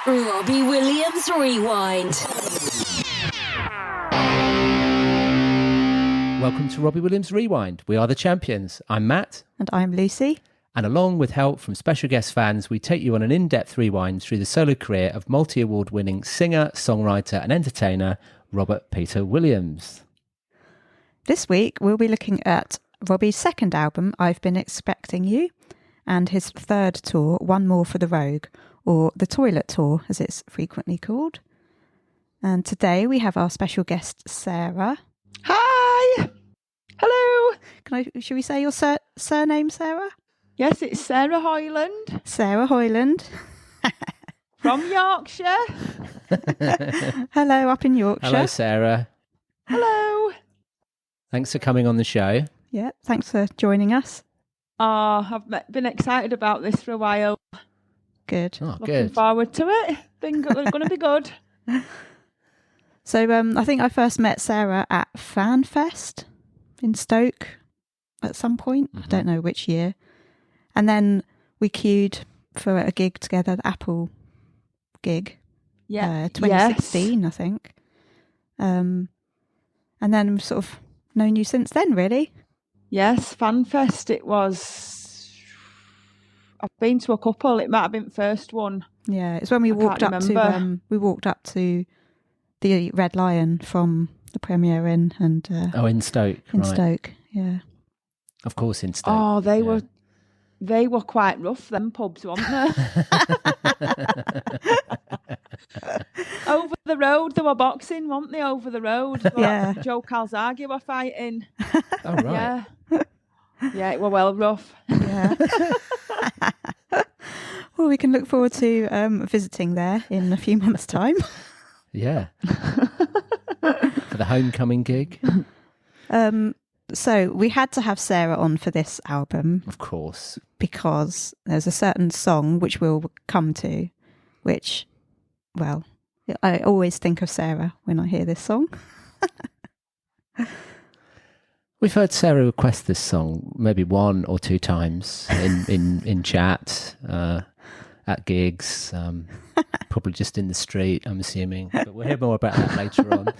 Robbie Williams Rewind. Welcome to Robbie Williams Rewind. We are the champions. I'm Matt. And I'm Lucy. And along with help from special guest fans, we take you on an in-depth rewind through the solo career of multi-award winning singer, songwriter and entertainer Robert Peter Williams. This week, we'll be looking at Robbie's second album, I've Been Expecting You, and his third tour, One More for the Rogue, or the Toilet Tour, as it's frequently called. And today we have our special guest, Sarah. Hi! Hello! Should we say your surname, Sarah? Yes, it's Sarah Hoyland. Sarah Hoyland. From Yorkshire. Hello, up in Yorkshire. Hello, Sarah. Hello. Thanks for coming on the show. Yeah, thanks for joining us. I've been excited about this for a while. Good. Oh, Looking good. forward to it. Going to be good. So I think I first met Sarah at FanFest in Stoke at some point. I don't know which year. And then we queued for a gig together, the Apple gig. Yeah. 2016, yes. I think. And then we've sort of known you since then, really. Yes, FanFest it was. I've been to a couple. It might have been the first one. Yeah, it's when we walked up to the Red Lion from the Premier Inn and in Stoke. in right. Stoke, yeah. Of course, in Stoke. Oh, they were quite rough, them pubs, weren't they? Over the road, they were boxing, weren't they? Over the road, Yeah. Joe Calzaghe were fighting. Oh, right. Yeah, it were well rough. Yeah. Well, we can look forward to visiting there in a few months' time. Yeah. For the homecoming gig. So we had to have Sarah on for this album Of course. because there's a certain song which we'll come to, which, well, I always think of Sarah when I hear this song. We've heard Sarah request this song maybe one or two times in chat, at gigs, probably just in the street, I'm assuming. But we'll hear more about that later on.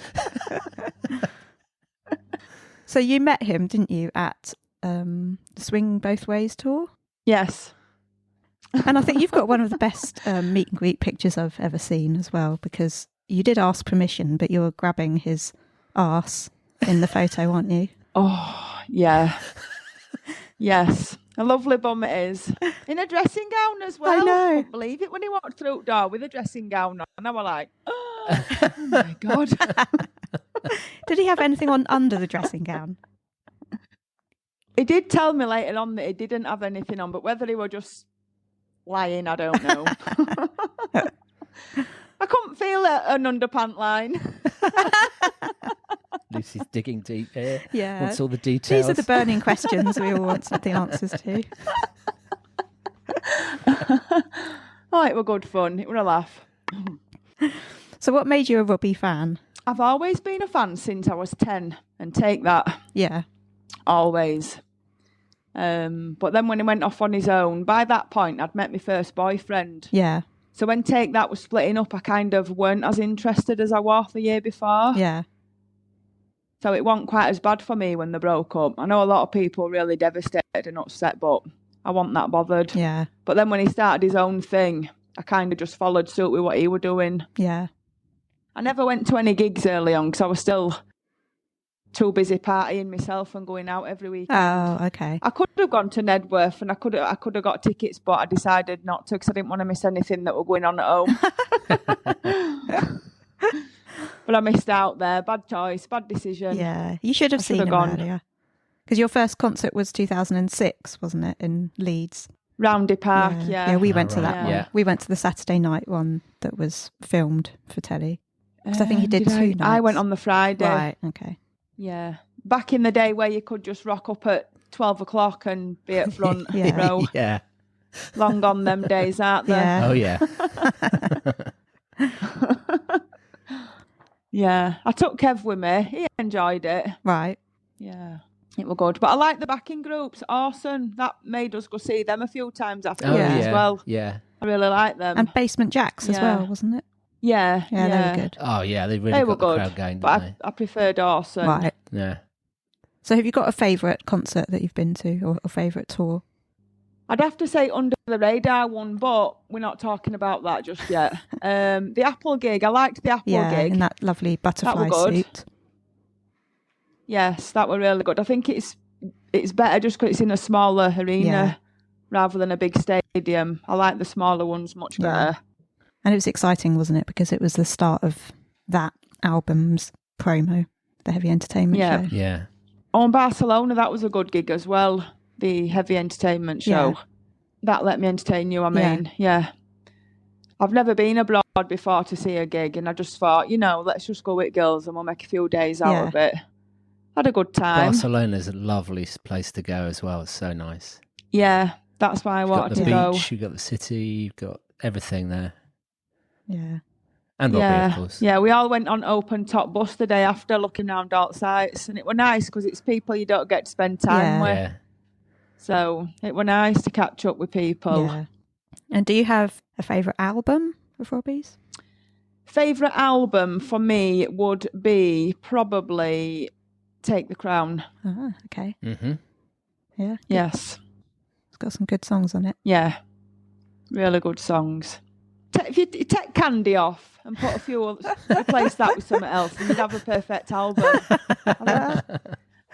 So you met him, didn't you, at the Swing Both Ways tour? Yes. And I think you've got one of the best meet and greet pictures I've ever seen as well, because you did ask permission, but you were grabbing his arse in the photo, aren't you? Oh, yeah. Yes. A lovely bum it is. In a dressing gown as well. I know. Couldn't believe it when he walked through the door with a dressing gown on. And I was like, oh my God. Did he have anything on under the dressing gown? He did tell me later on that he didn't have anything on, but whether he were just lying, I don't know. I couldn't feel an underpant line. Lucy's digging deep here. Yeah. Wants all the details. These are the burning questions we all want the answers to. Oh, it were good fun. It were a laugh. So what made you a Robbie fan? I've always been a fan since I was 10, and take that. Yeah. Always. But then when he went off on his own, by that point I'd met my first boyfriend. Yeah. So when Take That was splitting up, I kind of weren't as interested as I was the year before. Yeah. So it wasn't quite as bad for me when they broke up. I know a lot of people were really devastated and upset, but I wasn't that bothered. Yeah. But then when he started his own thing, I kind of just followed suit with what he was doing. Yeah. I never went to any gigs early on because I was still too busy partying myself and going out every weekend. Oh, okay. I could have gone to Nedworth and I could have got tickets, but I decided not to because I didn't want to miss anything that were going on at home. But I missed out there. Bad choice, bad decision. Yeah. You should have seen him gone earlier. Because your first concert was 2006, wasn't it, in Leeds? Roundy Park, yeah. Yeah, we went to right. that one. Yeah. We went to the Saturday night one that was filmed for telly. Because I think he did 2 nights. I went on the Friday. Right, okay. Yeah. Back in the day where you could just rock up at 12 o'clock and be at front Yeah. row. Yeah. Long gone them days, aren't they? Yeah. Oh, yeah. Yeah. I took Kev with me. He enjoyed it. Right. Yeah. It was good. But I like the backing groups. Awesome. That made us go see them a few times after Oh, Yeah. as well. Yeah. I really like them. And Basement Jacks as well, wasn't it? Yeah, yeah, they were good. Oh yeah, they really were got the good, crowd going, but didn't I prefer Dawson. Right. they? Yeah. So have you got a favourite concert that you've been to or a favourite tour? I'd have to say Under the Radar one, but we're not talking about that just yet. The Apple gig, I liked the Apple gig. In that lovely butterfly good. suit. Yes, that were really good. I think it's better just because it's in a smaller arena rather than a big stadium. I like the smaller ones much better. And it was exciting, wasn't it? Because it was the start of that album's promo, the Heavy Entertainment show. Yeah. Oh, in Barcelona, that was a good gig as well. The Heavy Entertainment show. Yeah. That let me entertain you, I mean. Yeah. I've never been abroad before to see a gig, and I just thought, let's just go with girls and we'll make a few days out of it. Had a good time. Barcelona's a lovely place to go as well. It's so nice. Yeah, that's why I wanted to go. You've got the beach, you've got the city, you've got everything there. Yeah. And Robbie, of course. Yeah, we all went on open top bus the day after looking around all sites, and it were nice because it's people you don't get to spend time with. Yeah. So it were nice to catch up with people. Yeah. And do you have a favourite album of Robbie's? Favourite album for me would be probably Take the Crown. Ah, okay. Mm-hmm. Yeah. Yes. It's got some good songs on it. Yeah. Really good songs. If you take Candy off and put a few others, replace that with something else, and you'd have a perfect album.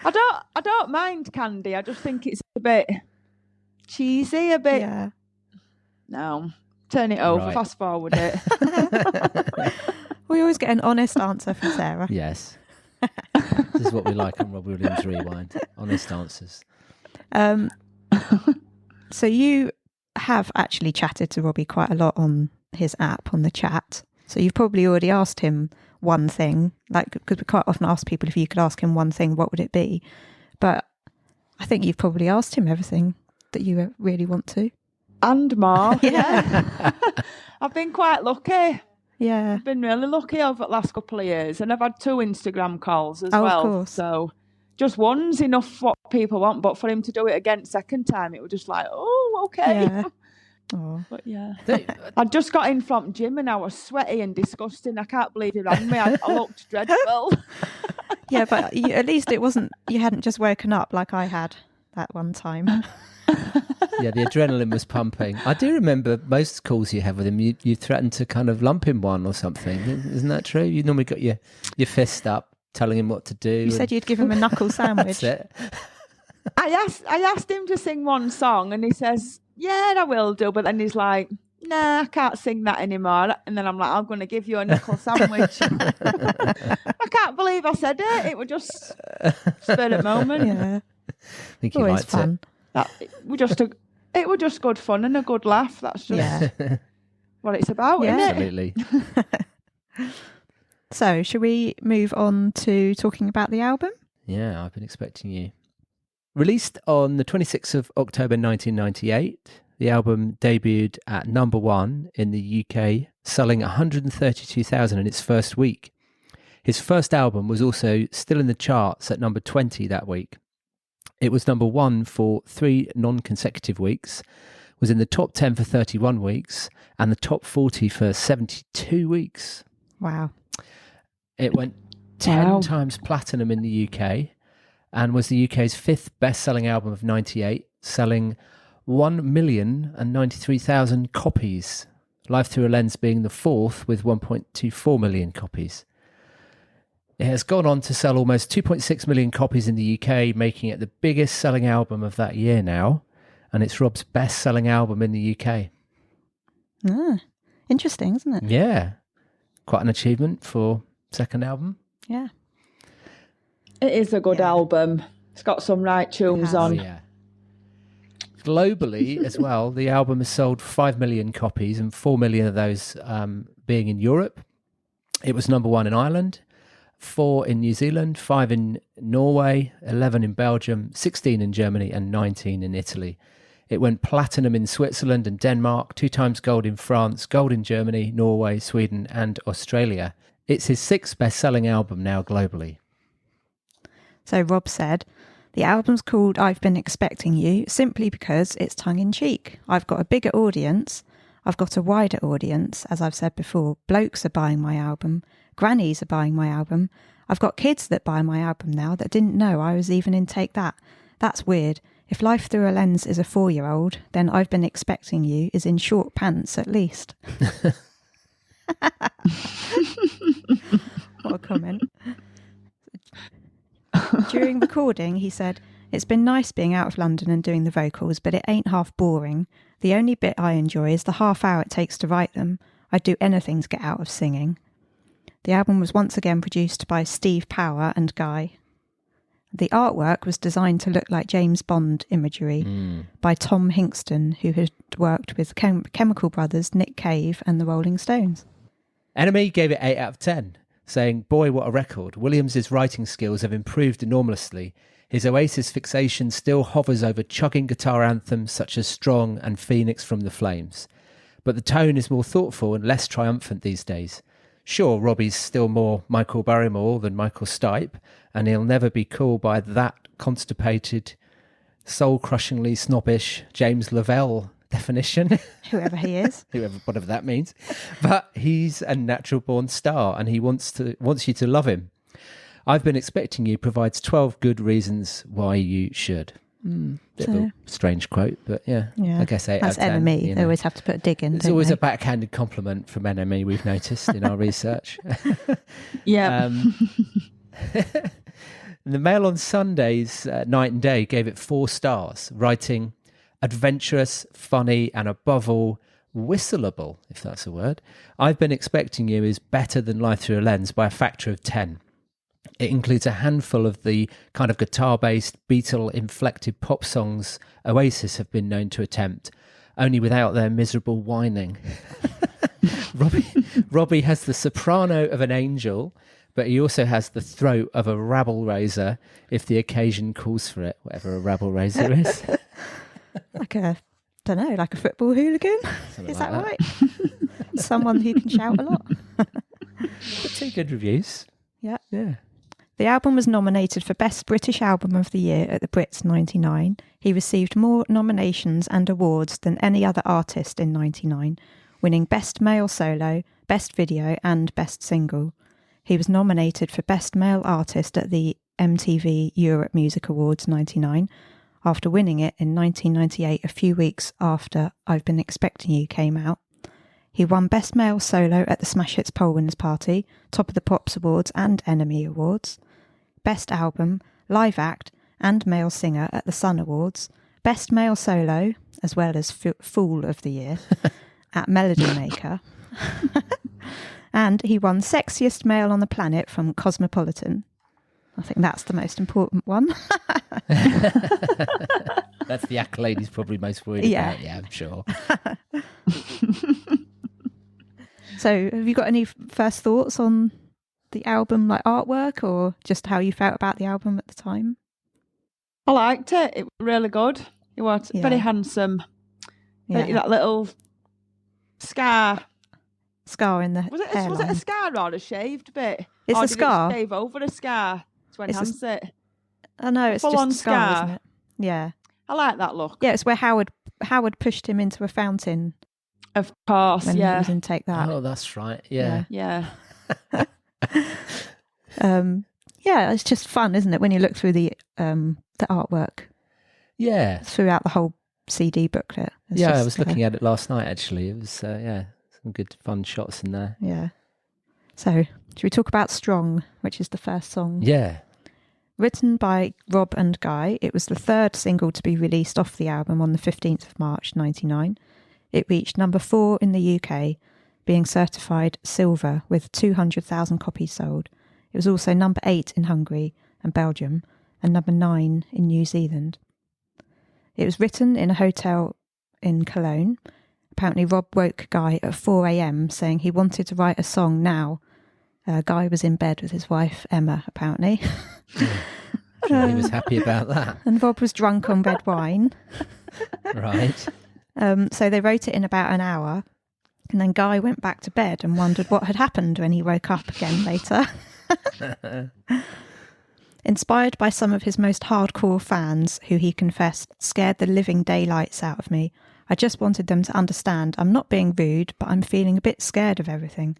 I don't mind Candy. I just think it's a bit cheesy, a bit. Yeah. No, turn it over, fast forward it. We always get an honest answer from Sarah. Yes. This is what we like on Robbie Williams Rewind. Honest answers. So you have actually chatted to Robbie quite a lot on his app, on the chat. So you've probably already asked him one thing, because we quite often ask people if you could ask him one thing, what would it be? But I think you've probably asked him everything that you really want to. And more. Yeah. I've been quite lucky. Yeah. I've been really lucky over the last couple of years, and I've had 2 Instagram calls as well. Of course. So just one's enough what people want, but for him to do it again second time, it was just like, oh, okay. Yeah. Oh. But yeah, I just got in from gym and I was sweaty and disgusting. I can't believe he ran me. I looked dreadful. Yeah, but at least you hadn't just woken up like I had that one time. Yeah, the adrenaline was pumping. I do remember most calls you have with him, you threatened to kind of lump him one or something. Isn't that true? You normally got your fist up telling him what to do. You said you'd give him a knuckle sandwich. That's it. I asked him to sing one song and he says, yeah, I will do. But then he's like, nah, I can't sing that anymore. And then I'm like, I'm going to give you a knuckle sandwich. I can't believe I said it. It was just spur of moment. Yeah. I think he Always liked fun. It was just good fun and a good laugh. That's just what it's about, isn't it? Absolutely. So, should we move on to talking about the album? Yeah, I've been expecting you. Released on the 26th of October 1998, the album debuted at number 1 in the UK, selling 132,000 in its first week. His first album was also still in the charts at number 20 that week. It was number 1 for 3 non-consecutive weeks, was in the top 10 for 31 weeks, and the top 40 for 72 weeks. Wow. It went 10 times platinum in the UK and was the UK's 5th best-selling album of 98, selling 1,093,000 copies, Live Through a Lens being the 4th with 1.24 million copies. It has gone on to sell almost 2.6 million copies in the UK, making it the biggest selling album of that year now, and it's Rob's best-selling album in the UK. Ah, interesting, isn't it? Yeah. Quite an achievement for second album. Yeah. It is a good album. It's got some right tunes on. Oh, yeah. Globally as well, the album has sold 5 million copies, and 4 million of those being in Europe. It was number 1 in Ireland, 4 in New Zealand, 5 in Norway, 11 in Belgium, 16 in Germany, and 19 in Italy. It went platinum in Switzerland and Denmark, 2 times gold in France, gold in Germany, Norway, Sweden, and Australia. It's his 6th best-selling album now globally. So Rob said, the album's called I've Been Expecting You simply because it's tongue-in-cheek. I've got a bigger audience. I've got a wider audience, as I've said before. Blokes are buying my album. Grannies are buying my album. I've got kids that buy my album now that didn't know I was even in Take That. That's weird. If Life Through a Lens is a 4-year-old, then I've Been Expecting You is in short pants at least. What a comment. During recording, he said, "It's been nice being out of London and doing the vocals, but it ain't half boring. The only bit I enjoy is the half hour it takes to write them. I'd do anything to get out of singing." The album was once again produced by Steve Power and Guy. The artwork was designed to look like James Bond imagery by Tom Hinkston, who had worked with Chemical Brothers, Nick Cave and the Rolling Stones. Enemy gave it 8 out of 10, saying, "Boy, what a record. Williams' writing skills have improved enormously. His Oasis fixation still hovers over chugging guitar anthems such as Strong and Phoenix from the Flames. But the tone is more thoughtful and less triumphant these days. Sure, Robbie's still more Michael Barrymore than Michael Stipe, and he'll never be cool by that constipated, soul-crushingly snobbish James Lavelle definition." Whoever he is. Whatever that means. But he's a natural-born star, and he wants you to love him. I've Been Expecting You provides 12 good reasons why you should. Bit of a strange quote, but yeah. I guess 8 that's out of 10. Enemy. You know. They always have to put a dig in. It's always a backhanded compliment from Enemy, we've noticed in our research. Yeah. The Mail on Sunday's Night and Day gave it 4 stars, writing, "Adventurous, funny, and above all, whistleable," if that's a word. I've Been Expecting You is better than Life Through a Lens by a factor of 10. It includes a handful of the kind of guitar-based, Beatle-inflected pop songs Oasis have been known to attempt, only without their miserable whining. Robbie has the soprano of an angel, but he also has the throat of a rabble-raiser if the occasion calls for it, whatever a rabble-raiser is. Like a football hooligan? Is that right? Someone who can shout a lot. But 2 good reviews. Yeah. Yeah. The album was nominated for Best British Album of the Year at the Brits '99. He received more nominations and awards than any other artist in '99, winning Best Male Solo, Best Video and Best Single. He was nominated for Best Male Artist at the MTV Europe Music Awards '99, after winning it in 1998, a few weeks after I've Been Expecting You came out. He won Best Male Solo at the Smash Hits Poll Winners Party, Top of the Pops Awards and Enemy Awards, Best Album, Live Act and Male Singer at the Sun Awards, Best Male Solo, as well as Fool of the Year at Melody Maker, and he won Sexiest Male on the Planet from Cosmopolitan. I think that's the most important one. That's the accolade he's probably most worried about, yeah, I'm sure. So have you got any first thoughts on the album, like artwork, or just how you felt about the album at the time? I liked it. It was really good. It was very handsome. Yeah. That little scar in the was it a scar or a shaved bit? It's or a did scar. It shave over a scar to enhance it. I know, it's full-on just a scar, isn't it? Yeah. I like that look. Yeah, it's where Howard pushed him into a fountain. Of course, when he was in Take That. Oh, that's right. Yeah. Yeah. It's just fun, isn't it, when you look through the artwork? Yeah. Throughout the whole CD booklet. I was looking at it last night, actually. It was, some good fun shots in there. Yeah. So, should we talk about Strong, which is the first song? Yeah. Written by Rob and Guy, it was the 3rd single to be released off the album on the 15th of March 1999. It reached number 4 in the UK, being certified silver with 200,000 copies sold. It was also number 8 in Hungary and Belgium, and number 9 in New Zealand. It was written in a hotel in Cologne. Apparently Rob woke Guy at 4 a.m. saying he wanted to write a song now. Guy was in bed with his wife, Emma, apparently. Sure, he was happy about that. And Rob was drunk on red wine. Right. So they wrote it in about an hour. And then Guy went back to bed and wondered what had happened when he woke up again later. Inspired by some of his most hardcore fans, who he confessed scared the living daylights out of me, I just wanted them to understand I'm not being rude, but I'm feeling a bit scared of everything.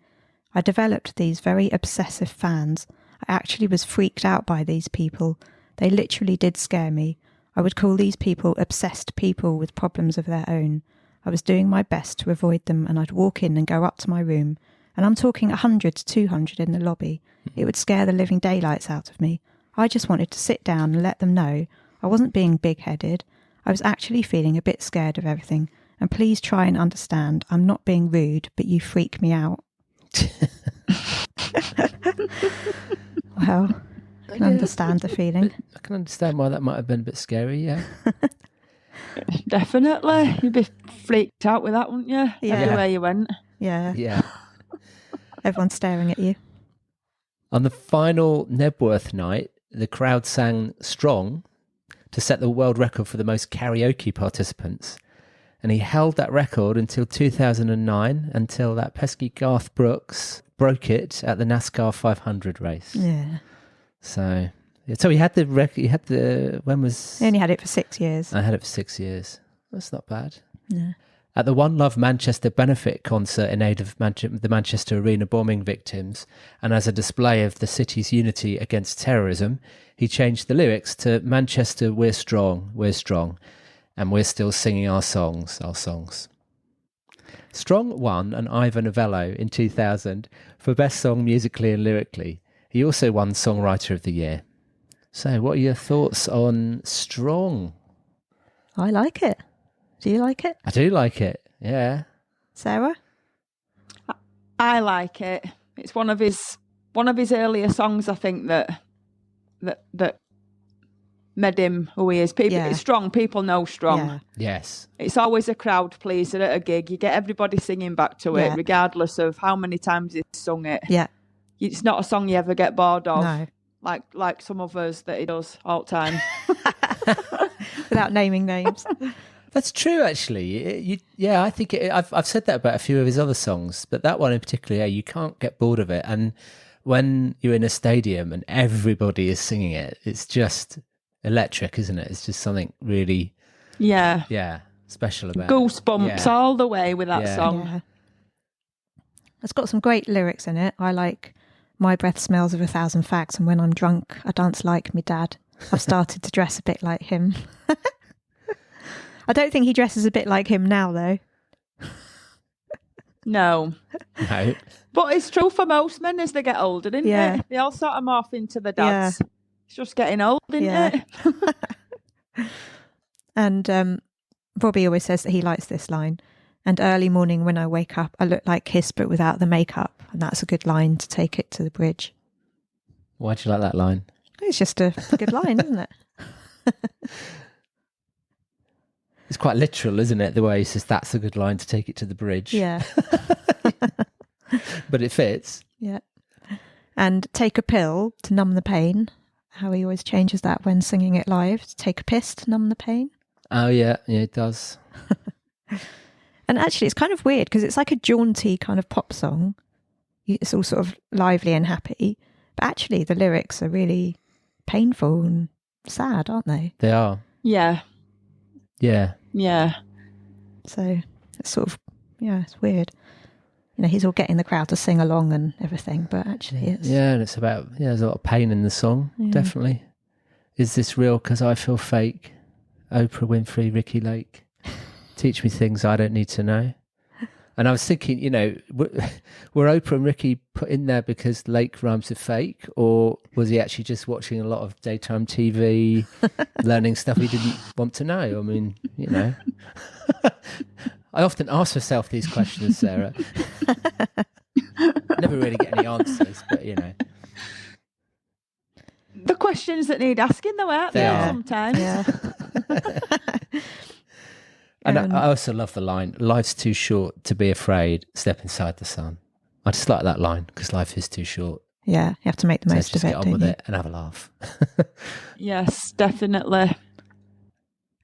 I developed these very obsessive fans. I actually was freaked out by these people. They literally did scare me. I would call these people obsessed people with problems of their own. I was doing my best to avoid them, and I'd walk in and go up to my room, and I'm talking 100 to 200 in the lobby. It would scare the living daylights out of me. I just wanted to sit down and let them know I wasn't being big-headed. I was actually feeling a bit scared of everything, and please try and understand I'm not being rude, but you freak me out. Well, I can understand the feeling. I can understand why that might have been a bit scary, yeah. Definitely. You'd be freaked out with that, wouldn't you? Yeah. Everywhere you went. Yeah. Yeah. Everyone's staring at you. On the final Nebworth night, the crowd sang Strong to set the world record for the most karaoke participants. And he held that record until 2009, until that pesky Garth Brooks broke it at the NASCAR 500 race. Yeah. So he had the record. He had the when was? He only had it for 6 years. I had it for 6 years. That's not bad. Yeah. At the One Love Manchester benefit concert in aid of the Manchester Arena bombing victims, and as a display of the city's unity against terrorism, he changed the lyrics to Manchester, we're strong, and we're still singing our songs. Strong won an Ivor Novello in 2000 for Best Song Musically and Lyrically. He also won Songwriter of the Year. So what are your thoughts on Strong? I like it. Do you like it? I do like it, yeah. Sarah? I like it. It's one of his earlier songs, I think, that made him who he is. It's Strong. People know Strong. Yeah. Yes. It's always a crowd pleaser at a gig. You get everybody singing back to it, regardless of how many times he's sung it. Yeah. It's not a song you ever get bored of. No. Like some of us that he does all the time. Without naming names. That's true, actually. I think I've said that about a few of his other songs, but that one in particular, you can't get bored of it. And when you're in a stadium and everybody is singing it, it's just electric, isn't it? It's just something really, special about Goosebumps all the way with that song. Yeah. It's got some great lyrics in it. I like, my breath smells of 1,000 fags, and when I'm drunk, I dance like me dad. I've started to dress a bit like him. I don't think he dresses a bit like him now, though. No. But it's true for most men as they get older, isn't it? They all sort of morph into the dads. Yeah. It's just getting old, isn't it? And Robbie always says that he likes this line. And early morning when I wake up, I look like Kiss, but without the makeup. And that's a good line to take it to the bridge. Why do you like that line? It's just a good line, isn't it? It's quite literal, isn't it? The way he says, that's a good line to take it to the bridge. Yeah. But it fits. Yeah. And take a pill to numb the pain. How he always changes that when singing it live. To take a piss to numb the pain. Oh, yeah. Yeah, it does. And actually, it's kind of weird because it's like a jaunty kind of pop song. It's all sort of lively and happy. But actually, the lyrics are really painful and sad, aren't they? They are. Yeah. Yeah. Yeah. So it's sort of, it's weird. You know, he's all getting the crowd to sing along and everything, but actually it's... Yeah, and it's about, there's a lot of pain in the song, definitely. Is this real because I feel fake? Oprah Winfrey, Ricky Lake. Teach me things I don't need to know. And I was thinking, were Oprah and Ricky put in there because Lake rhymes with fake, or was he actually just watching a lot of daytime TV, learning stuff he didn't want to know? I mean, I often ask myself these questions, Sarah. Never really get any answers, but The questions that need asking, though, aren't they sometimes? Yeah. And I also love the line, life's too short to be afraid, step inside the sun. I just like that line because life is too short. Yeah, you have to make the most just of it, get on with it and have a laugh. Yes, definitely.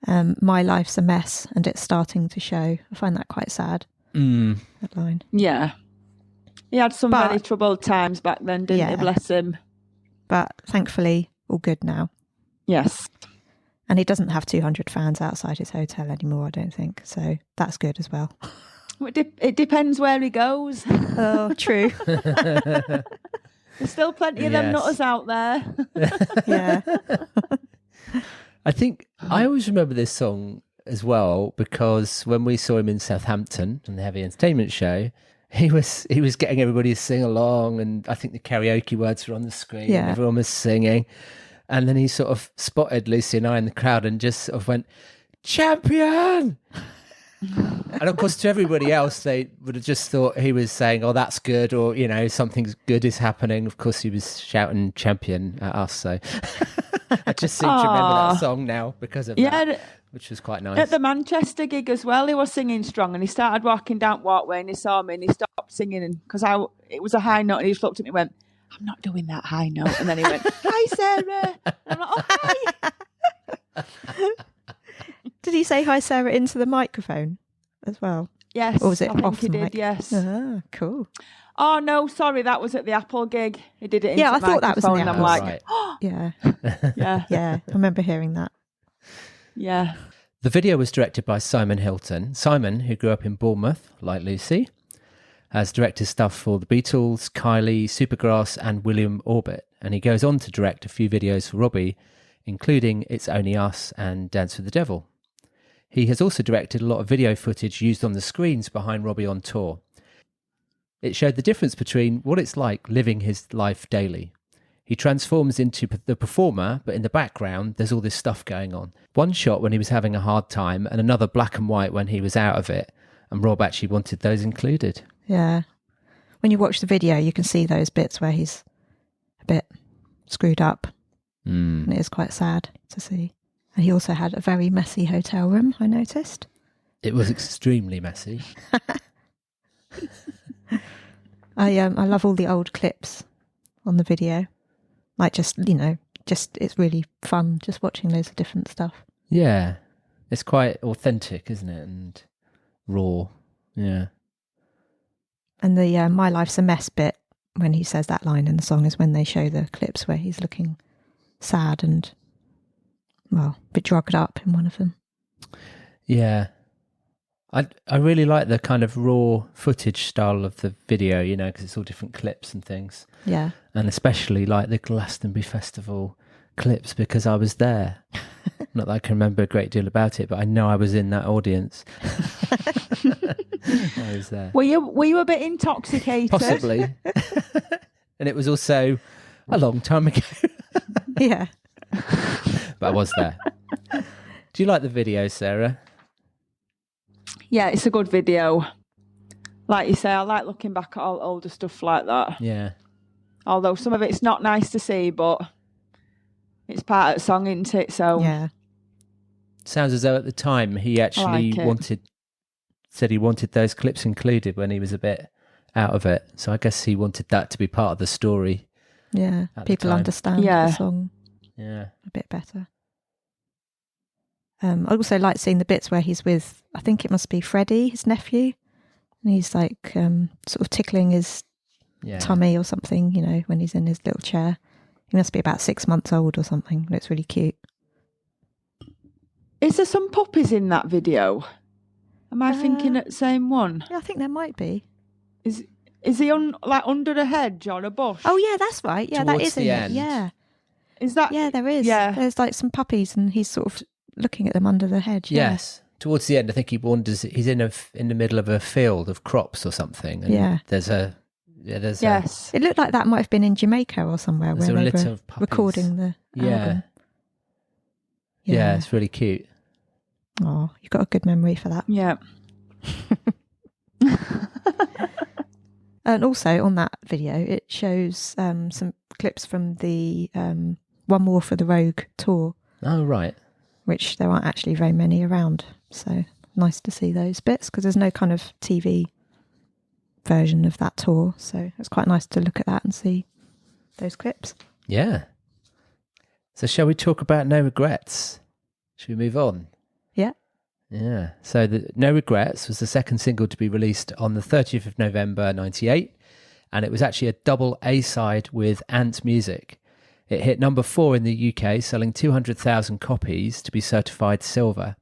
My life's a mess and it's starting to show. I find that quite sad, that line. Yeah. He had some very troubled times back then, didn't he? Bless him. But thankfully, all good now. Yes. And he doesn't have 200 fans outside his hotel anymore, I don't think. So that's good as well. Well, it depends where he goes. Oh, true. There's still plenty of them nutters out there. Yeah. I think I always remember this song as well because when we saw him in Southampton on the Heavy Entertainment Show, he was getting everybody to sing along, and I think the karaoke words were on the screen. Yeah. And everyone was singing. And then he sort of spotted Lucy and I in the crowd and just sort of went, "Champion!" And of course, to everybody else, they would have just thought he was saying, "Oh, that's good," or, you know, something good is happening. Of course, he was shouting "champion" at us. So I just seem to remember that song now because of that, which was quite nice. At the Manchester gig as well, he was singing strong, and he started walking down walkway, and he saw me, and he stopped singing, because it was a high note, and he just looked at me and went, "I'm not doing that high note." And then he went, "Hi, Sarah." And I'm like, "Oh, hi." Did he say hi, Sarah, into the microphone as well? Yes, Or was it I think off he the did, mic? yes. Ah, cool. Oh, no, sorry, that was at the Apple gig. He did it into Yeah, I the thought that was in the microphone, and I'm Apple. like, Right. Yeah. yeah, Yeah. I remember hearing that. yeah. The video was directed by Simon Hilton. Simon, who grew up in Bournemouth, like Lucy, has directed stuff for the Beatles, Kylie, Supergrass, and William Orbit. And he goes on to direct a few videos for Robbie, including It's Only Us and Dance with the Devil. He has also directed a lot of video footage used on the screens behind Robbie on tour. It showed the difference between what it's like living his life daily. He transforms into the performer, but in the background, there's all this stuff going on. One shot when he was having a hard time, and another black and white when he was out of it. And Rob actually wanted those included. Yeah. When you watch the video, you can see those bits where he's a bit screwed up. And it is quite sad to see. And he also had a very messy hotel room, I noticed. It was extremely messy. I love all the old clips on the video. Like just it's really fun just watching loads of different stuff. Yeah. It's quite authentic, isn't it? And raw. Yeah. And the "My Life's a Mess" bit, when he says that line in the song, is when they show the clips where he's looking sad and, well, a bit drugged up in one of them. Yeah. I really like the kind of raw footage style of the video, you know, because it's all different clips and things. Yeah. And especially like the Glastonbury Festival clips, because I was there. Not that I can remember a great deal about it, but I know I was in that audience. I was there. Were you a bit intoxicated? Possibly. And it was also a long time ago. Yeah. But I was there. Do you like the video, Sarah? Yeah, it's a good video. Like you say, I like looking back at all older stuff like that. Yeah. Although some of it's not nice to see, but it's part of the song, isn't it? So Yeah. Sounds as though at the time he actually like it. said he wanted those clips included when he was a bit out of it. So I guess he wanted that to be part of the story. Yeah. At the People time. understand Yeah. the song Yeah. a bit better. I also like seeing the bits where he's with, I think it must be Freddie, his nephew, and he's like sort of tickling his tummy or something, you know, when he's in his little chair. He must be about 6 months old or something. Looks really cute. Is there some puppies in that video? Am I thinking at the same one? Yeah, I think there might be. Is he under a hedge or a bush? Oh yeah, that's right. Yeah, that Towards is in the it. end. Yeah. Is that? Yeah, there is. Yeah. There's like some puppies and he's sort of looking at them under the hedge. Yeah. Yes. Towards the end, I think he wanders. He's in the middle of a field of crops or something. And Yeah. There's Yes. It looked like that might have been in Jamaica or somewhere There's where a they litter were of puppies. recording the album. Yeah. It's really cute. Oh, you've got a good memory for that. Yeah. And also on that video, it shows some clips from the One More for the Rogue tour, Oh right. which there aren't actually very many around. So nice to see those bits because there's no kind of TV version of that tour. So it's quite nice to look at that and see those clips. Yeah. So shall we talk about No Regrets? Should we move on? Yeah. Yeah. So the No Regrets was the second single to be released on the 30th of November 98, and it was actually a double A-side with Ant Music. It hit number 4 in the UK, selling 200,000 copies to be certified silver.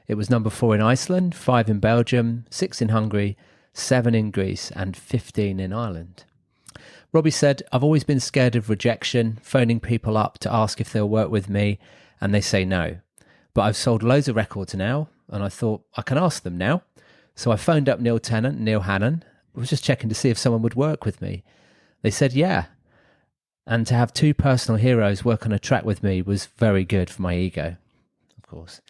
It was number 4 in Iceland, 5 in Belgium, 6 in Hungary, 7 in Greece, and 15 in Ireland. Robbie said, "I've always been scared of rejection, phoning people up to ask if they'll work with me, and they say no. But I've sold loads of records now, and I thought I can ask them now. So I phoned up Neil Tennant and Neil Hannon. I was just checking to see if someone would work with me. They said yeah. And to have 2 personal heroes work on a track with me was very good for my ego," of course.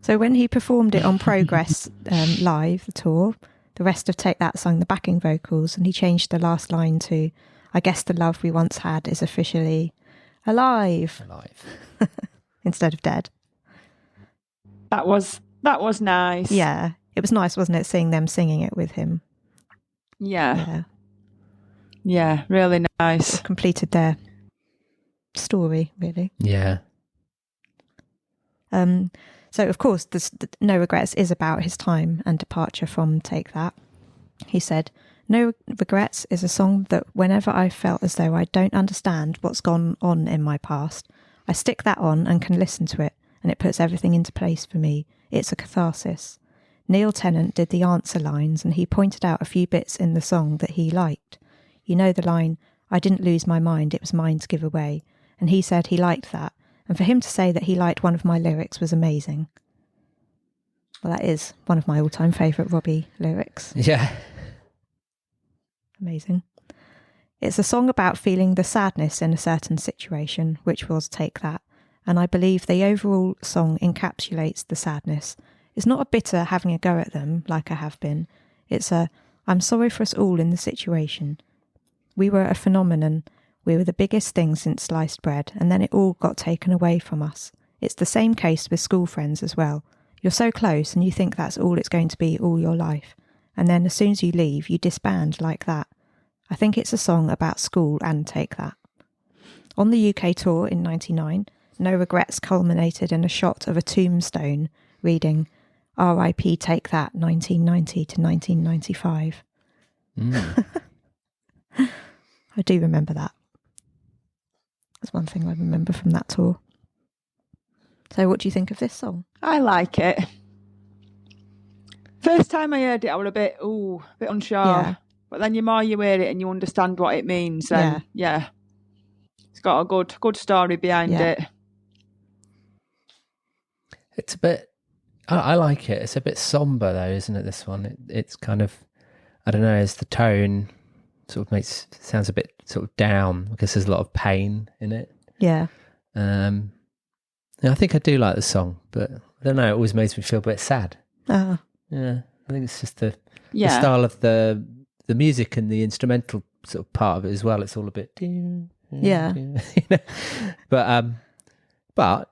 So when he performed it on Progress live, the tour, the rest of Take That sung the backing vocals, and he changed the last line to, "I guess the love we once had is officially alive," instead of dead. That was nice. Yeah, it was nice, wasn't it, seeing them singing it with him? Yeah, really nice. Completed their story, really. Yeah. So, of course, No Regrets is about his time and departure from Take That. He said, "No Regrets is a song that whenever I felt as though I don't understand what's gone on in my past, I stick that on and can listen to it, and it puts everything into place for me. It's a catharsis." Neil Tennant did the answer lines, and he pointed out a few bits in the song that he liked. You know the line, "I didn't lose my mind, it was mine to give away." And he said he liked that. And for him to say that he liked one of my lyrics was amazing. Well, that is one of my all-time favourite Robbie lyrics. Yeah. Amazing. It's a song about feeling the sadness in a certain situation, which was Take That. And I believe the overall song encapsulates the sadness. It's not a bitter having a go at them, like I have been. It's a, I'm sorry for us all in the situation. We were a phenomenon. We were the biggest thing since sliced bread, and then it all got taken away from us. It's the same case with school friends as well. You're so close and you think that's all it's going to be all your life. And then as soon as you leave, you disband like that. I think it's a song about school and Take That. On the UK tour in '99, No Regrets culminated in a shot of a tombstone reading R.I.P. Take That 1990 to 1995. I do remember that. That's one thing I remember from that tour. So what do you think of this song? I like it. First time I heard it, I was a bit unsure. Yeah. But then the more you hear it and you understand what it means, then yeah. It's got a good story behind it. It's a bit, I like it. It's a bit somber though, isn't it, this one? It's kind of, I don't know, as the tone sort of sounds a bit sort of down because there's a lot of pain in it. Yeah. I think I do like the song, but I don't know, it always makes me feel a bit sad. Yeah, I think it's just the style of the music and the instrumental sort of part of it as well. It's all a bit, Yeah. But I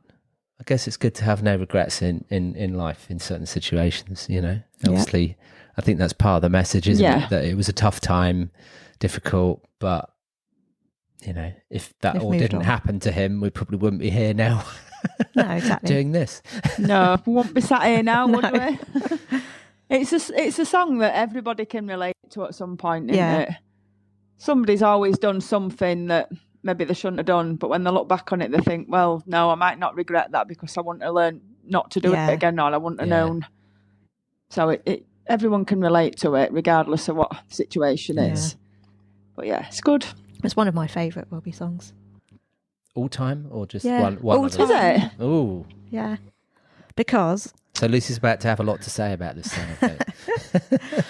guess it's good to have no regrets in life in certain situations. Obviously, I think that's part of the message, isn't it? That it was a tough time, difficult, but if that all didn't happen to him, we probably wouldn't be here now. No, exactly. Doing this. No, we wouldn't be sat here now, would we? It's a song that everybody can relate to at some point, isn't it? Somebody's always done something that maybe they shouldn't have done, but when they look back on it, they think, well, no, I might not regret that because I wouldn't have learned not to do it again, or I wouldn't have known. So everyone can relate to it, regardless of what the situation is. But yeah, it's good. It's one of my favourite Robbie songs. All time or just one? All time. Is it? Oh. Yeah. Because... So Lucy's about to have a lot to say about this song, I think.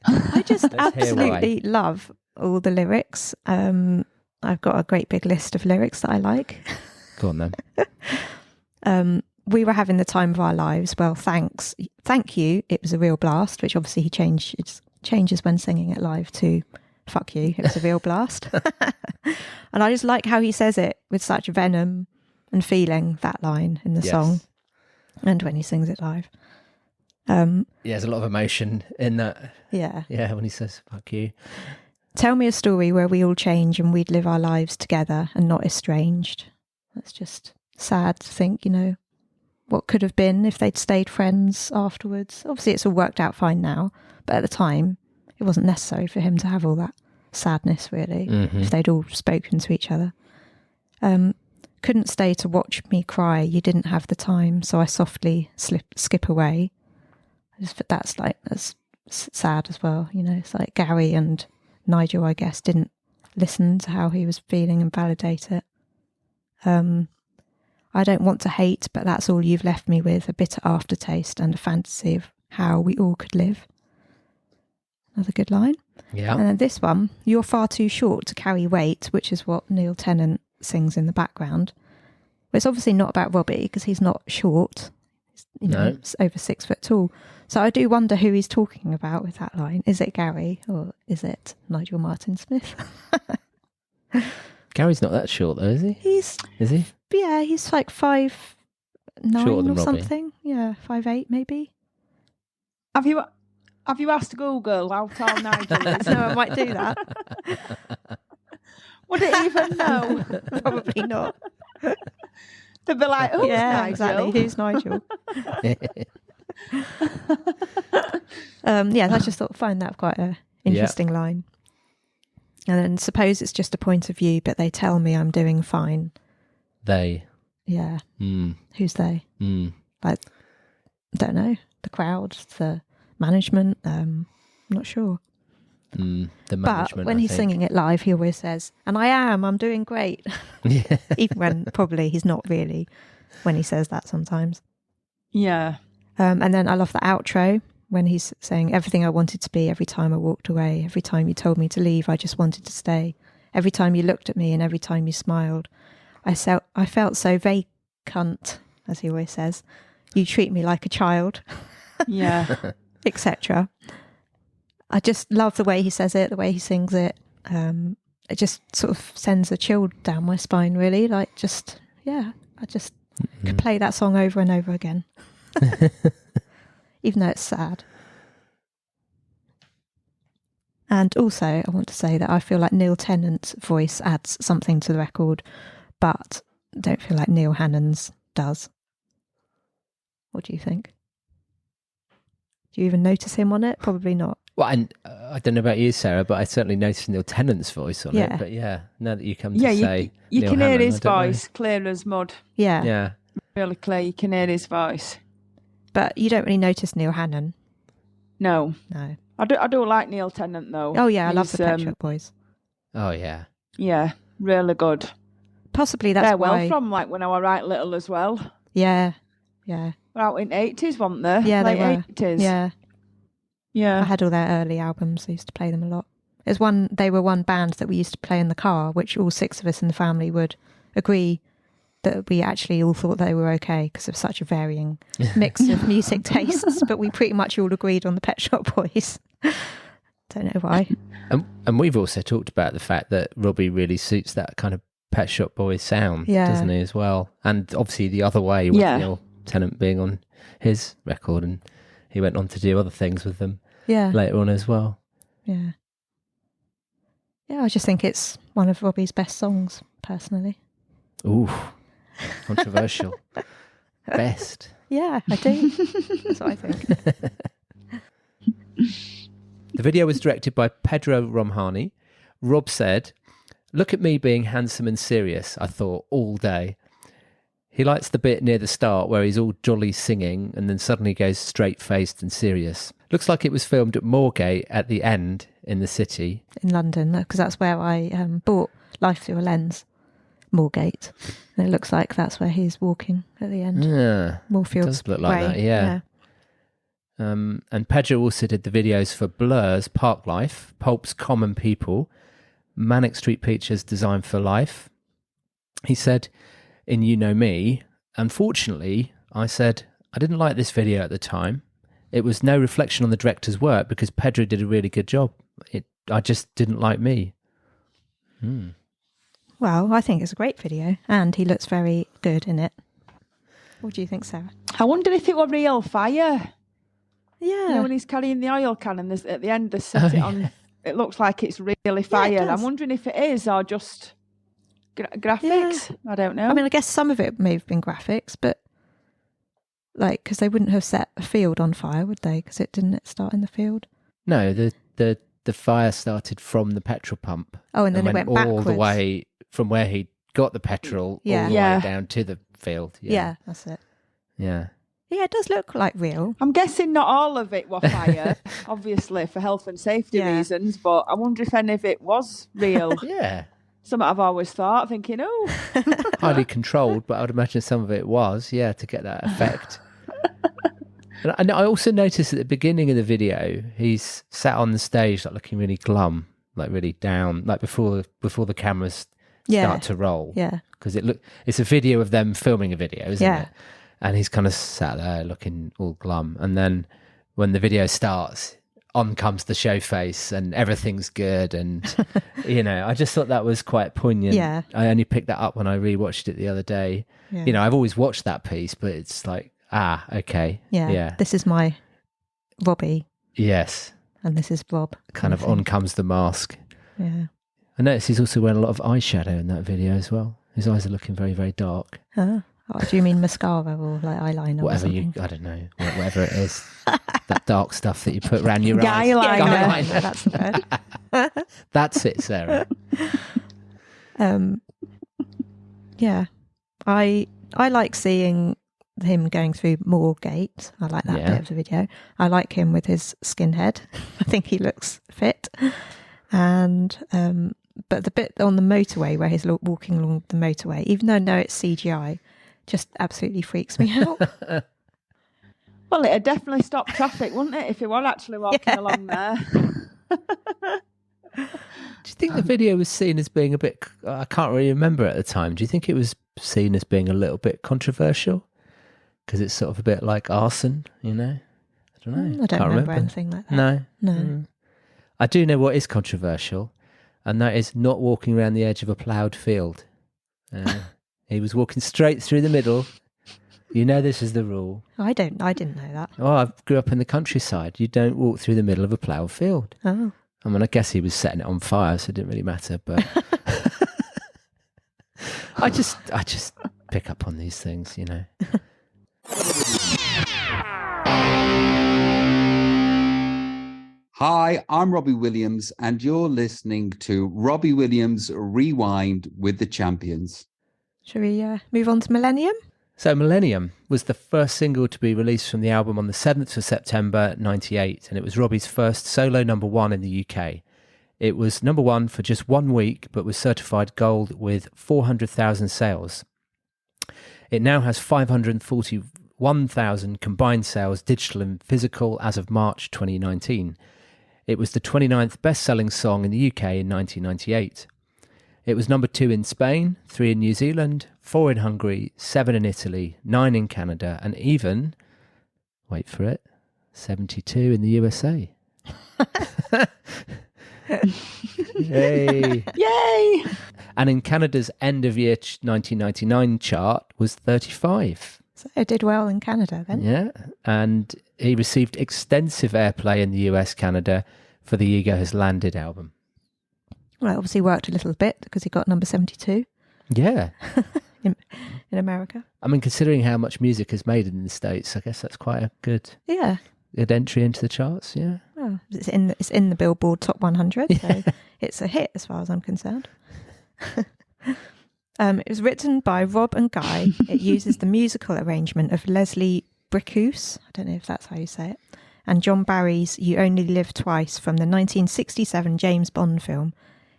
I just absolutely love all the lyrics. I've got a great big list of lyrics that I like. Go on then. We were having the time of our lives. Well, thank you. It was a real blast, which obviously he changes when singing it live to fuck you. It was a real blast. And I just like how he says it with such venom and feeling, that line in the song and when he sings it live. There's a lot of emotion in that. Yeah. Yeah, when he says fuck you. Tell me a story where we all change and we'd live our lives together and not estranged. That's just sad to think, what could have been if they'd stayed friends afterwards. Obviously, it's all worked out fine now, but at the time, it wasn't necessary for him to have all that sadness, really, if they'd all spoken to each other. Couldn't stay to watch me cry. You didn't have the time, so I softly skip away. That's sad as well. You know, it's like Gary and Nigel, I guess, didn't listen to how he was feeling and validate it. I don't want to hate, but that's all you've left me with, a bitter aftertaste and a fantasy of how we all could live. Another good line. Yeah. And then this one, you're far too short to carry weight, which is what Neil Tennant sings in the background. But it's obviously not about Robbie because he's not short. He's over 6 foot tall. So I do wonder who he's talking about with that line. Is it Gary or is it Nigel Martin Smith? Gary's not that short though, is he? Is he? Yeah, he's like 5'9" or Robbie. something. Yeah, 5'8" maybe. Have you asked Google how tall Nigel is? No, I might do that. Would it even know? Probably not. They'd be like, oh, Yeah, Nigel. exactly. Who's Nigel? I just find that quite a interesting line. And then suppose it's just a point of view, but they tell me I'm doing fine. They. Yeah. Who's they? Like, I don't know. The crowd, the management. I'm not sure. The management. But when he's singing it live, he always says, "And I'm doing great." Yeah. Even when probably he's not really. When he says that sometimes. Yeah. And then I love the outro when he's saying, everything I wanted to be every time I walked away, every time you told me to leave, I just wanted to stay. Every time you looked at me and every time you smiled, I felt so vacant, as he always says. You treat me like a child. Yeah. Etc. I just love the way he says it, the way he sings it. It just sort of sends a chill down my spine, really. Like, I just could play that song over and over again. Even though it's sad. And also, I want to say that I feel like Neil Tennant's voice adds something to the record, but I don't feel like Neil Hannon's does. What do you think? Do you even notice him on it? Probably not. Well, I don't know about you, Sarah, but I certainly noticed Neil Tennant's voice on it. But now that you come to say you Neil can Hannon, hear his voice clear as mud. Yeah. Yeah. Really clear. You can hear his voice. But you don't really notice Neil Hannon. No. I do like Neil Tennant though. Oh yeah, I love the Pet Shop Boys. Oh yeah. Yeah, really good. Possibly that's they're why. well from like when I was right little as well. Yeah. They're out in 80s, weren't they? Yeah, late they were. 80s. Yeah. I had all their early albums. I used to play them a lot. They were one band that we used to play in the car, which all 6 of us in the family would agree that we actually all thought they were okay because of such a varying mix of music tastes, but we pretty much all agreed on the Pet Shop Boys. Don't know why. And we've also talked about the fact that Robbie really suits that kind of Pet Shop Boys sound, doesn't he, as well? And obviously the other way with Neil Tennant being on his record, and he went on to do other things with them later on as well. Yeah. Yeah, I just think it's one of Robbie's best songs, personally. Ooh. Controversial. Best. Yeah, I do. That's what I think. The video was directed by Pedro Romhani. Rob said, "Look at me being handsome and serious, I thought, all day." He likes the bit near the start where he's all jolly singing and then suddenly goes straight-faced and serious. Looks like it was filmed at Moorgate at the end in the city. In London, because that's where I bought Life Through a Lens. Moorgate, and it looks like that's where he's walking at the end. Yeah, Moorfields it does look like that. Yeah. And Pedro also did the videos for Blur's Park Life, Pulp's Common People, Manic Street Preachers Designed for Life. He said in You Know Me, "Unfortunately, I said I didn't like this video at the time. It was no reflection on the director's work because Pedro did a really good job. I just didn't like me." Well, I think it's a great video, and he looks very good in it. What do you think, Sarah? I wonder if it were real fire. Yeah. You know, when he's carrying the oil can and at the end they set it on, it looks like it's really fire. Yeah, I'm wondering if it is or just graphics. I don't know. I mean, I guess some of it may have been graphics, but like, because they wouldn't have set a field on fire, would they? Because didn't start in the field? No, the fire started from the petrol pump. Oh, and then it went backwards. all the way from where he'd got the petrol Yeah. all the Yeah. way down to the field. Yeah, that's it. Yeah. Yeah, it does look like real. I'm guessing not all of it were fire, obviously for health and safety Yeah. reasons, but I wonder if any of it was real. Yeah. Something I've always thought, thinking, oh, Highly controlled, but I would imagine some of it was, to get that effect. And I also noticed at the beginning of the video, he's sat on the stage like looking really glum, like really down, like before the cameras start to roll. Yeah. Because it's a video of them filming a video, isn't Yeah. it? And he's kind of sat there looking all glum. And then when the video starts, on comes the show face and everything's good. And, I just thought that was quite poignant. Yeah. I only picked that up when I rewatched it the other day. Yeah. I've always watched that piece, but it's like, okay. Yeah. Yeah. This is my Robbie Yes. and this is Rob. Kind of on comes the mask. Yeah. I noticed he's also wearing a lot of eyeshadow in that video as well. His eyes are looking very, very dark. Oh, do you mean mascara or like eyeliner? Whatever I don't know, whatever it is. That dark stuff that you put around your eyes. Eyeliner. That's the word. That's it, Sarah. Yeah. I like seeing him going through Moorgate. I like that bit of the video. I like him with his skinhead. I think he looks fit. And but the bit on the motorway where he's walking along the motorway, even though I know it's CGI, just absolutely freaks me out. well, it'd definitely stop traffic, wouldn't it, if he were actually walking along there? Do you think the video was seen as being a bit... I can't really remember at the time. Do you think it was seen as being a little bit controversial? Because it's sort of a bit like arson, I don't know. I don't remember anything like that. No. I do know what is controversial, and that is not walking around the edge of a ploughed field. He was walking straight through the middle. This is the rule. I didn't know that. Oh, I grew up in the countryside. You don't walk through the middle of a ploughed field. Oh. I mean, I guess he was setting it on fire, so it didn't really matter. But I just pick up on these things, Hi, I'm Robbie Williams, and you're listening to Robbie Williams Rewind with the Champions. Shall we move on to Millennium? So Millennium was the first single to be released from the album on the 7th of September 98, and it was Robbie's first solo number one in the UK. It was number one for just 1 week, but was certified gold with 400,000 sales. It now has 541,000 combined sales, digital and physical, as of March 2019. It was the 29th best-selling song in the UK in 1998. It was number 2 in Spain, 3 in New Zealand, 4 in Hungary, 7 in Italy, 9 in Canada, and even, wait for it, 72 in the USA. Yay! Yay! And in Canada's end-of-year 1999 chart was 35. So it did well in Canada then. Yeah, and he received extensive airplay in the US, Canada for the Ego Has Landed album. Well, it obviously worked a little bit because he got number 72 Yeah. in America. I mean, considering how much music is made in the States, I guess that's quite a good entry into the charts, yeah. Well, it's in the Billboard Top 100, so it's a hit as far as I'm concerned. It was written by Rob and Guy. It uses the musical arrangement of Leslie Bricusse, I don't know if that's how you say it, and John Barry's You Only Live Twice from the 1967 James Bond film.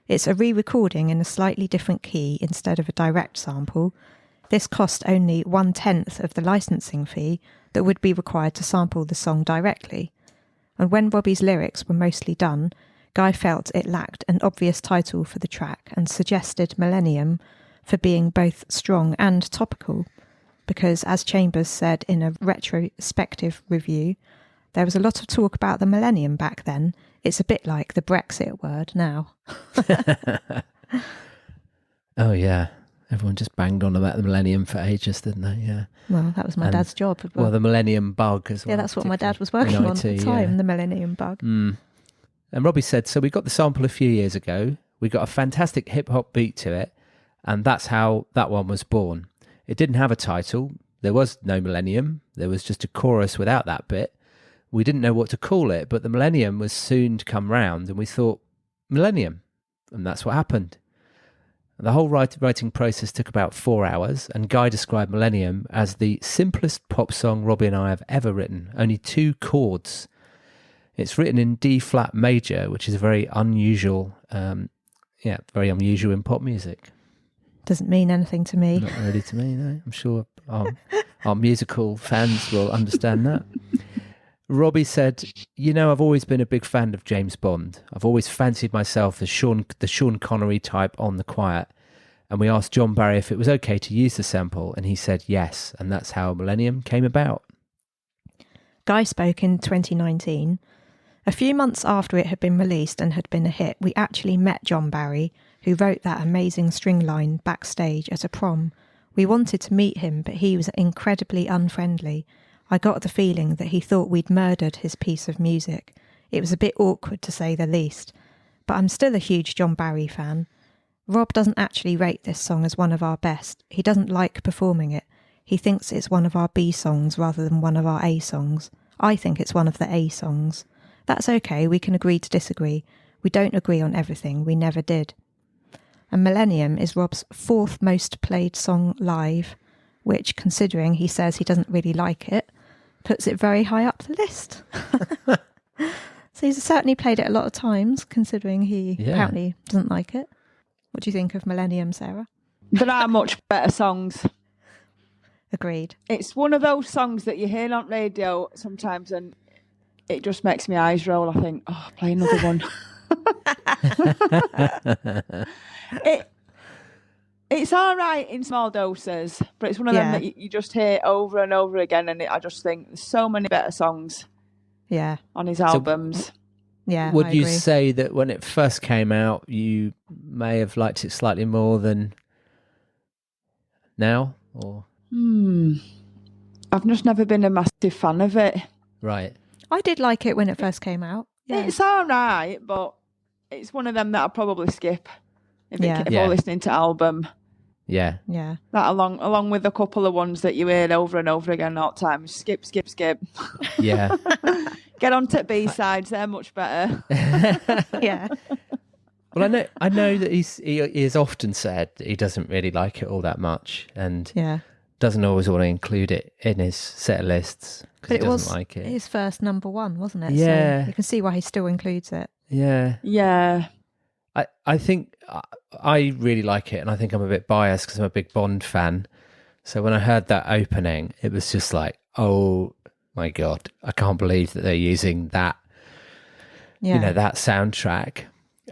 It's a re-recording in a slightly different key instead of a direct sample. This cost only 1/10 of the licensing fee that would be required to sample the song directly. And when Robbie's lyrics were mostly done, Guy felt it lacked an obvious title for the track and suggested Millennium for being both strong and topical, because as Chambers said in a retrospective review, there was a lot of talk about the millennium back then. It's a bit like the Brexit word now. Oh, yeah. Everyone just banged on about the millennium for ages, didn't they? Yeah. Well, that was my dad's job. Well, the millennium bug as well. Yeah, that's what my dad was working on at the time, the millennium bug. And Robbie said, so we got the sample a few years ago. We got a fantastic hip-hop beat to it, and that's how that one was born. It didn't have a title. There was no millennium. There was just a chorus without that bit. We didn't know what to call it, but the millennium was soon to come round, and we thought, millennium. And that's what happened. The whole writing process took about 4 hours, and Guy described Millennium as the simplest pop song Robbie and I have ever written. Only 2 chords. It's written in D flat major, which is very unusual. Very unusual in pop music. Doesn't mean anything to me. Not really to me, no. I'm sure our musical fans will understand that. Robbie said, I've always been a big fan of James Bond. I've always fancied myself as the Sean Connery type on the quiet. And we asked John Barry if it was okay to use the sample, and he said yes. And that's how Millennium came about. Guy spoke in 2019. A few months after it had been released and had been a hit, we actually met John Barry, who wrote that amazing string line backstage at a prom. We wanted to meet him, but he was incredibly unfriendly. I got the feeling that he thought we'd murdered his piece of music. It was a bit awkward, to say the least. But I'm still a huge John Barry fan. Rob doesn't actually rate this song as one of our best. He doesn't like performing it. He thinks it's one of our B songs rather than one of our A songs. I think it's one of the A songs. That's okay, we can agree to disagree. We don't agree on everything, we never did. And Millennium is Rob's 4th most played song live, which, considering he says he doesn't really like it, puts it very high up the list. So he's certainly played it a lot of times, considering he apparently doesn't like it. What do you think of Millennium, Sarah? There are much better songs. Agreed. It's one of those songs that you hear on radio sometimes and it just makes my eyes roll. I think, play another one. It's all right in small doses, but it's one of them that you just hear over and over again, and I just think there's so many better songs on his albums. Would you say that when it first came out, you may have liked it slightly more than now? Or I've just never been a massive fan of it. Right. I did like it when it first came out. Yeah. It's all right, but it's one of them that I'll probably skip if we're listening to album. Yeah. Yeah. That along with a couple of ones that you hear over and over again all the time. Skip. Yeah. Get on to B-sides, they're much better. Yeah. Well, I know that he has often said that he doesn't really like it all that much, and doesn't always want to include it in his set of lists because he doesn't like it. His first number 1, wasn't it? Yeah. So you can see why he still includes it. Yeah. Yeah. I think I really like it, and I think I'm a bit biased because I'm a big Bond fan. So when I heard that opening, it was just like, oh my God, I can't believe that they're using that, that soundtrack.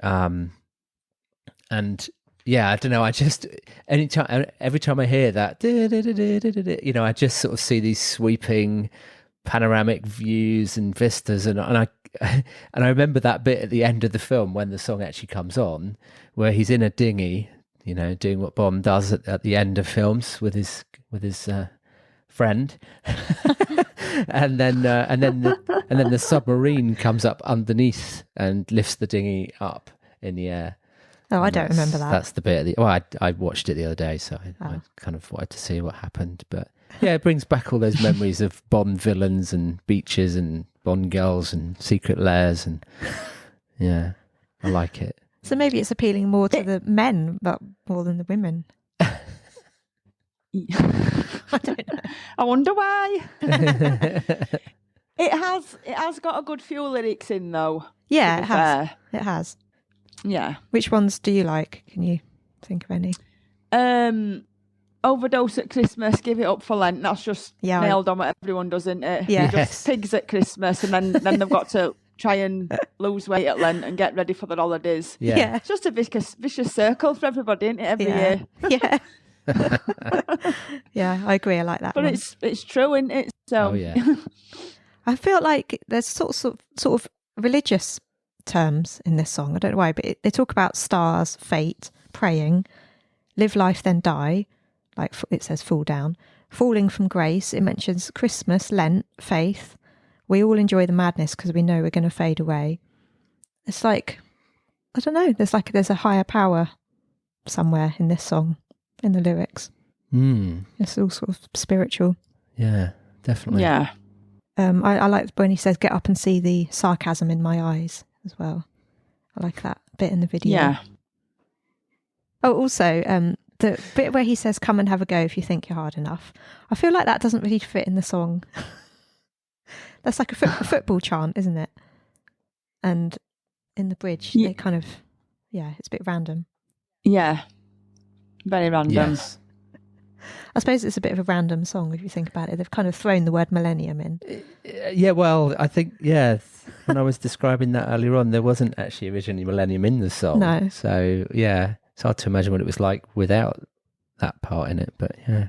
And yeah, I don't know. I just every time I hear that, I just sort of see these sweeping panoramic views and vistas, and I remember that bit at the end of the film when the song actually comes on, where he's in a dinghy, doing what Bond does at the end of films with his friend, and then the submarine comes up underneath and lifts the dinghy up in the air. Oh, I don't remember that. That's the bit. I watched it the other day, so I kind of wanted to see what happened. But yeah, it brings back all those memories of Bond villains and beaches and Bond girls and secret lairs, and I like it. So maybe it's appealing more to the men, but more than the women. I don't know. I wonder why. It has got a good few lyrics in though. Yeah, it has. It has. Yeah. Which ones do you like? Can you think of any? Overdose at Christmas, Give It Up for Lent. That's just nailed on what everyone does, isn't it? Yeah. Just pigs at Christmas, and then they've got to try and lose weight at Lent and get ready for the holidays. Yeah. It's just a vicious circle for everybody, isn't it? Every year. Yeah. Yeah, I agree. I like that. But one. it's true, isn't it? So I feel like there's sort of religious terms in this song. I don't know why, but they talk about stars, fate, praying, live life then die, like it says fall down, falling from grace. It mentions Christmas, Lent, faith. We all enjoy the madness because we know we're going to fade away. It's like, I don't know, there's a higher power somewhere in this song, in the lyrics. It's all sort of spiritual. Yeah, definitely. Yeah. I like when he says, get up and see the sarcasm in my eyes as well. I like that bit in the video. Yeah. Oh, also, the bit where he says, "Come and have a go if you think you're hard enough." I feel like that doesn't really fit in the song. That's like a football chant, isn't it? And in the bridge, they kind of, it's a bit random. Yeah. Very random. Yes. I suppose it's a bit of a random song if you think about it. They've kind of thrown the word millennium in. Yeah, well, I think, when I was describing that earlier on, there wasn't actually originally Millennium in the song. No. So, it's hard to imagine what it was like without that part in it, but yeah.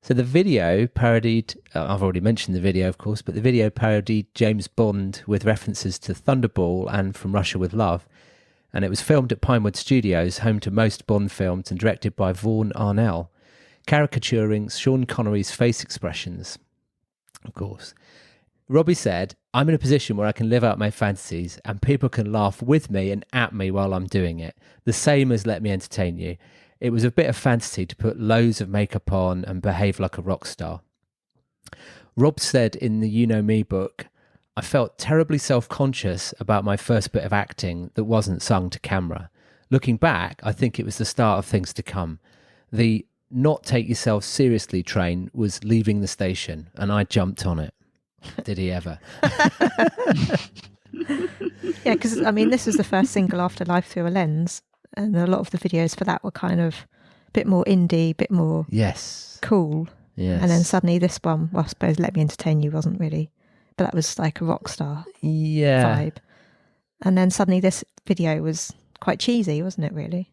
So the video parodied, I've already mentioned the video, of course, but the video parodied James Bond with references to Thunderball and From Russia with Love. And it was filmed at Pinewood Studios, home to most Bond films, and directed by Vaughan Arnell, caricaturing Sean Connery's face expressions, of course. Robbie said, "I'm in a position where I can live out my fantasies and people can laugh with me and at me while I'm doing it. The same as Let Me Entertain You. It was a bit of fantasy to put loads of makeup on and behave like a rock star." Rob said in the You Know Me book, "I felt terribly self-conscious about my first bit of acting that wasn't sung to camera. Looking back, I think it was the start of things to come. The not take yourself seriously train was leaving the station and I jumped on it." Did he ever? Yeah, because, this was the first single after Life Through a Lens, and a lot of the videos for that were kind of a bit more indie, a bit more cool. Yes. And then suddenly this one, well, I suppose Let Me Entertain You wasn't really, but that was like a rock star vibe. And then suddenly this video was quite cheesy, wasn't it, really?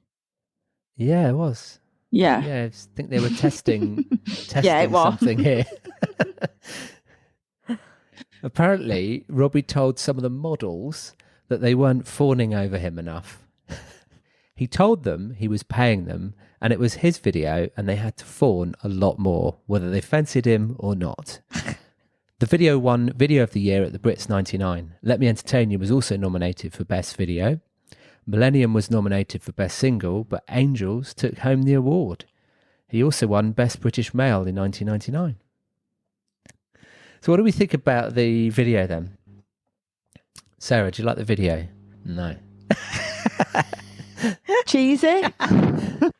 Yeah, it was. Yeah. Yeah, I think they were testing it was. something here. Apparently, Robbie told some of the models that they weren't fawning over him enough. He told them he was paying them and it was his video and they had to fawn a lot more, whether they fancied him or not. The video won Video of the Year at the Brits '99. Let Me Entertain You was also nominated for Best Video. Millennium was nominated for Best Single, but Angels took home the award. He also won Best British Male in 1999. So what do we think about the video then? Sarah, do you like the video? No. Cheesy. A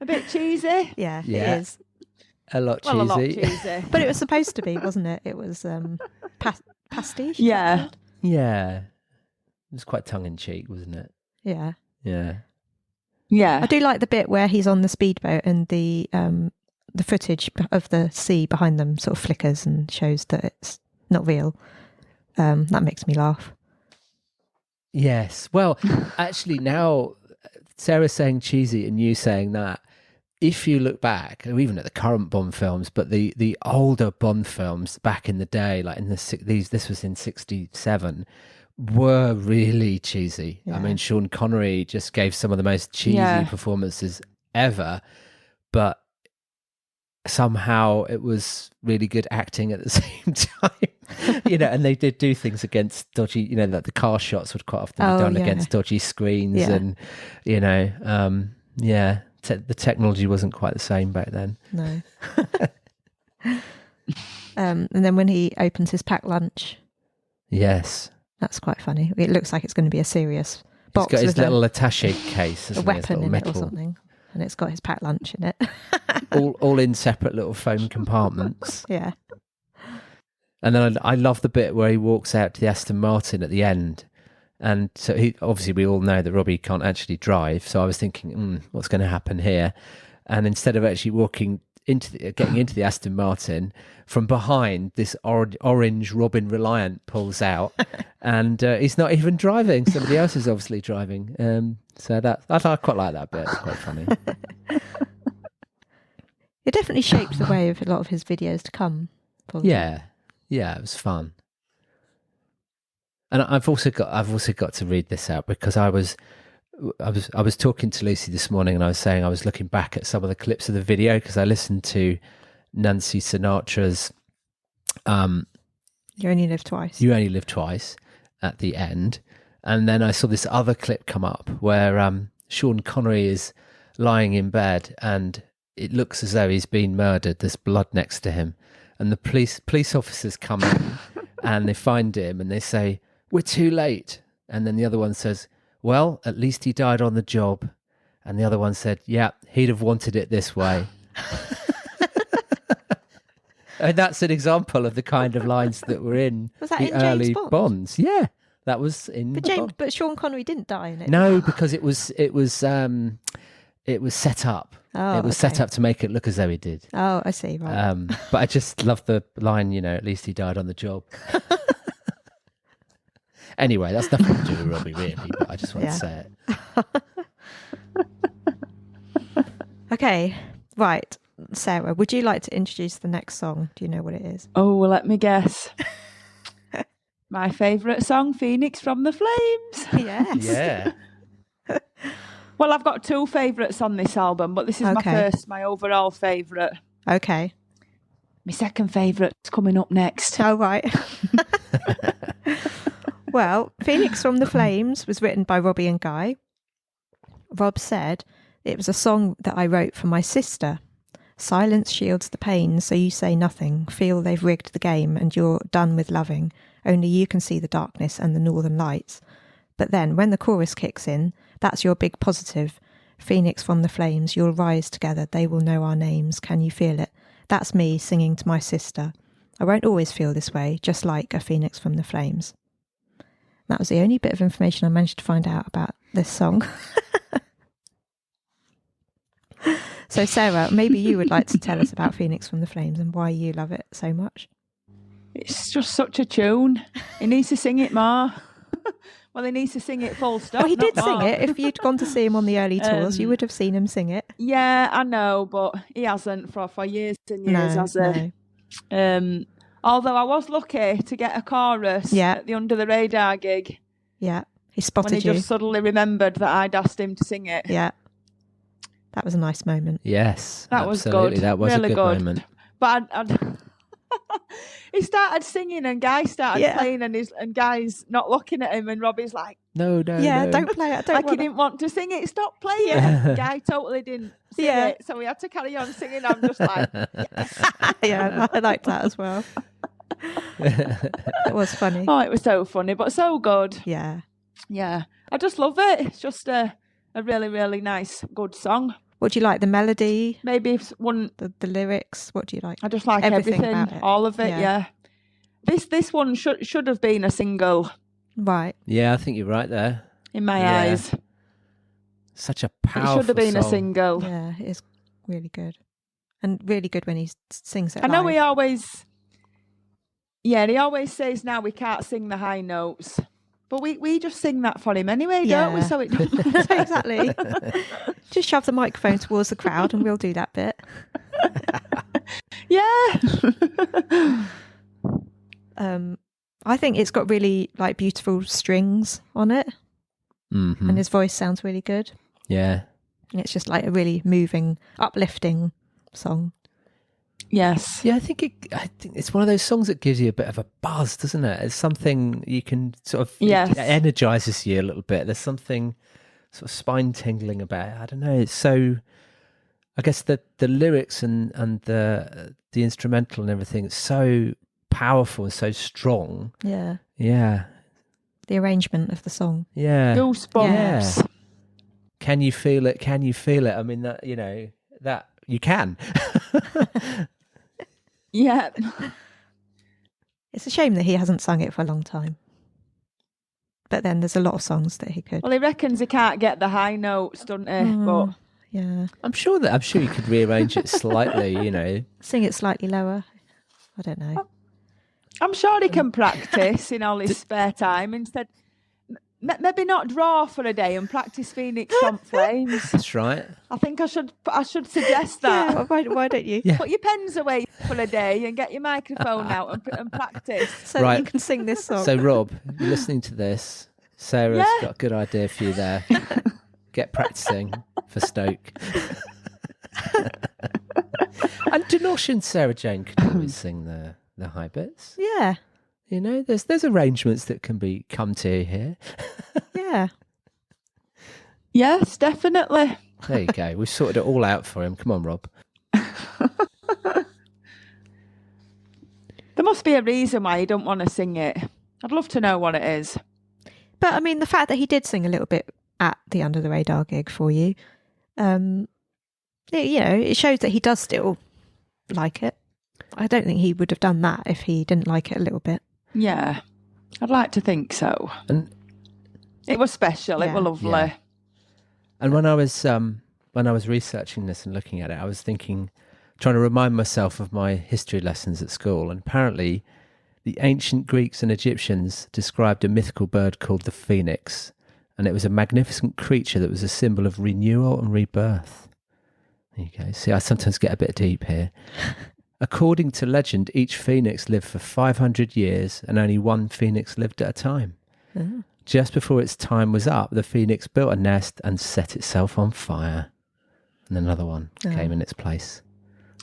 bit cheesy. Yeah, it is. A lot cheesy. Well, a lot cheesy. But it was supposed to be, wasn't it? It was pastiche. Yeah. Yeah. It was quite tongue-in-cheek, wasn't it? Yeah. Yeah. Yeah. I do like the bit where he's on the speedboat and the footage of the sea behind them sort of flickers and shows that it's not real. That makes me laugh. Yes. Well, actually now, Sarah saying cheesy and you saying that, if you look back, or even at the current Bond films, but the older Bond films back in the day, like in this was in 1967, were really cheesy. Yeah. I mean, Sean Connery just gave some of the most cheesy performances ever, but somehow it was really good acting at the same time, and they did do things against dodgy, like the car shots would quite often be done against dodgy screens and, the technology wasn't quite the same back then. No. And then when he opens his packed lunch. Yes. That's quite funny. It looks like it's going to be a serious box. He's got his with little attaché case, a weapon in it or something. And it's got his packed lunch in it. all in separate little foam compartments. Yeah. And then I love the bit where he walks out to the Aston Martin at the end. And so obviously we all know that Robbie can't actually drive. So I was thinking, what's going to happen here? And instead of actually getting into the Aston Martin, from behind, this orange Robin Reliant pulls out, and he's not even driving. Somebody else is obviously driving. So I quite like that bit. It's quite funny. It definitely shaped the way of a lot of his videos to come. Probably. Yeah, it was fun. And I've also got to read this out because I was talking to Lucy this morning and I was saying I was looking back at some of the clips of the video because I listened to Nancy Sinatra's You Only Live Twice. You Only Live Twice at the end. And then I saw this other clip come up where Sean Connery is lying in bed and it looks as though he's been murdered. There's blood next to him. And the police officers come in and they find him and they say, "We're too late." And then the other one says, "Well, at least he died on the job." And the other one said, yeah, he'd have wanted it this way. And that's an example of the kind of lines that were in Was that the in James early Bond? Bonds. Yeah, that was in But the Bond. But Sean Connery didn't die in it. No, because it was set up. Oh, it was set up to make it look as though he did. Oh, I see. Right. But I just love the line, at least he died on the job. Anyway, that's nothing to do with Robbie, really, but I just want to say it. Okay, right. Sarah, would you like to introduce the next song? Do you know what it is? Oh, well, let me guess. My favourite song, Phoenix from the Flames. Yes. Yeah. Well, I've got two favourites on this album, but this is my overall favourite. Okay. My second favourite's coming up next. Oh, right. Well, Phoenix from the Flames was written by Robbie and Guy. Rob said, it was a song that I wrote for my sister. Silence shields the pain, so you say nothing. Feel they've rigged the game and you're done with loving. Only you can see the darkness and the northern lights. But then, when the chorus kicks in, that's your big positive. Phoenix from the flames, you'll rise together. They will know our names. Can you feel it? That's me singing to my sister. I won't always feel this way, just like a phoenix from the flames. That was the only bit of information I managed to find out about this song. So, Sarah, maybe you would like to tell us about Phoenix from the Flames and why you love it so much. It's just such a tune. He needs to sing it more. Well, he needs to sing it full stop. Well, he did not sing more. it. If you'd gone to see him on the early tours, you would have seen him sing it. Yeah, I know, but he hasn't for years and years, has he? No. Although I was lucky to get a chorus at the Under the Radar gig. Yeah, he spotted when he you. just suddenly remembered that I'd asked him to sing it. Yeah. That was a nice moment. Yes, that was absolutely. good. That was really a good moment. But he started singing and Guy started playing and Guy's not looking at him and Robbie's like, no. Don't play it. Like he didn't want to sing it. Stop playing it. Guy totally didn't sing it. So we had to carry on singing. I'm just like, yes. Yeah, I liked that as well. It was funny. Oh, it was so funny, but so good. Yeah. Yeah. I just love it. It's just a really, really nice, good song. What do you like? The melody? Maybe if one... The lyrics? What do you like? I just like everything everything about it. all of it, yeah. This one should have been a single. Right. Yeah, I think you're right there. In my eyes. Such a powerful It should have been song. a single. Yeah, it is really good. And really good when he sings it I know live. he always... Yeah, he always says now we can't sing the high notes. But we just sing that for him anyway, don't we? So it doesn't... Exactly. Just shove the microphone towards the crowd and we'll do that bit. Yeah. I think it's got really beautiful strings on it. Mm-hmm. And his voice sounds really good. Yeah. And it's just a really moving, uplifting song. Yes. Yeah, I think it's one of those songs that gives you a bit of a buzz, doesn't it? It's something you can sort of... Yes. It energises you a little bit. There's something sort of spine-tingling about it. I don't know. It's so... I guess the lyrics and the instrumental and everything, it's so powerful and so strong. Yeah. Yeah. The arrangement of the song. Yeah. Goosebumps. Yeah. Can you feel it? Can you feel it? I mean, that that you can. Yeah. It's a shame that he hasn't sung it for a long time. But then there's a lot of songs that he could. Well, he reckons he can't get the high notes, doesn't he? But yeah. I'm sure you could rearrange it slightly, Sing it slightly lower. I don't know. I'm sure he can practice in all his spare time instead. Maybe not draw for a day and practice Phoenix from Flames. That's right. I think I should suggest that. Yeah, why don't you? Yeah. Put your pens away for a day and get your microphone out and practice. So that you can sing this song. So, Rob, you're listening to this. Sarah's got a good idea for you there. Get practicing for Stoke. And Dinosh and Sarah Jane can always sing the high bits. Yeah. There's arrangements that can be come to here. Yeah. Yes, definitely. There you go. We've sorted it all out for him. Come on, Rob. There must be a reason why you don't want to sing it. I'd love to know what it is. But I mean, the fact that he did sing a little bit at the Under the Radar gig for you, It shows that he does still like it. I don't think he would have done that if he didn't like it a little bit. Yeah, I'd like to think so. And it was special. It was lovely. Yeah. And when I was researching this and looking at it, I was trying to remind myself of my history lessons at school. And apparently, the ancient Greeks and Egyptians described a mythical bird called the phoenix, and it was a magnificent creature that was a symbol of renewal and rebirth. There you go. See, I sometimes get a bit deep here. According to legend, each phoenix lived for 500 years, and only one phoenix lived at a time. Oh. Just before its time was up, the phoenix built a nest and set itself on fire. And another one came in its place.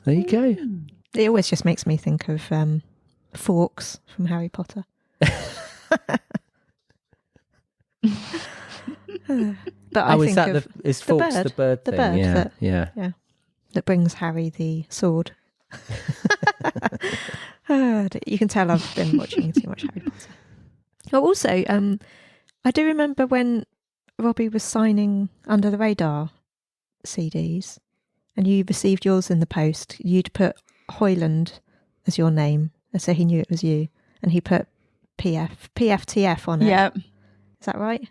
There you go. It always just makes me think of Forks from Harry Potter. But I think is Forks the bird thing? Yeah. That brings Harry the sword. You can tell I've been watching too much Harry Potter. Oh, also, I do remember when Robbie was signing Under the Radar CDs, and you received yours in the post. You'd put Hoyland as your name, so he knew it was you, and he put PFTF on it. Yep. Is that right?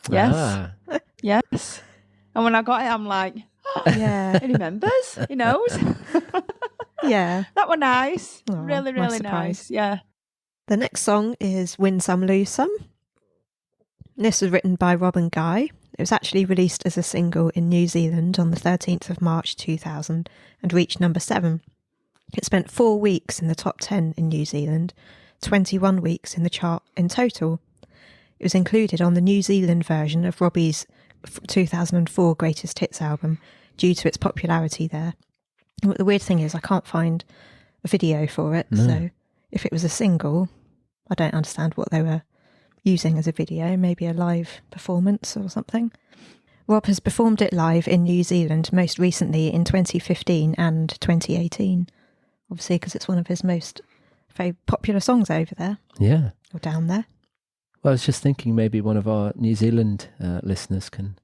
Yes. Yes. And when I got it, I'm like, yeah, he remembers. He knows. Yeah. That was nice. Oh, really, really nice. Yeah. The next song is Win Some, Lose Some. This was written by Rob and Guy. It was actually released as a single in New Zealand on the 13th of March 2000 and reached number 7. It spent 4 weeks in the top 10 in New Zealand, 21 weeks in the chart in total. It was included on the New Zealand version of Robbie's 2004 Greatest Hits album due to its popularity there. But the weird thing is I can't find a video for it, so if it was a single, I don't understand what they were using as a video, maybe a live performance or something. Rob has performed it live in New Zealand most recently in 2015 and 2018, obviously because it's one of his most very popular songs over there. Yeah. Or down there. Well, I was just thinking maybe one of our New Zealand listeners can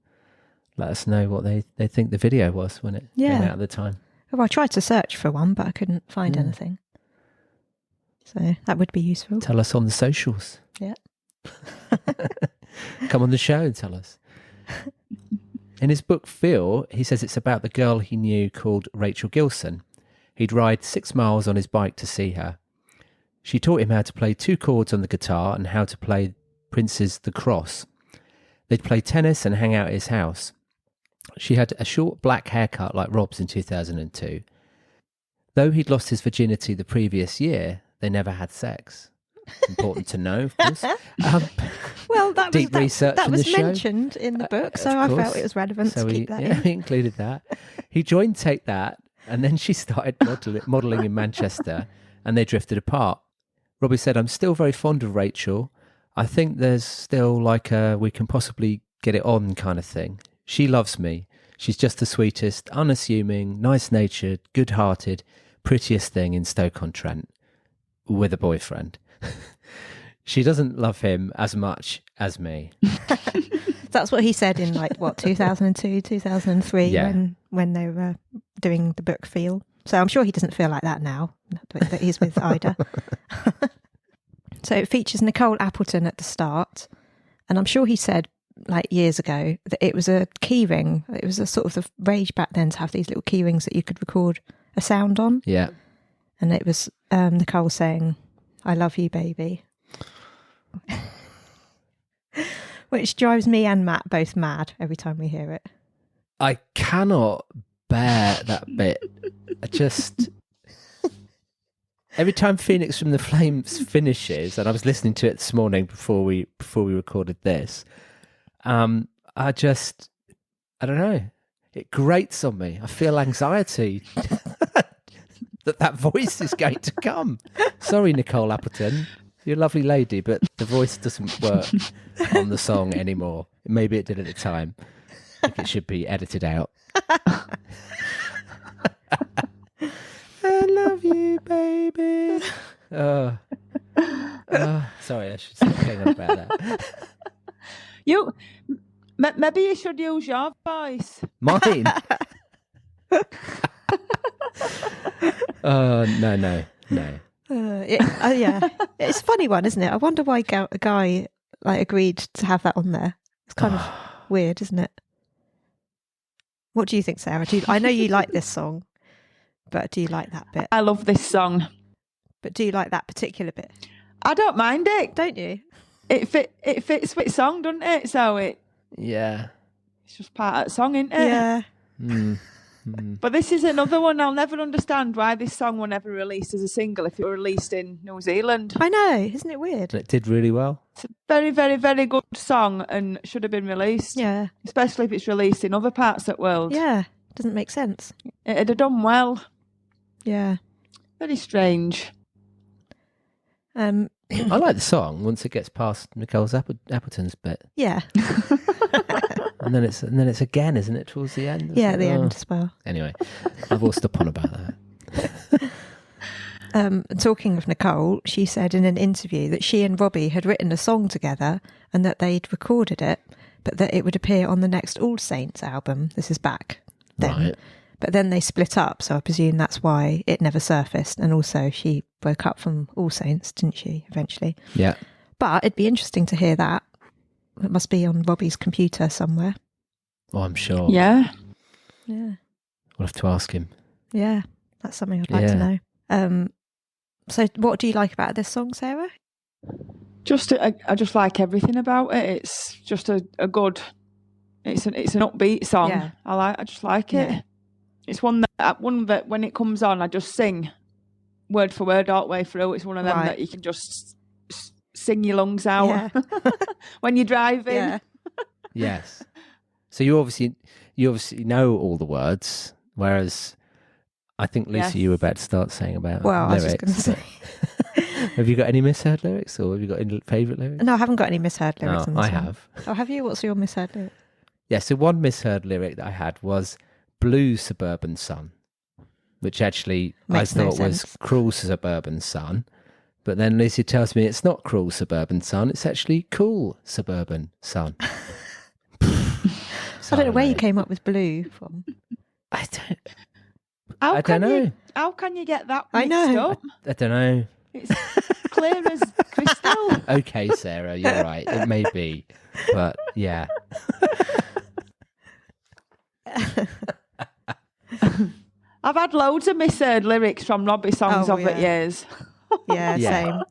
let us know what they think the video was when it came out at the time. Well, I tried to search for one, but I couldn't find anything. So that would be useful. Tell us on the socials. Yeah. Come on the show and tell us. In his book Feel, he says it's about the girl he knew called Rachel Gilson. He'd ride 6 miles on his bike to see her. She taught him how to play 2 chords on the guitar and how to play Prince's The Cross. They'd play tennis and hang out at his house. She had a short black haircut like Rob's in 2002. Though he'd lost his virginity the previous year, they never had sex. Important to know, of course. Well, that was show. mentioned in the book, so I felt it was relevant to keep that in. He included that. He joined Take That, and then she started modelling in Manchester, and they drifted apart. Robbie said, "I'm still very fond of Rachel. I think there's still like a we can possibly get it on kind of thing. She loves me. She's just the sweetest, unassuming, nice-natured, good-hearted, prettiest thing in Stoke-on-Trent with a boyfriend. She doesn't love him as much as me." That's what he said in 2002, 2003 when they were doing the book Feel. So I'm sure he doesn't feel like that now that he's with Ida. So it features Nicole Appleton at the start, and I'm sure he said years ago that it was a key ring. It was a sort of the rage back then to have these little key rings that you could record a sound on. Yeah. And it was Nicole saying, "I love you, baby." Which drives me and Matt both mad every time we hear it. I cannot bear that bit. I just... Every time Phoenix from the Flames finishes, and I was listening to it this morning before we recorded this, I don't know. It grates on me. I feel anxiety that voice is going to come. Sorry, Nicole Appleton. You're a lovely lady, but the voice doesn't work on the song anymore. Maybe it did at the time. I think it should be edited out. I love you, baby. Sorry, I should stop getting on about that. Maybe you should use your voice. Mine? No. Yeah, it's a funny one, isn't it? I wonder why a guy like agreed to have that on there. It's kind of weird, isn't it? What do you think, Sarah? I know you like this song, but do you like that bit? I love this song. But do you like that particular bit? I don't mind it. Don't you? It fits with the song, doesn't it? So it's just part of the song, isn't it? Yeah. But this is another one. I'll never understand why this song was never released as a single if it were released in New Zealand. I know, isn't it weird? It did really well. It's a very, very, very good song and should have been released. Yeah. Especially if it's released in other parts of the world. Yeah. Doesn't make sense. It'd have done well. Yeah. Very strange. I like the song once it gets past Nicole's Appleton's bit. Yeah. And then it's again, isn't it, towards the end? Yeah, at the end as well. Anyway, I've all stop on about that. Talking of Nicole, she said in an interview that she and Robbie had written a song together and that they'd recorded it, but that it would appear on the next All Saints album. This is back then. Right. But then they split up, so I presume that's why it never surfaced. And also she broke up from All Saints, didn't she, eventually? Yeah. But it'd be interesting to hear that. It must be on Robbie's computer somewhere. Oh, I'm sure. Yeah. Yeah. We'll have to ask him. Yeah, that's something I'd like to know. So what do you like about this song, Sarah? I just like everything about it. It's just a good. It's an upbeat song. Yeah. I just like it. Yeah. It's one that when it comes on, I just sing word for word all the way through. It's one of them that you can just sing your lungs out when you're driving. Yeah. Yes. So you obviously know all the words, whereas I think Lucy, you were about to start saying about Well, lyrics. I was just going to say. Have you got any misheard lyrics, or have you got any favourite lyrics? No, I haven't got any misheard lyrics on this I one. have. Oh, have you? What's your misheard lyric? Yeah, so one misheard lyric that I had was Blue Suburban Sun, which actually Makes I no thought was sense. Cruel Suburban Sun. But then Lucy tells me it's not Cruel Suburban Sun, it's actually Cool Suburban Sun. I don't know where you came up with blue from. I don't How don't know. How can you get that I mixed know. up? I don't know. It's clear as crystal. Okay, Sarah, you're right. It may be. But yeah. I've had loads of misheard lyrics from Robbie songs over the years. Yeah, Yeah. same.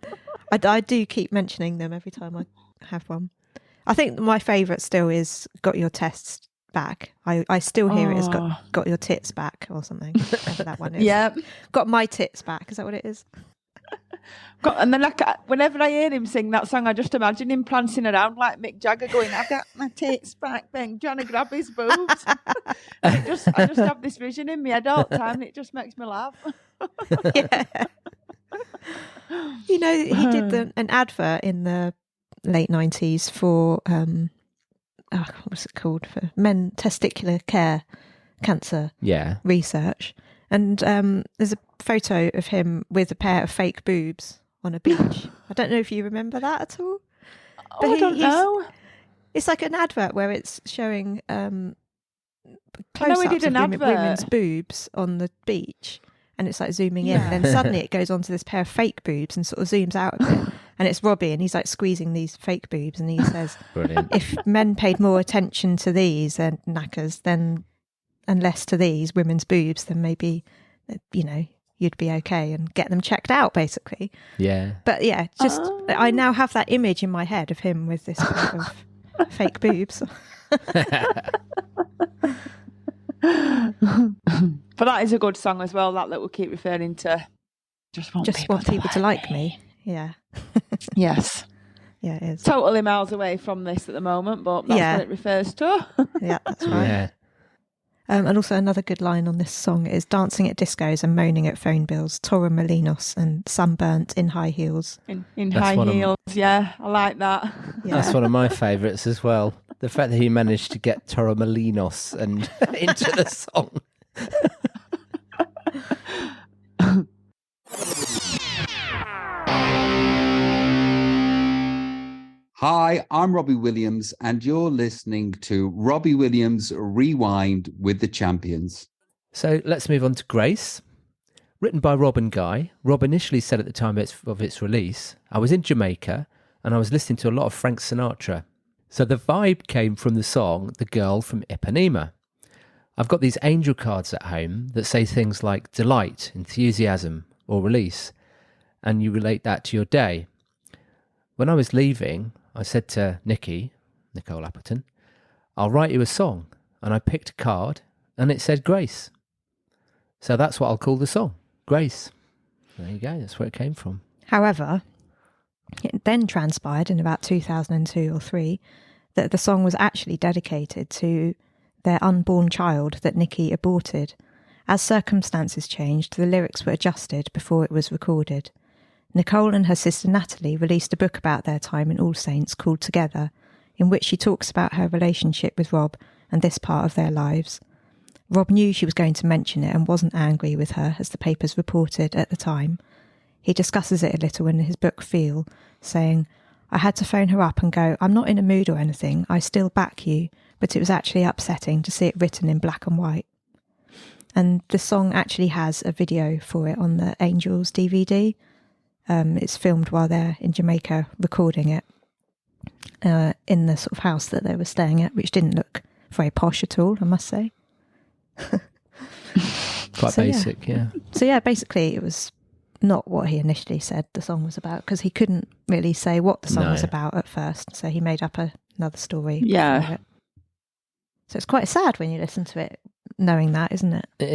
I do keep mentioning them every time I have one. I think my favourite still is Got Your Tests Back. I still hear it as got Your Tits Back or something. Whatever that one is. Yeah. Got My Tits Back. Is that what it is? And then whenever I hear him sing that song, I just imagine him prancing around like Mick Jagger going, I've got my tits back, then trying to grab his boobs. I just have this vision in my head all the time and it just makes me laugh. Yeah. You know, he did an advert in the late 90s for, what was it called? For men testicular cancer research. And there's a photo of him with a pair of fake boobs on a beach. I don't know if you remember that at all. But I don't know. It's like an advert where it's showing he close-ups did of an advert. women's boobs on the beach. And it's like zooming in. And then suddenly it goes on to this pair of fake boobs and sort of zooms out a bit. And it's Robbie and he's like squeezing these fake boobs. And he says, Brilliant. if men paid more attention to these knackers and less to these women's boobs, then maybe, you know, you'd be okay and get them checked out, basically. Yeah. But yeah, just I now have that image in my head of him with this pair of fake boobs. But that is a good song as well, that we'll keep referring to. Just want people to like me. Yeah. Yes. Yeah, it is. Totally miles away from this at the moment, but that's what it refers to. Yeah, that's right. Yeah. And also another good line on this song is dancing at discos and moaning at phone bills, Tora Molinos and sunburnt in high heels. In high heels, I like that. Yeah. That's one of my favourites as well. The fact that he managed to get Tora Molinos and into the song. Hi, Hi, I'm Robbie Williams, and you're listening to Robbie Williams Rewind with the Champions. So let's move on to Grace. Written by Rob and Guy. Rob initially said at the time of its release, I was in Jamaica and I was listening to a lot of Frank Sinatra. So the vibe came from the song The Girl from Ipanema. I've got these angel cards at home that say things like delight, enthusiasm, or release, and you relate that to your day. When I was leaving, I said to Nicole Appleton, I'll write you a song, and I picked a card, and it said Grace. So that's what I'll call the song, Grace. There you go, that's where it came from. However, it then transpired in about 2002 or 3 that the song was actually dedicated to their unborn child that Nicky aborted. As circumstances changed, the lyrics were adjusted before it was recorded. Nicole and her sister Natalie released a book about their time in All Saints called Together, in which she talks about her relationship with Rob and this part of their lives. Rob knew she was going to mention it and wasn't angry with her, as the papers reported at the time. He discusses it a little in his book Feel, saying, I had to phone her up and go, I'm not in a mood or anything, I still back you, but it was actually upsetting to see it written in black and white. And the song actually has a video for it on the Angels DVD. It's filmed while they're in Jamaica recording it in the sort of house that they were staying at, which didn't look very posh at all, I must say. Quite basic, yeah. So yeah, basically it was not what he initially said the song was about, because he couldn't really say what the song was about at first, so he made up another story. Yeah. So it's quite sad when you listen to it, knowing that, isn't it? It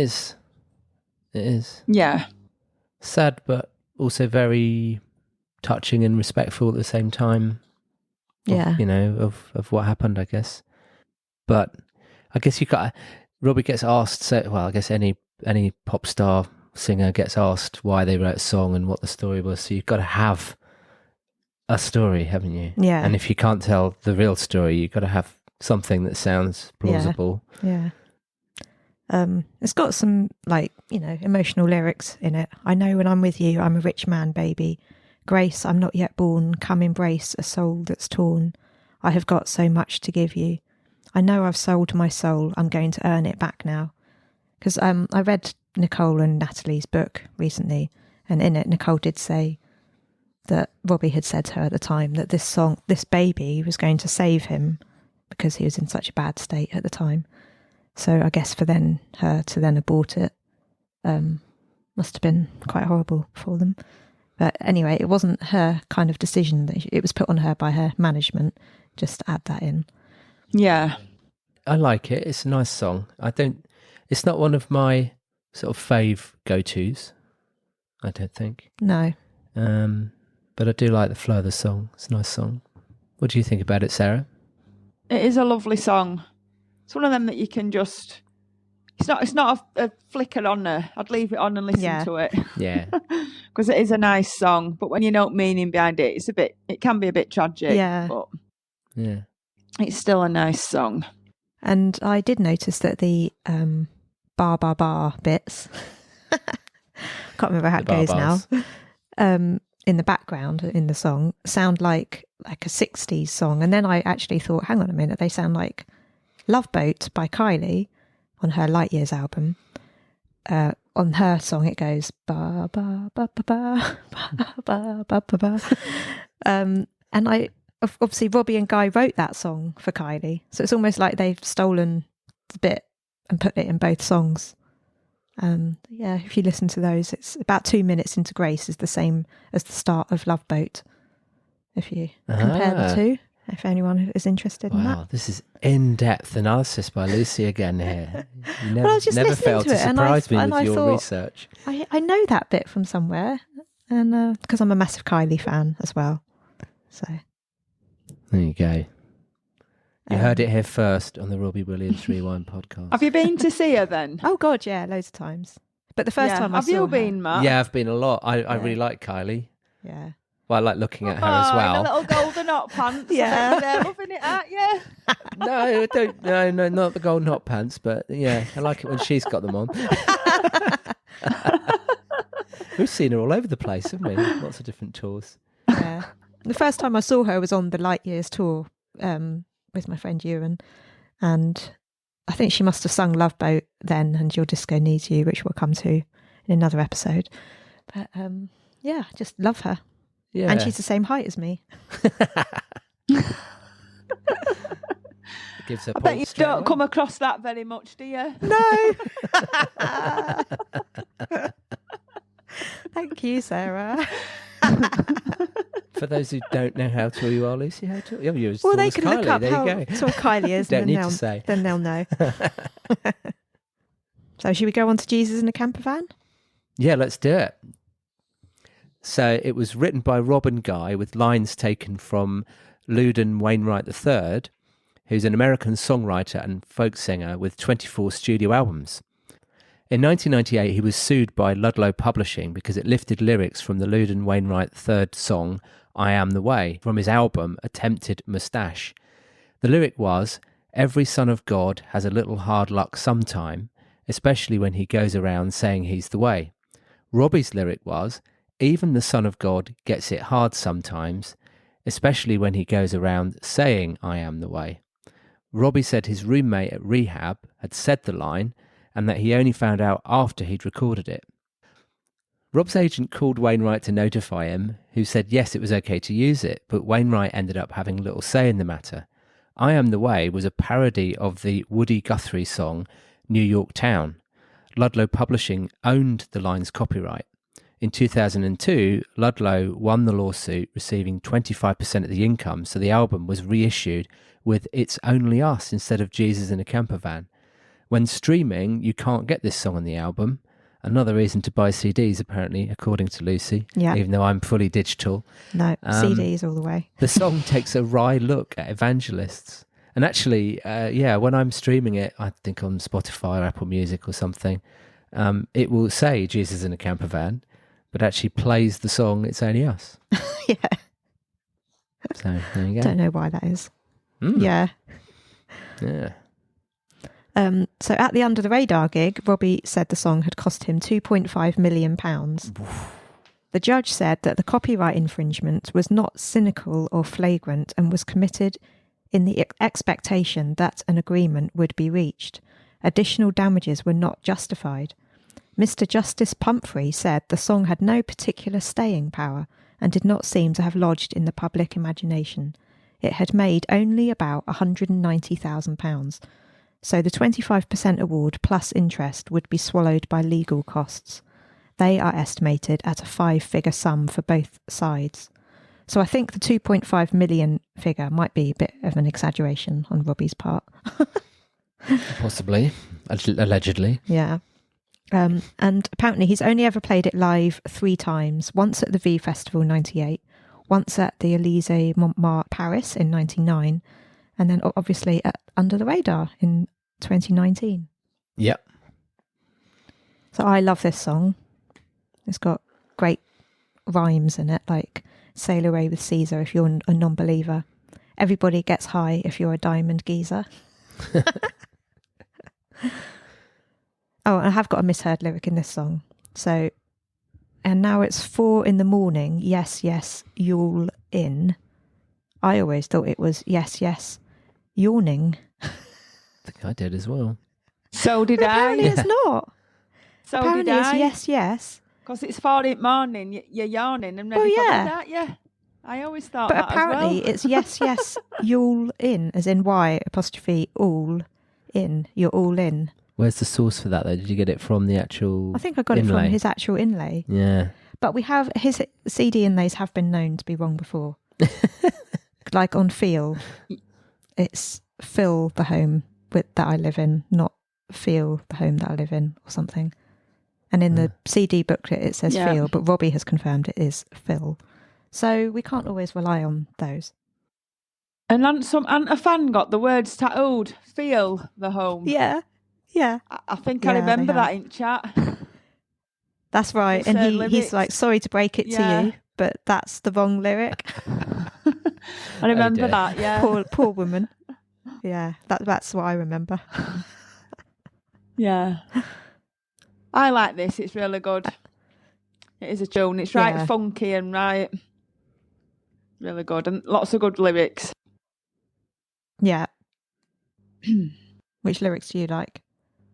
is. Yeah. Sad, but also very touching and respectful at the same time. Of what happened, I guess. But I guess Robbie gets asked, I guess any pop star singer gets asked why they wrote a song and what the story was. So you've got to have a story, haven't you? Yeah. And if you can't tell the real story, you've got to have something that sounds plausible. Yeah. It's got some, emotional lyrics in it. I know when I'm with you, I'm a rich man, baby. Grace, I'm not yet born. Come embrace a soul that's torn. I have got so much to give you. I know I've sold my soul. I'm going to earn it back now. Because I read Nicole and Natalie's book recently, and in it, Nicole did say that Robbie had said to her at the time that this baby was going to save him because he was in such a bad state at the time. So I guess for her to then abort it must have been quite horrible for them. But anyway, it wasn't her kind of decision. It was put on her by her management, just to add that in. Yeah. I like it. It's a nice song. It's not one of my sort of fave go-tos, I don't think. No. But I do like the flow of the song. It's a nice song. What do you think about it, Sarah? It is a lovely song. It's one of them that you can just... It's not a flicker on there. I'd leave it on and listen to it. Yeah. Because it is a nice song, but when you know meaning behind it, it can be a bit tragic. Yeah. But Yeah. it's still a nice song. And I did notice that the bar bar bar bits, can't remember how it goes bars. now, in the background in the song sound like a 60s song. And then I actually thought, hang on a minute, they sound like Love Boat by Kylie on her Light Years album. On her song it goes ba ba ba ba ba ba ba ba ba. And obviously Robbie and Guy wrote that song for Kylie, so it's almost like they've stolen the bit and put it in both songs. If you listen to those, it's about 2 minutes into Grace is the same as the start of Love Boat, if you compare the two, if anyone is interested in that. Wow, this is in-depth analysis by Lucy again here. You I was just never listening failed to to it, and surprise me I with your thought, research. I know that bit from somewhere, and because I'm a massive Kylie fan as well. So there you go. You heard it here first on the Robbie Williams Rewind podcast. Have you been to see her then? Oh God, yeah, loads of times. But the first time I saw her... Have you been, Matt? Yeah, I've been a lot. I really like Kylie. Yeah. Well, I like looking at her as well. The little golden hot pants. Yeah. They're loving it at you. No, I don't. No, not the golden hot pants, but yeah, I like it when she's got them on. We've seen her all over the place, haven't we? Lots of different tours. Yeah. The first time I saw her was on the Light Years tour with my friend Ewan, and I think she must have sung Love Boat then and Your Disco Needs You, which we'll come to in another episode. But yeah, just love her. Yeah. And she's the same height as me. Gives her I bet you points straight don't away. come across that very much, do you? No. Thank you, Sarah. For those who don't know how tall you are, Lucy, how tall? Oh, you're as Well, tall they as can Kylie. look up There how you go. tall Kylie is. Don't and need then to say. Then they'll know. So should we go on to Jesus in a Camper Van? Yeah, let's do it. So it was written by Robin Guy with lines taken from Loudon Wainwright III, who's an American songwriter and folk singer with 24 studio albums. In 1998, he was sued by Ludlow Publishing because it lifted lyrics from the Loudon Wainwright III song I Am the Way from his album Attempted Moustache. The lyric was, "Every son of God has a little hard luck sometime, especially when he goes around saying he's the way." Robbie's lyric was, "Even the son of God gets it hard sometimes, especially when he goes around saying I am the way." Robbie said his roommate at rehab had said the line and that he only found out after he'd recorded it. Rob's agent called Wainwright to notify him, who said yes, it was okay to use it, but Wainwright ended up having little say in the matter. I Am the Way was a parody of the Woody Guthrie song New York Town. Ludlow Publishing owned the line's copyright. In 2002, Ludlow won the lawsuit, receiving 25% of the income, so the album was reissued with It's Only Us instead of Jesus in a Camper Van. When streaming, you can't get this song on the album. Another reason to buy CDs, apparently, according to Lucy, Yeah. even though I'm fully digital. No, CDs all the way. The song takes a wry look at evangelists. And actually, when I'm streaming it, I think on Spotify or Apple Music or something, it will say Jesus in a Camper Van, but actually plays the song It's Only Us. Yeah. So there you go. Don't know why that is. Mm. Yeah. Yeah. So at the Under the Radar gig, Robbie said the song had cost him £2.5 million. The judge said that the copyright infringement was not cynical or flagrant and was committed in the expectation that an agreement would be reached. Additional damages were not justified. Mr. Justice Pumphrey said the song had no particular staying power and did not seem to have lodged in the public imagination. It had made only about £190,000. So the 25% award plus interest would be swallowed by legal costs. They are estimated at a 5-figure sum for both sides. So I think the 2.5 million figure might be a bit of an exaggeration on Robbie's part. Possibly. Allegedly. Yeah. And apparently he's only ever played it live 3 times. Once at the V Festival 98, once at the Élysée Montmartre Paris in 99, and then obviously at Under the Radar in 2019. Yep. So I love this song. It's got great rhymes in it, like sail away with Caesar if you're a non-believer. Everybody gets high if you're a diamond geezer. Oh, I have got a misheard lyric in this song. So, and now it's 4 a.m. Yes, yes, you'll in. I always thought it was yes, yes, yawning. I think I did as well. So did Apparently I. it's not. So Apparently did it's I. yes, yes. Because it's 4 a.m, you're yawning and ready Oh, for yeah. bed, aren't you? I always thought But that apparently as well. it's yes, yes, you'll in, as in Y apostrophe all in. You're all in. Where's the source for that, though? Did you get it from the actual I think I got it inlay? from his actual inlay. Yeah. But we have his CD inlays have been known to be wrong before. Like on Feel, it's fill the home that I live in, not feel the home that I live in, or something. And in the CD booklet it says Yeah. Feel, but Robbie has confirmed it is Fill. So we can't always rely on those. And a fan got the words tattooed. Feel the home. Yeah, yeah. I think Yeah, I remember they have. that in chat. That's right. It's, And he's lyrics. like, sorry to break it Yeah. to you, but that's the wrong lyric. I remember dear. that, yeah. Poor woman. Yeah, that's what I remember. Yeah. I like this. It's really good. It is a tune. It's right Yeah. funky and right. really good, and lots of good lyrics. Yeah. Which lyrics do you like?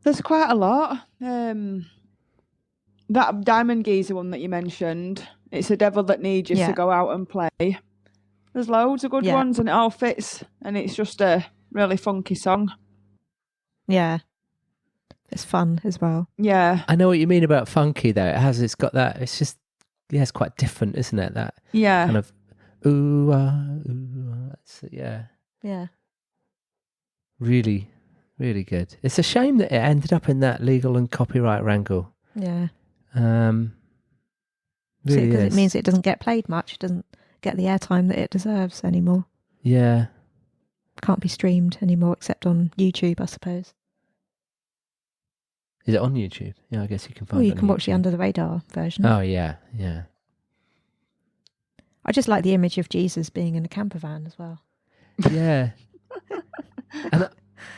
There's quite a lot. That Diamond Geezer one that you mentioned, it's a devil that needs you to go out and play. There's loads of good ones, and it all fits, and it's just a really funky song. Yeah. It's fun as well. Yeah. I know what you mean about funky though. It's got that, it's just, it's quite different, isn't it? That kind of, ooh, yeah. Yeah. Really, really good. It's a shame that it ended up in that legal and copyright wrangle. Yeah. Really because is. it means it doesn't get played much. It doesn't get the airtime that it deserves anymore. Yeah. Can't be streamed anymore except on YouTube, I suppose. Is it on YouTube? Yeah, I guess you can find it. Well, you on can watch YouTube. the Under the Radar version. Oh, yeah, yeah. I just like the image of Jesus being in a camper van as well. Yeah. And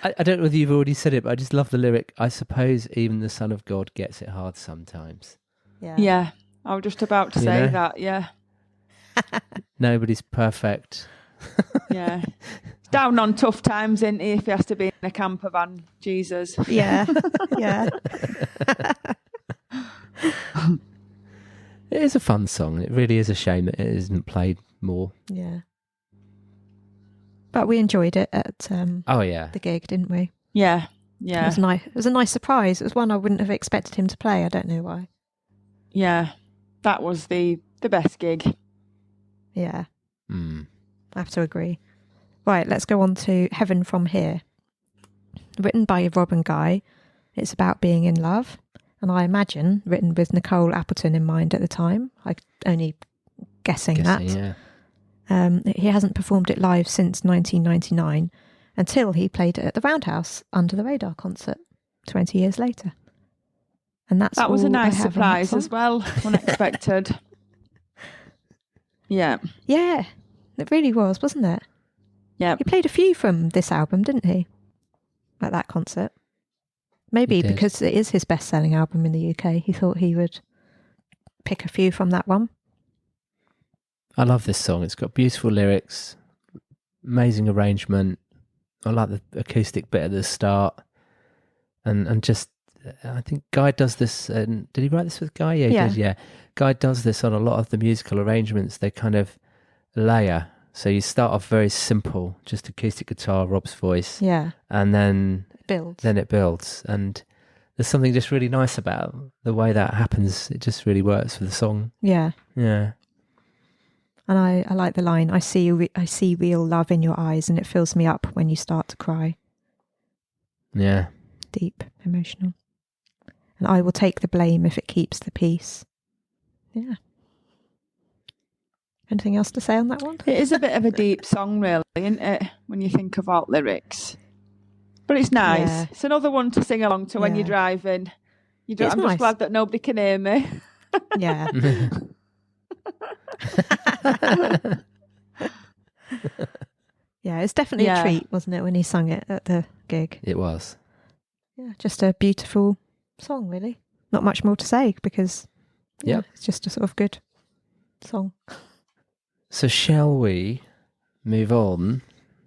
I don't know whether you've already said it, but I just love the lyric, I suppose even the Son of God gets it hard sometimes. Yeah. Yeah. I was just about to say that, yeah. Nobody's perfect. Yeah. It's down on tough times, isn't he, if he has to be in a camper van, Jesus. Yeah. Yeah. It is a fun song. It really is a shame that it isn't played more. Yeah. But we enjoyed it at the gig, didn't we? Yeah. Yeah. It was nice. It was a nice surprise. It was one I wouldn't have expected him to play. I don't know why. Yeah. That was the best gig. Yeah. Mm. I have to agree. Right, let's go on to Heaven From Here. Written by Rob and Guy. It's about being in love. And I imagine written with Nicole Appleton in mind at the time. I'm only guessing that. Yeah. He hasn't performed it live since 1999 until he played it at the Roundhouse Under the Radar concert 20 years later. And that was a all I nice have on that surprise song. as well, unexpected. Yeah. Yeah, it really was, wasn't it? Yeah. He played a few from this album, didn't he? At that concert. Maybe because it is his best-selling album in the UK, he thought he would pick a few from that one. I love this song. It's got beautiful lyrics, amazing arrangement. I like the acoustic bit at the start. And just, I think Guy does this, did he write this with Guy? Yeah, he did, yeah. Guy does this on a lot of the musical arrangements. They kind of layer. So you start off very simple, just acoustic guitar, Rob's voice. Yeah. And then it builds. And there's something just really nice about the way that happens. It just really works for the song. Yeah. Yeah. And I like the line, I see real love in your eyes and it fills me up when you start to cry. Yeah. Deep, emotional. And I will take the blame if it keeps the peace. Yeah. Anything else to say on that one? It is a bit of a deep song, really, isn't it? When you think about lyrics. But it's nice. Yeah. It's another one to sing along to when you're driving. I'm nice. just glad that nobody can hear me. Yeah. Yeah, it's definitely a treat, wasn't it, when he sung it at the gig? It was. Yeah, just a beautiful song, really. Not much more to say because it's just a sort of good song. So shall we move on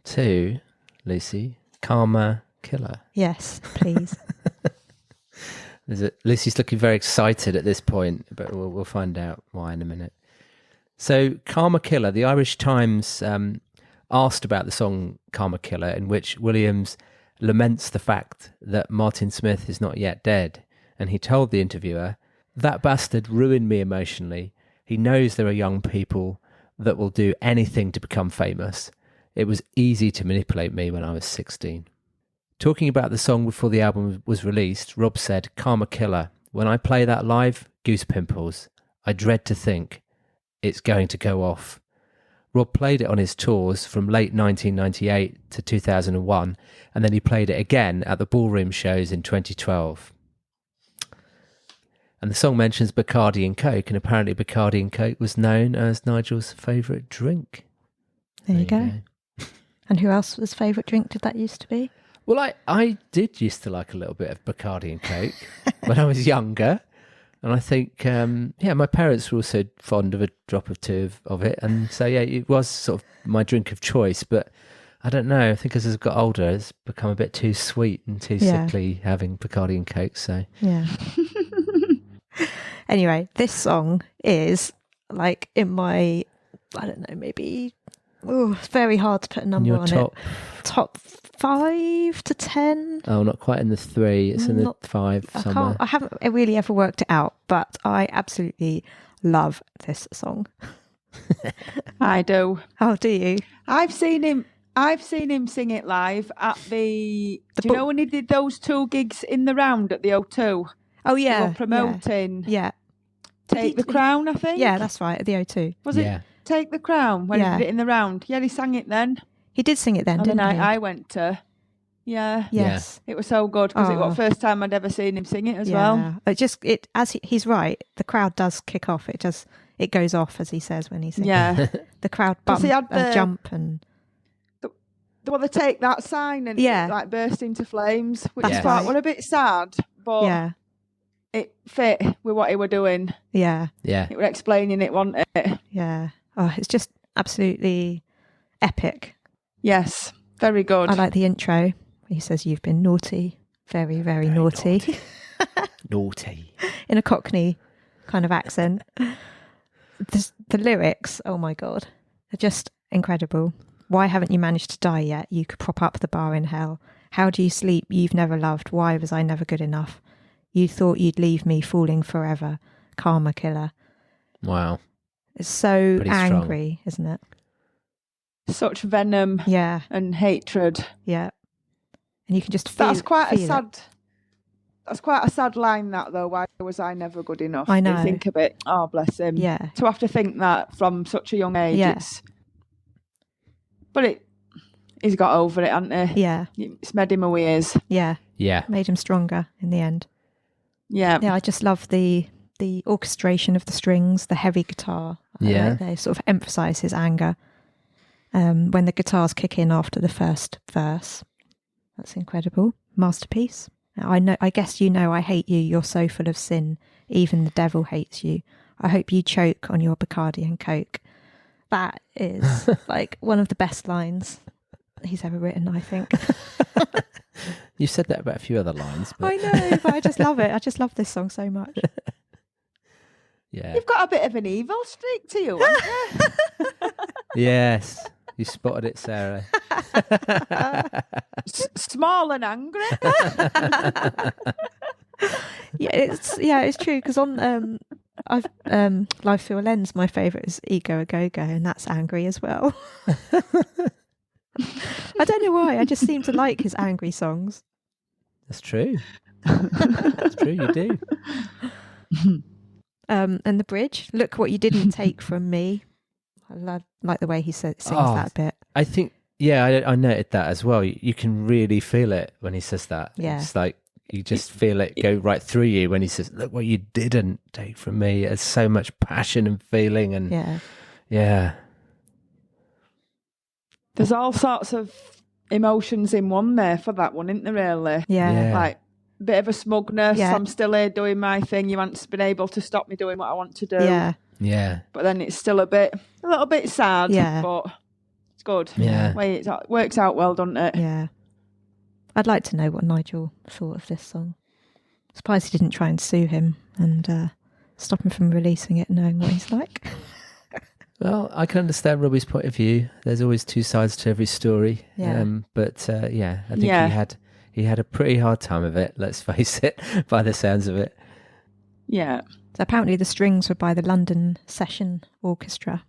to, Lucy, Karma Killer? Yes, please. Lucy's looking very excited at this point, but we'll find out why in a minute. So Karma Killer, the Irish Times asked about the song Karma Killer, in which Williams laments the fact that Martin Smith is not yet dead. And he told the interviewer, "That bastard ruined me emotionally. He knows there are young people that will do anything to become famous. It was easy to manipulate me when I was 16. Talking about the song before the album was released, Rob said, "Karma Killer. When I play that live, goose pimples. I dread to think it's going to go off." Rob played it on his tours from late 1998 to 2001, and then he played it again at the ballroom shows in 2012. And the song mentions Bacardi and Coke, and apparently Bacardi and Coke was known as Nigel's favourite drink. There you go. And who else's favourite drink did that used to be? Well, I did used to like a little bit of Bacardi and Coke when I was younger. And I think, my parents were also fond of a drop or two of it. And so, yeah, it was sort of my drink of choice. But I don't know. I think as I've got older, it's become a bit too sweet and too sickly having Bacardi and Coke. So, yeah. Anyway, this song is like in my, I don't know, maybe, it's very hard to put a number on it. Top 5 to 10. Oh, not quite in the 3. It's in the 5 somewhere. I haven't really ever worked it out, but I absolutely love this song. I do. Oh, do you? I've seen him sing it live at the do you know when he did those 2 gigs in the round at the O2? Oh, yeah. They were promoting Take the Crown, I think. Yeah, that's right, at the O2. Was it Take the Crown when he did it in the round? Yeah, he sang it then. He did sing it then, didn't he? I went to. Yeah. Yes. It was so good because it was the first time I'd ever seen him sing it as well. He's right. The crowd does kick off. It goes off, as he says when he sings. Yeah. The crowd jump and. They take that sign and it, like burst into flames, which I thought were a bit sad, but it fit with what he were doing. Yeah. Yeah. It were explaining it, wasn't it? Yeah. Oh, it's just absolutely epic. Yes. Very good. I like the intro. He says, "You've been naughty, very, very naughty." Naughty. In a Cockney kind of accent. The lyrics, oh my God, are just incredible. Why haven't you managed to die yet? You could prop up the bar in hell. How do you sleep? You've never loved. Why was I never good enough? You thought you'd leave me falling forever. Karma killer. Wow. It's so Pretty angry, isn't it? Such venom and hatred. Yeah. And you can just feel That's quite a sad line, that, though. Why was I never good enough? I know. You think of it. Oh, bless him. Yeah. To have to think that from such a young age. But he's got over it, hasn't he? Yeah. It's made him a ways. Yeah. Yeah. Made him stronger in the end. Yeah. Yeah, I just love the orchestration of the strings, the heavy guitar. Yeah. They sort of emphasise his anger. When the guitars kick in after the first verse. That's incredible. Masterpiece. I guess you know I hate you. You're so full of sin. Even the devil hates you. I hope you choke on your Bacardi and Coke. That is like one of the best lines he's ever written, I think. You said that about a few other lines. But... I know, but I just love it. I just love this song so much. Yeah. You've got a bit of an evil streak to you, haven't you? Yes. You spotted it, Sarah. Small and angry. It's true, because on I've Live Through a Lens, my favourite is Ego a Go-Go, and that's angry as well. I don't know why, I just seem to like his angry songs. That's true. That's true, you do. And the bridge, look what you didn't take from me. I like the way he sings that bit. I think, I noted that as well. You can really feel it when he says that. Yeah. It's like you just feel it go right through you when he says, look what you didn't take from me. There's so much passion and feeling. And yeah. There's all sorts of emotions in one there for that one, isn't there, really? Yeah. Like a bit of a smugness. Yeah. I'm still here doing my thing. You haven't been able to stop me doing what I want to do. Yeah. Yeah. But then it's still a little bit sad. Yeah. But it's good. Yeah. It works out well, doesn't it? Yeah. I'd like to know what Nigel thought of this song. Surprised he didn't try and sue him and stop him from releasing it, knowing what he's like. Well, I can understand Robbie's point of view. There's always two sides to every story. Yeah. But I think he had a pretty hard time of it, let's face it, by the sounds of it. Yeah. So apparently the strings were by the London Session Orchestra.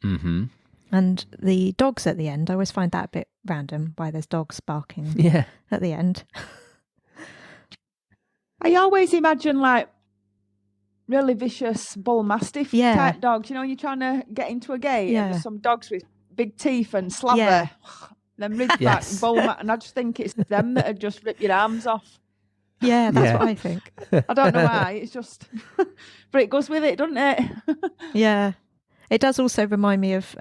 Mm-hmm. And the dogs at the end, I always find that a bit random, why there's dogs barking at the end. I always imagine like really vicious bull mastiff type dogs. You know, you're trying to get into a gate and there's some dogs with big teeth and slather them ridgeback bull and I just think it's them that would just rip your arms off. Yeah, that's what I think. I don't know why. It's just, but it goes with it, doesn't it? Yeah. It does also remind me of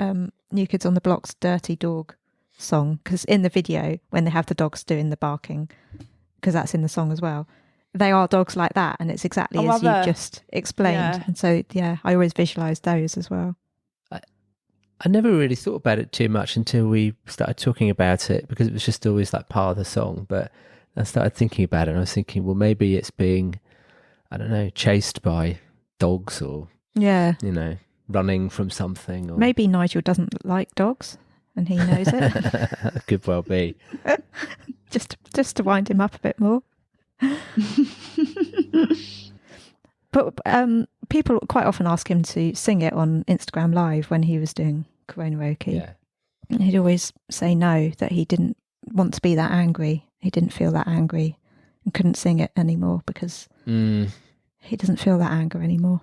New Kids on the Block's Dirty Dog song, because in the video, when they have the dogs doing the barking, because that's in the song as well, they are dogs like that, and it's exactly Oh, as are you've they? just explained. Yeah. And so, I always visualise those as well. I never really thought about it too much until we started talking about it, because it was just always like part of the song. But I started thinking about it, and I was thinking, well, maybe it's being, I don't know, chased by dogs, or, Yeah. running from something. Or... Maybe Nigel doesn't like dogs and he knows it. Could well be. just to wind him up a bit more. But people quite often ask him to sing it on Instagram Live when he was doing Karaoke. Yeah. And he'd always say no, that he didn't want to be that angry. He didn't feel that angry and couldn't sing it anymore because he doesn't feel that anger anymore.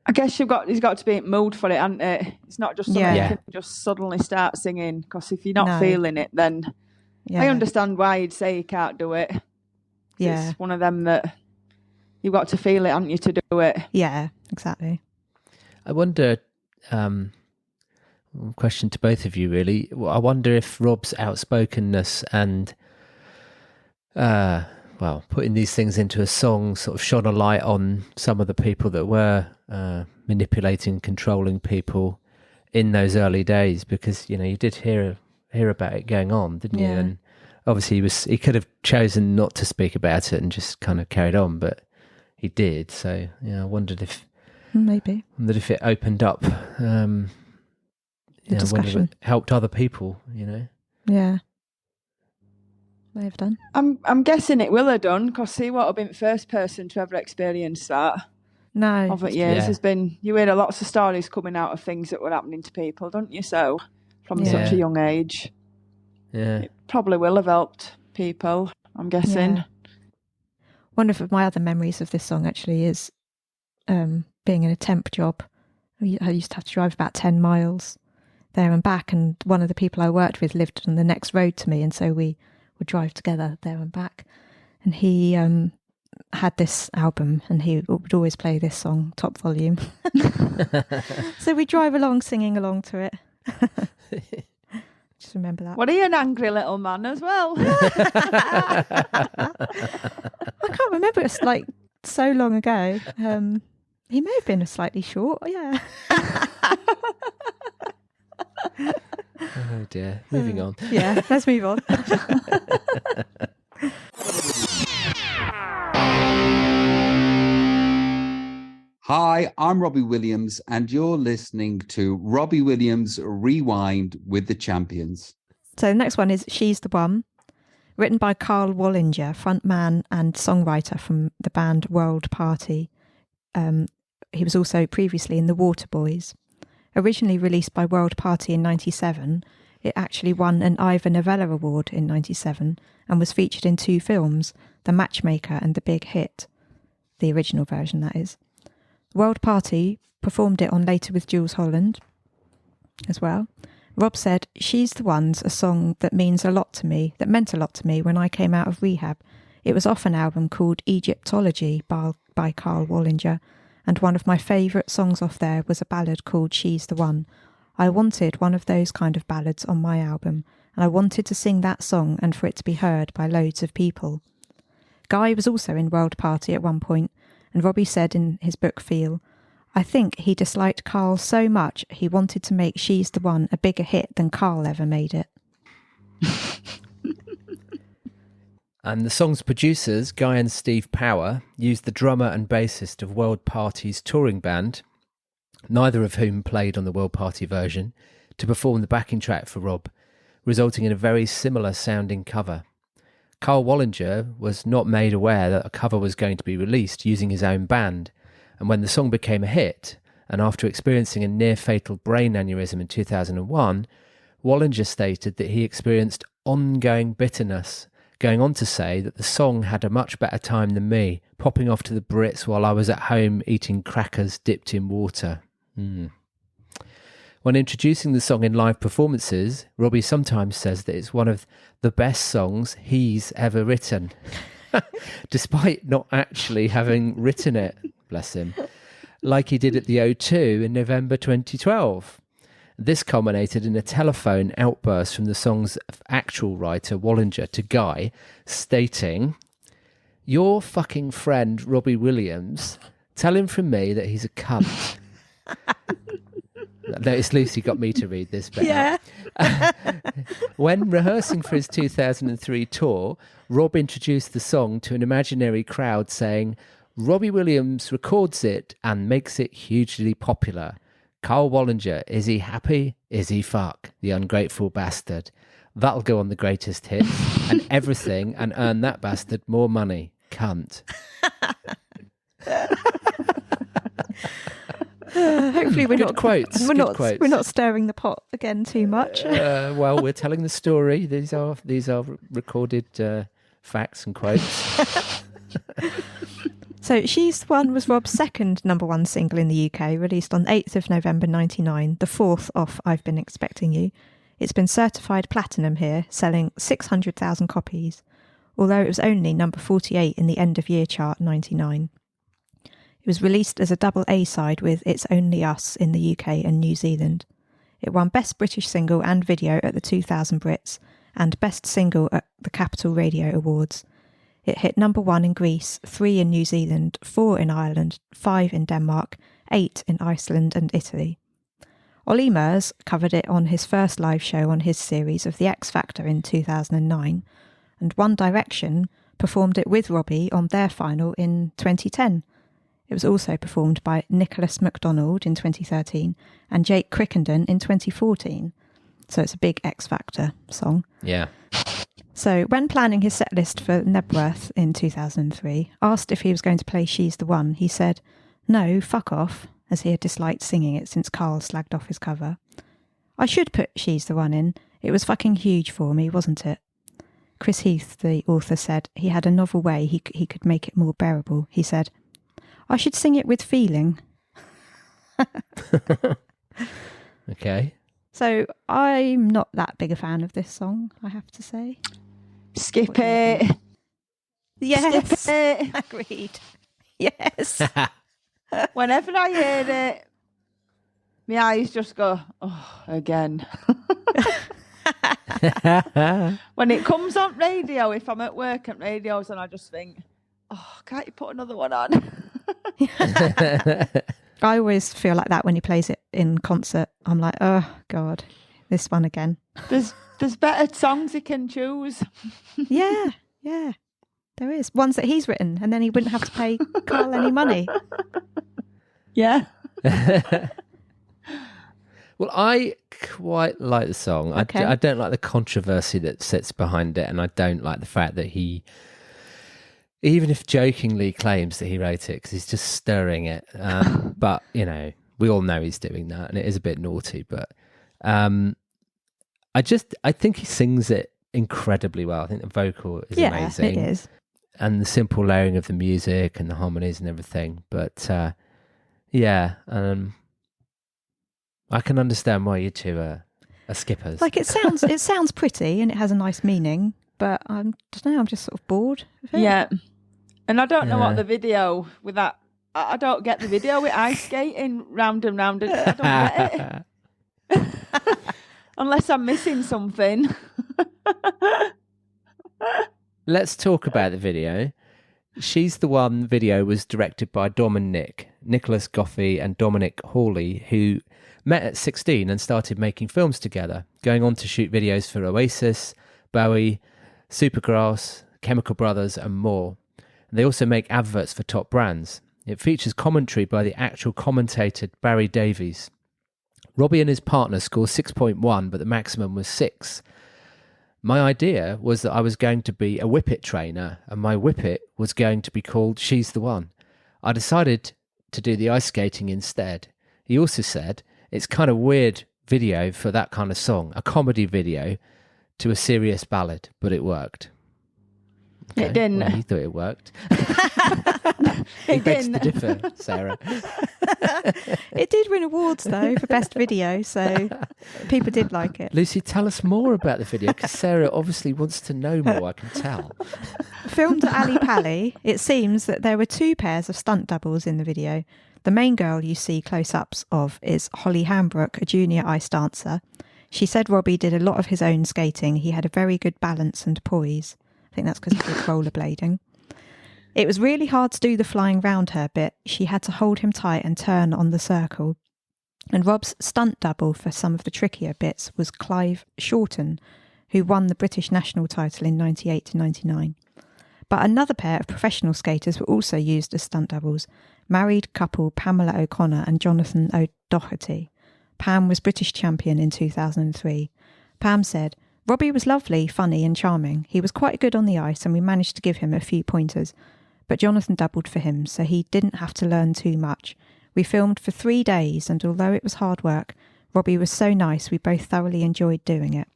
I guess he's got to be in mood for it, hasn't it? It's not just something Yeah. you can just suddenly start singing, because if you're not feeling it, then Yeah. I understand why he'd say he can't do it. Yeah. It's one of them that you've got to feel it, haven't you, to do it? Yeah, exactly. I wonder, question to both of you really, I wonder if Rob's outspokenness and, putting these things into a song sort of shone a light on some of the people that were manipulating, controlling people in those early days, because, you did hear about it going on, didn't you? Yeah. And obviously he could have chosen not to speak about it and just kind of carried on, but he did. So I wondered if it opened up, The discussion. wondered if it helped other people. Yeah. May have done. I'm guessing it will have done, because he won't have been the first person to ever experience that. No. Over years, you hear lots of stories coming out of things that were happening to people, don't you? So, from such a young age, it probably will have helped people, I'm guessing. Yeah. One of my other memories of this song actually is being in a temp job. I used to have to drive about 10 miles there and back, and one of the people I worked with lived on the next road to me, and so we would drive together there and back. And he had this album, and he would always play this song top volume. So we drive along singing along to it. Just remember that. Well, he an angry little man as well. I can't remember, it's like so long ago. He may have been a slightly short, yeah. Oh dear. Moving on. Yeah, let's move on. Hi, I'm Robbie Williams, and you're listening to Robbie Williams Rewind with the Champions. So the next one is She's the One, written by Carl Wallinger, frontman and songwriter from the band World Party. He was also previously in the Waterboys. Originally released by World Party in 1997, it actually won an Ivor Novello Award in 1997 and was featured in 2 films, The Matchmaker and The Big Hit. The original version, that is. World Party performed it on Later with Jules Holland as well. Rob said, She's the One's a song that meant a lot to me when I came out of rehab. It was off an album called Egyptology by Carl Wallinger, and one of my favourite songs off there was a ballad called She's the One. I wanted one of those kind of ballads on my album, and I wanted to sing that song and for it to be heard by loads of people. Guy was also in World Party at one point, and Robbie said in his book Feel, I think he disliked Carl so much he wanted to make She's the One a bigger hit than Carl ever made it. And the song's producers, Guy and Steve Power, used the drummer and bassist of World Party's touring band, neither of whom played on the World Party version, to perform the backing track for Rob, resulting in a very similar sounding cover. Carl Wallinger was not made aware that a cover was going to be released using his own band, and when the song became a hit, and after experiencing a near-fatal brain aneurysm in 2001, Wallinger stated that he experienced ongoing bitterness, going on to say that the song had a much better time than me, popping off to the Brits while I was at home eating crackers dipped in water. When introducing the song in live performances, Robbie sometimes says that it's one of the best songs he's ever written, despite not actually having written it, bless him, like he did at the O2 in November 2012. This culminated in a telephone outburst from the song's actual writer, Wallinger, to Guy, stating, your fucking friend, Robbie Williams, tell him from me that he's a cunt. Notice Lucy got me to read this bit. Yeah. When rehearsing for his 2003 tour, Rob introduced the song to an imaginary crowd saying, Robbie Williams records it and makes it hugely popular. Carl Wallinger, is he happy? Is he fuck? The ungrateful bastard. That'll go on the greatest hits and everything and earn that bastard more money. Cunt. Hopefully we're Good not quotes. We're good not quotes. we're not stirring the pot again too much. Well, we're telling the story. These are recorded facts and quotes. So She's the One was Rob's second #1 single in the UK, released on 8th of November 1999, the fourth off I've Been Expecting You. It's been certified platinum here, selling 600,000 copies, although it was only number 48 in the end of year chart 99. It was released as a double A-side with It's Only Us in the UK and New Zealand. It won Best British Single and Video at the 2000 Brits and Best Single at the Capital Radio Awards. It hit #1 in Greece, 3 in New Zealand, 4 in Ireland, 5 in Denmark, 8 in Iceland and Italy. Ollie Murs covered it on his first live show on his series of The X Factor in 2009, and One Direction performed it with Robbie on their final in 2010. It was also performed by Nicholas MacDonald in 2013 and Jake Crickenden in 2014. So it's a big X Factor song. Yeah. So when planning his set list for Nebworth in 2003, asked if he was going to play She's the One, he said, no, fuck off, as he had disliked singing it since Carl slagged off his cover. I should put She's the One in. It was fucking huge for me, wasn't it? Chris Heath, the author, said he had a novel way he could make it more bearable. He said, I should sing it with feeling. Okay. So I'm not that big a fan of this song, I have to say. Skip What do you it. think? Yes. Skip it. Agreed. Yes. Whenever I hear it, my eyes just go, oh, again. When it comes on radio, if I'm at work at radios, and I just think, oh, can't you put another one on? I always feel like that when he plays it in concert. I'm like, oh, God, this one again. There's better songs he can choose. Yeah, there is. Ones that he's written, and then he wouldn't have to pay Carl any money. Yeah. Well, I quite like the song. Okay. I don't like the controversy that sits behind it, and I don't like the fact that he, even if jokingly claims that he wrote it, because he's just stirring it. But, you know, we all know he's doing that, and it is a bit naughty. But I think he sings it incredibly well. I think the vocal is amazing. Yeah, it is. And the simple layering of the music and the harmonies and everything. But, I can understand why you two are skippers. Like it sounds pretty and it has a nice meaning, but I don't know, I'm just sort of bored of it. Yeah. And I don't know what the video with that. I don't get the video with ice skating round and round. I don't get it. Unless I'm missing something. Let's talk about the video. She's the One video was directed by Dom and Nick, Nicholas Goffey and Dominic Hawley, who met at 16 and started making films together, going on to shoot videos for Oasis, Bowie, Supergrass, Chemical Brothers and more. They also make adverts for top brands. It features commentary by the actual commentator Barry Davies. Robbie and his partner scored 6.1, but the maximum was 6. My idea was that I was going to be a whippet trainer, and my whippet was going to be called She's the One. I decided to do the ice skating instead. He also said, it's kind of weird video for that kind of song, a comedy video to a serious ballad, but it worked. Okay, it didn't. Well, he thought it worked. It Begs to didn't. differ, Sarah. It did win awards though for best video, so people did like it. Lucy, tell us more about the video, because Sarah obviously wants to know more, I can tell. Filmed at Ali Pali, it seems that there were 2 pairs of stunt doubles in the video. The main girl you see close-ups of is Holly Hambrook, a junior ice dancer. She said Robbie did a lot of his own skating. He had a very good balance and poise. I think that's because he did rollerblading. It was really hard to do the flying round her bit. She had to hold him tight and turn on the circle. And Rob's stunt double for some of the trickier bits was Clive Shorten, who won the British national title in 98 to 99. But another pair of professional skaters were also used as stunt doubles, married couple Pamela O'Connor and Jonathan O'Doherty. Pam was British champion in 2003. Pam said, "Robbie was lovely, funny and charming. He was quite good on the ice and we managed to give him a few pointers. But Jonathan doubled for him, so he didn't have to learn too much. We filmed for 3 days, and although it was hard work, Robbie was so nice we both thoroughly enjoyed doing it."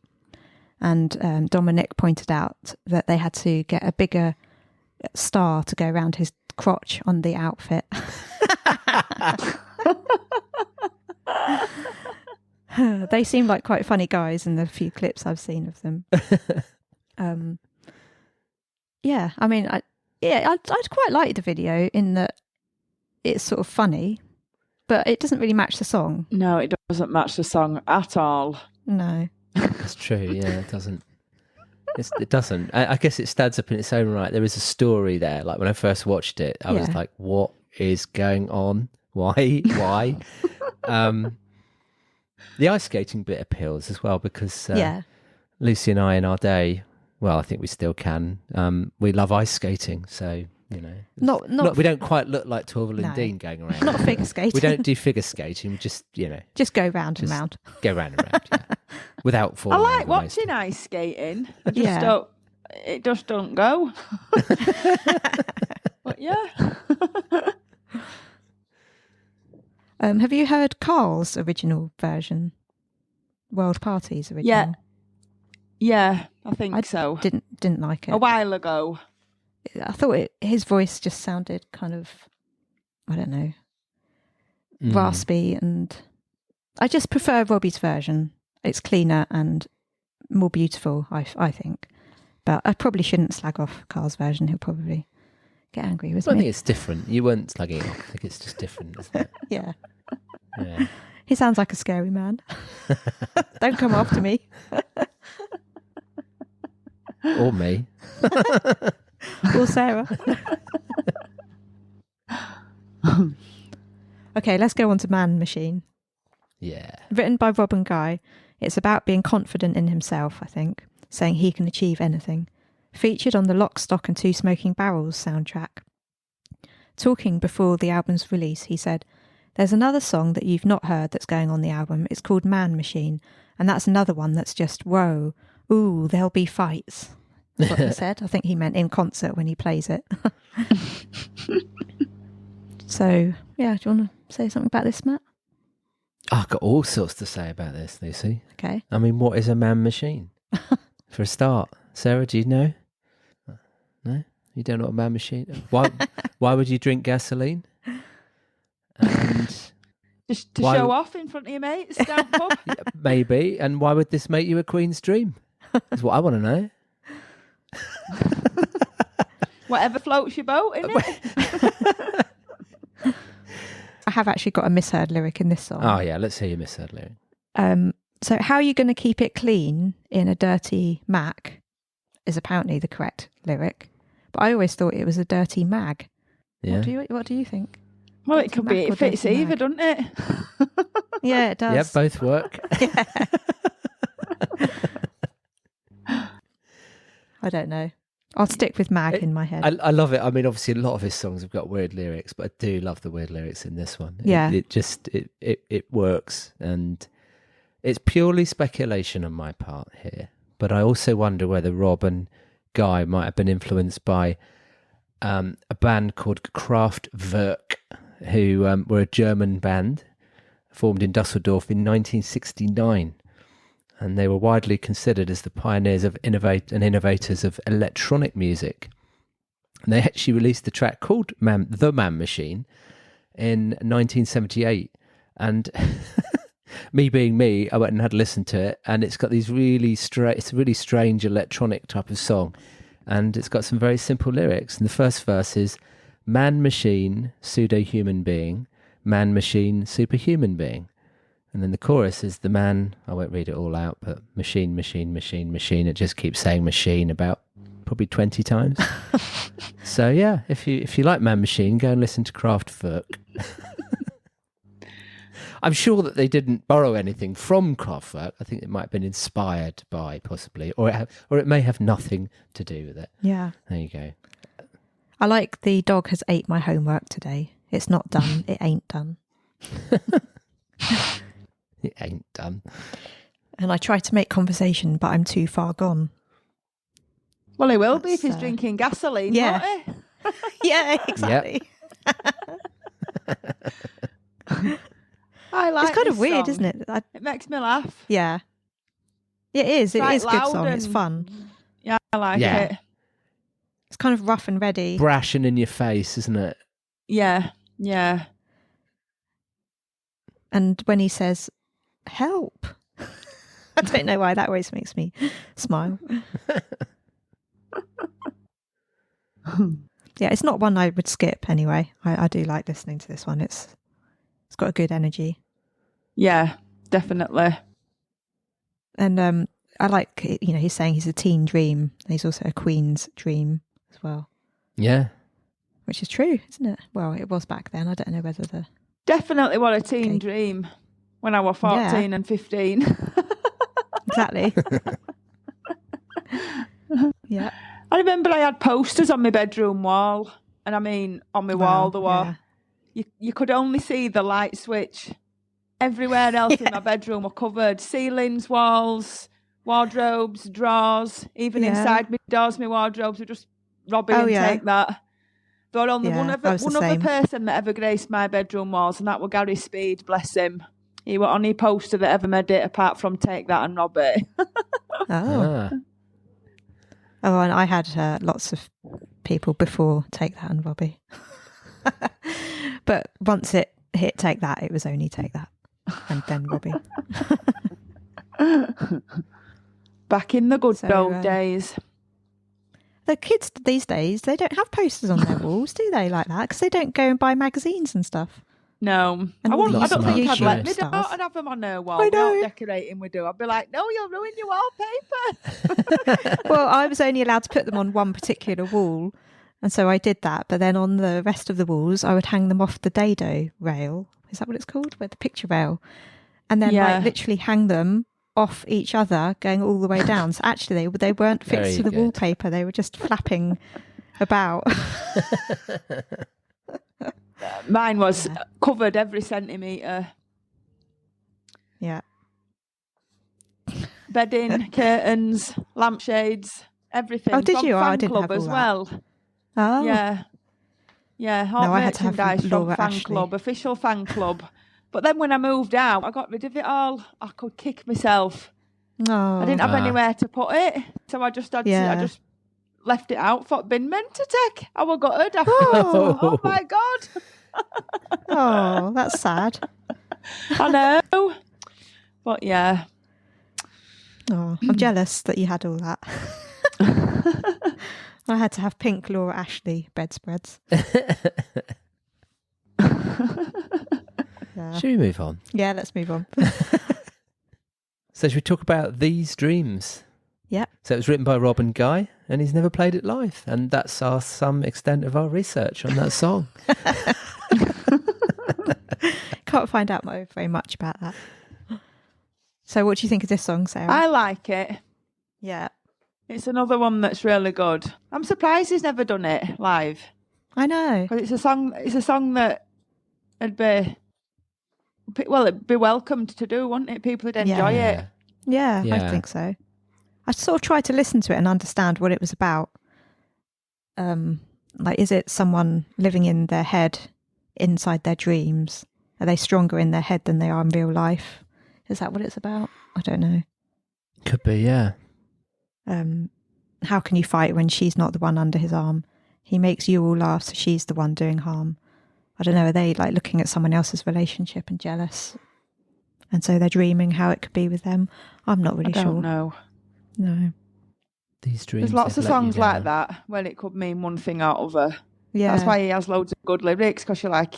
And Dominic pointed out that they had to get a bigger star to go around his crotch on the outfit. They seem like quite funny guys in the few clips I've seen of them. Yeah, I mean, I'd quite like the video in that it's sort of funny, but it doesn't really match the song. No, it doesn't match the song at all. No. That's true. Yeah, it doesn't. It doesn't. I guess it stands up in its own right. There is a story there. Like when I first watched it, I was like, "What is going on? Why? Why?" The ice skating bit appeals as well because Lucy and I, in our day, well, I think we still can. We love ice skating, so you know, not we don't quite look like Torval and Dean going around. Not figure skating. We don't do figure skating. We just just go round and round. Go round and round. Yeah. Without falling. I like watching ice skating. I just it just don't go. But yeah. Have you heard Carl's original version? World Party's original? Yeah, I think so. Didn't like it. A while ago. I thought his voice just sounded kind of, I don't know, raspy, and I just prefer Robbie's version. It's cleaner and more beautiful, I think. But I probably shouldn't slag off Carl's version. He'll probably get angry with me. I think it's different. You weren't slagging it off. I think it's just different, isn't it? Yeah. Yeah. He sounds like a scary man. Don't come after me. Or me. Or Sarah. Okay, let's go on to Man Machine. Yeah. Written by Rob and Guy, it's about being confident in himself, I think, saying he can achieve anything. Featured on the Lock, Stock and Two Smoking Barrels soundtrack. Talking before the album's release, he said, "There's another song that you've not heard that's going on the album. It's called Man Machine, and that's another one that's just, whoa, ooh, there'll be fights." That's what he said. I think he meant in concert when he plays it. So, yeah, do you want to say something about this, Matt? I've got all sorts to say about this, Lucy. Okay. I mean, what is a man machine? For a start. Sarah, do you know? No? You don't know what a man machine is? Why would you drink gasoline? And just to show off in front of your mates down pub? Maybe. And why would this make you a Queen's dream? Is what I want to know. Whatever floats your boat, innit? I have actually got a misheard lyric in this song. Oh, yeah. Let's hear your misheard lyric. So how are you going to keep it clean in a dirty Mac is apparently the correct lyric. But I always thought it was a dirty mag. Yeah. What do you think? Well, it could be. It fits either, doesn't it? Yeah, it does. Yeah, both work. Yeah. I don't know. I'll stick with mag in my head. I love it. I mean, obviously, a lot of his songs have got weird lyrics, but I do love the weird lyrics in this one. Yeah. It works, and it's purely speculation on my part here. But I also wonder whether Rob and Guy might have been influenced by a band called Kraftwerk, who were a German band formed in Dusseldorf in 1969. And they were widely considered as the pioneers of innovators of electronic music. And they actually released the track called The Man Machine in 1978. And me being me, I went and had a listen to it. And it's got these it's a really strange electronic type of song. And it's got some very simple lyrics. And the first verse is, "Man machine, pseudo-human being. Man machine, superhuman being." And then the chorus is the man, I won't read it all out, but machine, machine, machine, machine. It just keeps saying machine about probably 20 times. So yeah, if you like Man Machine, go and listen to Kraftwerk. I'm sure that they didn't borrow anything from Kraftwerk. I think it might have been inspired by, possibly, or it may have nothing to do with it. Yeah. There you go. I like the dog has ate my homework today. It's not done. It ain't done. It ain't done. And I try to make conversation, but I'm too far gone. Well, he will be if he's drinking gasoline, yeah. won't he? Yeah, exactly. I like It's kind of this weird, song. isn't it? It makes me laugh. Yeah. It is. It Quite is a good loud song. It's and- fun. Yeah, I like Yeah. it. It's kind of rough and ready. Brash and in your face, isn't it? Yeah, yeah. And when he says, help, I don't know why that always makes me smile. Yeah, it's not one I would skip anyway. I do like listening to this one. It's got a good energy. Yeah, definitely. And I like, he's saying he's a teen dream. He's also a queen's dream as well, Yeah. which is true, isn't it? Well, it was back then. I don't know whether the... Definitely what a teen Okay. dream when I was 14 and 15. Exactly. Yeah. I remember I had posters on my bedroom wall. And I mean, on my wall, there were... You could only see the light switch. Everywhere else in my bedroom were covered. Ceilings, walls, wardrobes, drawers. Even inside my doors, my wardrobes were just Robbie and take that. There were only one other person that ever graced my bedroom walls, and that was Gary Speed, bless him. He was only poster that ever made it apart from Take That and Robbie. Ah. Oh, and I had lots of people before Take That and Robbie. But once it hit Take That, it was only Take That and then Robbie. Back in the good So, old days. The kids these days, they don't have posters on their walls, do they, like that? Because they don't go and buy magazines and stuff. No. And I all don't these think I'd YouTube let me stars. out and have them on her wall. I Without know. decorating we do. I'd be like, no, you'll ruin your wallpaper. Well, I was only allowed to put them on one particular wall. And so I did that. But then on the rest of the walls, I would hang them off the dado rail. Is that what it's called? Where the picture rail. And then like literally hang them off each other going all the way down. So actually they weren't fixed Very to the good. wallpaper. They were just flapping about. Mine was covered every centimetre. Yeah. Bedding, curtains, lampshades, everything. Oh, did From you? Oh, I fan didn't club have all as that. well. Oh. Yeah. Yeah, all No, I had to have merchandise from Laura fan Ashley. club, official fan club. But then when I moved out, I got rid of it all. I could kick myself. Oh. I didn't have anywhere to put it. So I just had to, I just left it out for bin men to take. I was gutted after. Oh my God. Oh, that's sad. I know. But yeah. Oh, I'm jealous that you had all that. I had to have pink Laura Ashley bedspreads. Yeah. Should we move on? Yeah, let's move on. So should we talk about These Dreams? Yeah. So it was written by Rob and Guy, and he's never played it live. And that's some extent of our research on that song. Can't find out very much about that. So what do you think of this song, Sarah? I like it. Yeah. It's another one that's really good. I'm surprised he's never done it live. I know. Because it's a song that it'd be welcomed to do, wouldn't it? People would enjoy it. Yeah, I Yeah. think so. I sort of tried to listen to it and understand what it was about. Like, is it someone living in their head inside their dreams? Are they stronger in their head than they are in real life? Is that what it's about? I don't know. Could be, yeah. How can you fight when she's not the one under his arm? He makes you all laugh, so she's the one doing harm. I don't know, are they like looking at someone else's relationship and jealous? And so they're dreaming how it could be with them? I'm not really I sure. don't know. No. These Dreams. There's lots have of let you songs like down. that where it could mean one thing or other. Yeah. That's why he has loads of good lyrics, because you're like,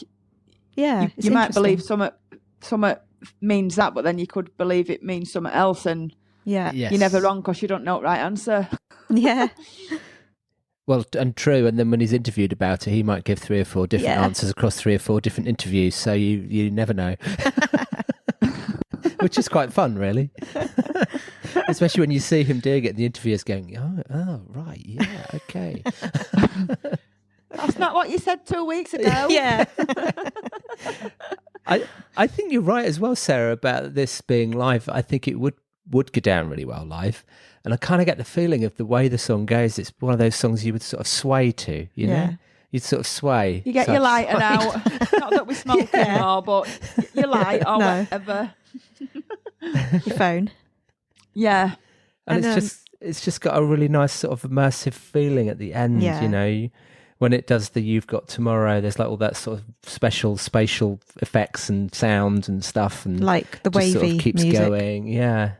Yeah. it's you might believe interesting. something means that, but then you could believe it means something else, and Yeah. Yes. you're never wrong because you don't know the right answer. Yeah. Well, and true. And then when he's interviewed about it, he might give 3 or 4 different answers across 3 or 4 different interviews. So you never know. Which is quite fun, really. Especially when you see him doing it, and the interviewer's going, oh, right, yeah, okay. That's not what you said 2 weeks ago. Yeah. I think you're right as well, Sarah, about this being live. I think it would go down really well live. And I kind of get the feeling of the way the song goes, it's one of those songs you would sort of sway to, you know? You'd sort of sway. You get your lighter out. Not that we smoke anymore, but your light or whatever. Your phone. Yeah. And it's just got a really nice sort of immersive feeling at the end, you know? When it does the You've Got Tomorrow, there's like all that sort of special spatial effects and sounds and stuff. And like the wavy sort of keeps music. Going, yeah.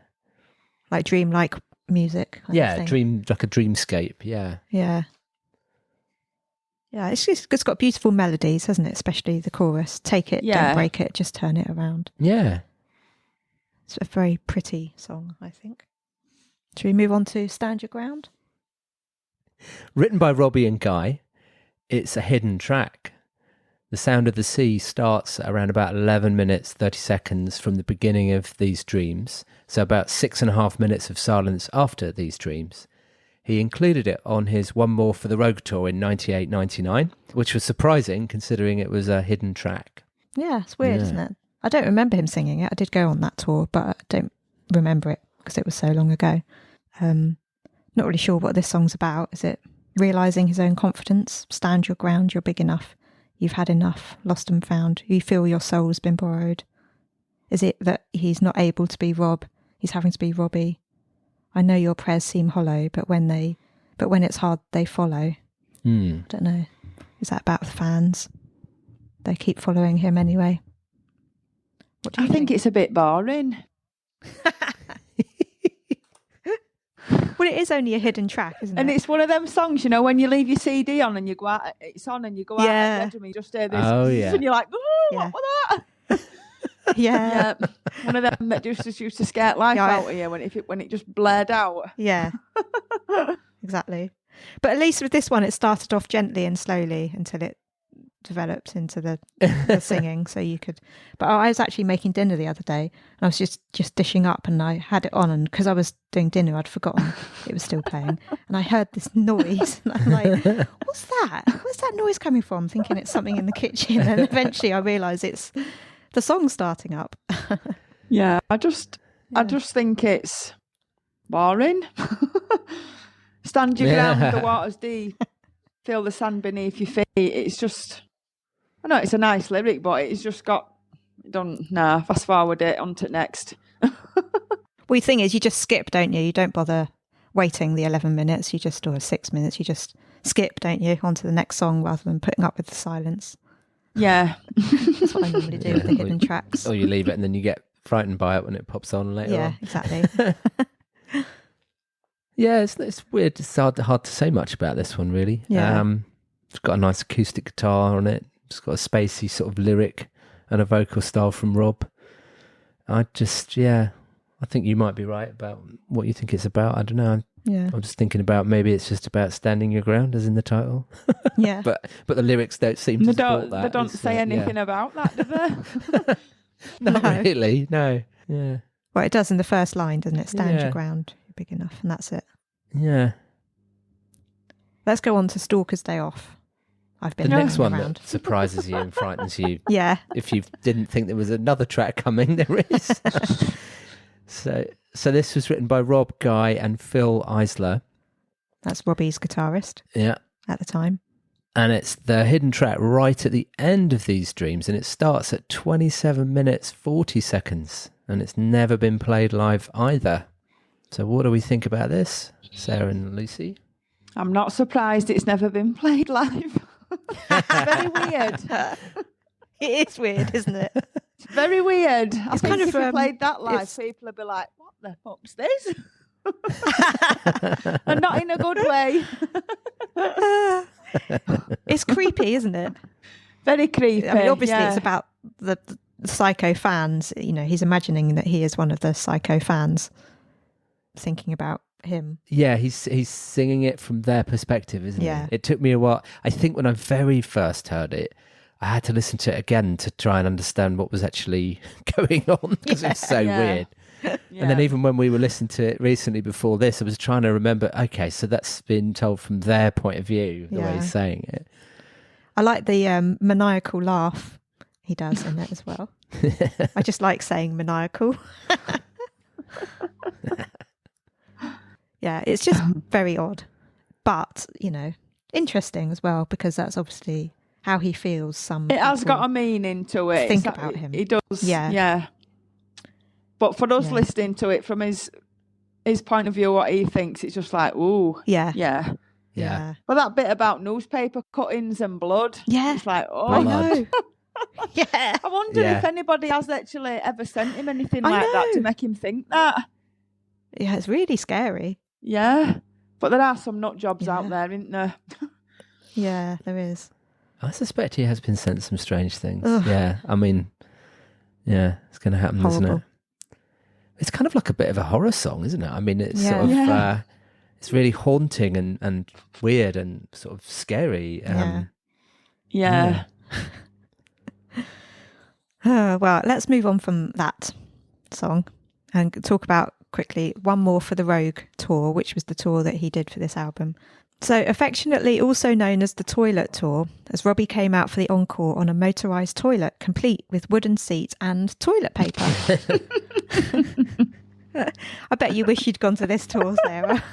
Like dreamlike music. Kind of thing. Like a dreamscape, yeah. Yeah. Yeah, it's got beautiful melodies, hasn't it? Especially the chorus. Take it, don't break it, just turn it around. Yeah. It's a very pretty song, I think. Should we move on to Stand Your Ground? Written by Robbie and Guy, it's a hidden track. The Sound of the Sea starts at around about 11 minutes, 30 seconds from the beginning of these dreams, so about 6.5 minutes of silence after these dreams. He included it on his One More for the Rogue tour in 98-99, which was surprising considering it was a hidden track. Yeah, it's weird, isn't it? I don't remember him singing it. I did go on that tour, but I don't remember it because it was so long ago. Not really sure what this song's about. Is it realising his own confidence? Stand your ground, you're big enough. You've had enough, lost and found. You feel your soul's been borrowed. Is it that he's not able to be Rob? He's having to be Robbie. I know your prayers seem hollow, but when it's hard, they follow. I don't know. Is that about the fans? They keep following him anyway. What do you think? It's a bit boring. Well, it is only a hidden track, isn't it? And it's one of them songs, you know, when you leave your CD on and you go out, it's on and you go out and the bedroom, you just hear this. Oh, yeah. And you're like, what was that? Yeah. One of them that just used to scare life out of you when it just blared out. Yeah. Exactly. But at least with this one, it started off gently and slowly until it developed into the singing. So you could. But I was actually making dinner the other day, and I was just dishing up, and I had it on, and because I was doing dinner, I'd forgotten it was still playing, and I heard this noise, and I'm like, "What's that? Where's that noise coming from?" Thinking it's something in the kitchen, and eventually I realise it's the song starting up. Yeah, I just think it's boring. Stand your ground, the water's deep. Feel the sand beneath your feet. It's just, I know it's a nice lyric, but it's just got, fast forward it, on to next. Well, the thing is, you just skip, don't you? You don't bother waiting the 11 minutes, or 6 minutes, you just skip, don't you, onto the next song rather than putting up with the silence. Yeah. That's what I normally do with the hidden tracks. Or you leave it and then you get frightened by it when it pops on later on. Yeah, exactly. Yeah, it's weird. It's hard to say much about this one, really. Yeah. It's got a nice acoustic guitar on it. It's got a spacey sort of lyric and a vocal style from Rob. I think you might be right about what you think it's about. I don't know. Yeah. I'm just thinking about maybe it's just about standing your ground, as in the title. Yeah. But the lyrics don't seem to support that. They don't say anything about that, do they? Not really, no. Yeah. Well, it does in the first line, doesn't it? Stand your ground, you're big enough, and that's it. Yeah. Let's go on to Stalker's Day Off. I've been the next one around. that surprises you and frightens you. Yeah. If you didn't think there was another track coming, there is. So this was written by Rob Guy and Phil Eisler. That's Robbie's guitarist. Yeah. At the time. And it's the hidden track right at the end of these dreams, and it starts at 27 minutes 40 seconds, and it's never been played live either. So what do we think about this, Sarah and Lucy? I'm not surprised it's never been played live. Very weird. It is weird, isn't it? It's very weird. I think kind of, if we played that live, people would be like, what the fuck's this? And not in a good way. It's creepy, isn't it? Very creepy. I mean, obviously it's about the Psycho fans. You know, he's imagining that he is one of the Psycho fans, thinking about him. Yeah, he's singing it from their perspective, isn't Yeah. he? It took me a while. I think when I very first heard it, I had to listen to it again to try and understand what was actually going on because it's so weird. And then even when we were listening to it recently before this, I was trying to remember, okay, so that's been told from their point of view, the way he's saying it. I like the maniacal laugh he does in it as well. I just like saying maniacal. Yeah, it's just very odd, but, you know, interesting as well, because that's obviously how he feels. It has got a meaning to it. Think about him. It does. Yeah. Yeah. But for us listening to it from his point of view, what he thinks, it's just like, ooh. Yeah. Yeah. Yeah. But that bit about newspaper cuttings and blood. Yeah. It's like, oh. I know. Yeah. I wonder if anybody has actually ever sent him anything like that to make him think that. Yeah, it's really scary. Yeah. But there are some nut jobs out there, isn't there? Yeah, there is. I suspect he has been sent some strange things. Ugh. Yeah, I mean, yeah, it's going to happen, isn't Horrible. it? It's kind of like a bit of a horror song, isn't it? I mean, it's sort of, it's really haunting and weird and sort of scary. Yeah. Well, let's move on from that song and talk about quickly one more for the Rogue tour, which was the tour that he did for this album. So affectionately also known as the Toilet Tour, as Robbie came out for the encore on a motorised toilet complete with wooden seats and toilet paper. I bet you wish you'd gone to this tour, Sarah.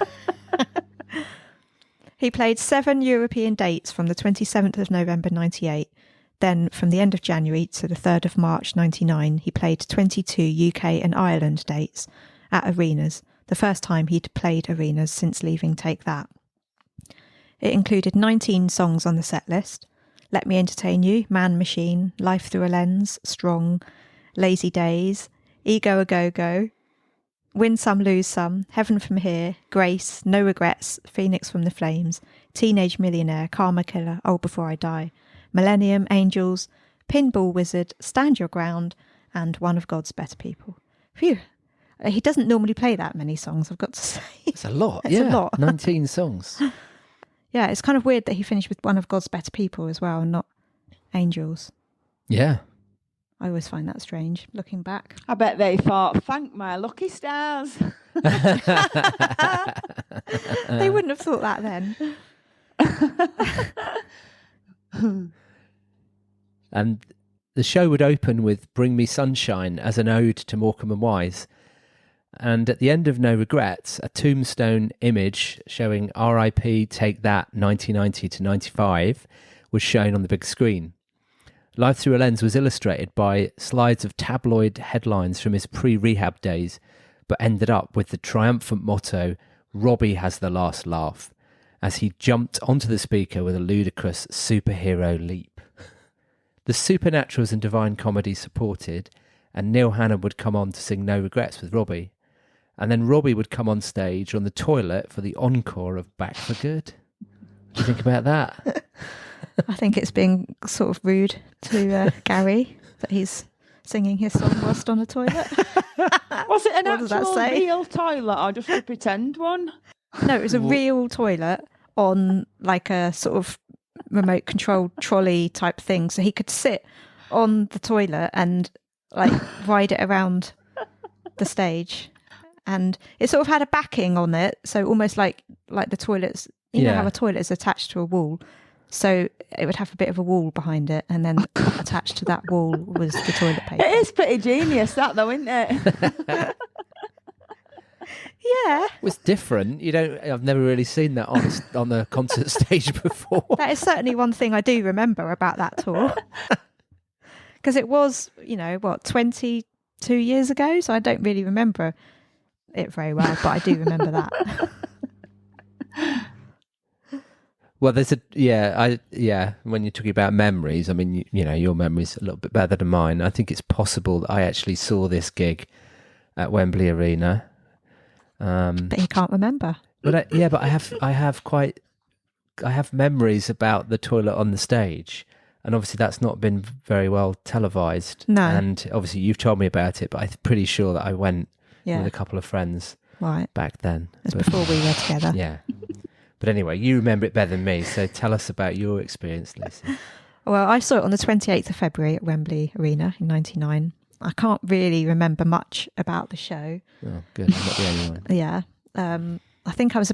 He played 7 European dates from the 27th of November 98. Then from the end of January to the 3rd of March 99, he played 22 UK and Ireland dates at arenas, the first time he'd played arenas since leaving Take That. It included 19 songs on the set list: Let Me Entertain You, Man Machine, Life Through a Lens, Strong, Lazy Days, Ego A Go Go, Win Some, Lose Some, Heaven From Here, Grace, No Regrets, Phoenix From the Flames, Teenage Millionaire, Karma Killer, Oh Before I Die, Millennium, Angels, Pinball Wizard, Stand Your Ground, and One of God's Better People. Phew. He doesn't normally play that many songs, I've got to say. It's a lot. It's a lot. 19 songs. Yeah, it's kind of weird that he finished with One of God's Better People as well, and not Angels. Yeah. I always find that strange, looking back. I bet they thought, thank my lucky stars. They wouldn't have thought that then. And the show would open with Bring Me Sunshine as an ode to Morecambe and Wise. And at the end of No Regrets, a tombstone image showing RIP Take That 1990 to 95 was shown on the big screen. Life Through a Lens was illustrated by slides of tabloid headlines from his pre-rehab days, but ended up with the triumphant motto, Robbie has the last laugh, as he jumped onto the speaker with a ludicrous superhero leap. The Supernaturals and Divine Comedy supported, and Neil Hannon would come on to sing No Regrets with Robbie. And then Robbie would come on stage on the toilet for the encore of Back for Good. What do you think about that? I think it's being sort of rude to Gary that he's singing his song whilst on a toilet. Was it an What does that actual say? real toilet or just a pretend one? No, it was a real toilet on like a sort of remote controlled trolley type thing. So he could sit on the toilet and like ride it around the stage. And it sort of had a backing on it. So almost like the toilets, you know how a toilet is attached to a wall. So it would have a bit of a wall behind it. And then attached to that wall was the toilet paper. It is pretty genius, that though, isn't it? Yeah. It's different. I've never really seen that on the concert stage before. That is certainly one thing I do remember about that tour. Because it was, 22 years ago? So I don't really remember it very well, but I do remember that. Well, there's when you're talking about memories, I mean, your memory's a little bit better than mine. I think it's possible that I actually saw this gig at Wembley Arena. But you can't remember. But I have memories about the toilet on the stage, and obviously that's not been very well televised. No. And obviously you've told me about it, but I'm pretty sure that I went with a couple of friends. Right. back then. That's But- before we were together. Yeah. But anyway, you remember it better than me, so tell us about your experience, Lucy. Well, I saw it on the 28th of February at Wembley Arena in 99. I can't really remember much about the show. Oh, good. I'm not the only one. Yeah. I think I was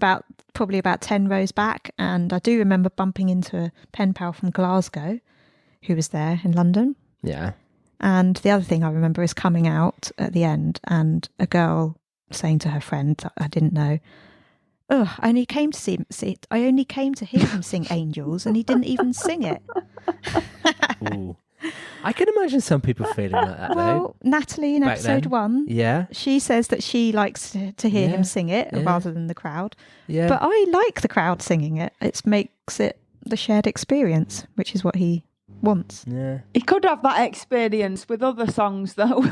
probably about 10 rows back, and I do remember bumping into a pen pal from Glasgow who was there in London. Yeah. And the other thing I remember is coming out at the end and a girl saying to her friend that I didn't know, "Oh, I only came to hear him sing Angels, and he didn't even sing it." Ooh. I can imagine some people feeling like that, though. Well, Natalie in Back episode then. 1, Yeah. she says that she likes to hear Yeah, him sing it yeah. rather than the crowd. Yeah. But I like the crowd singing it. It makes it the shared experience, which is what he wants. Yeah. He could have that experience with other songs, though.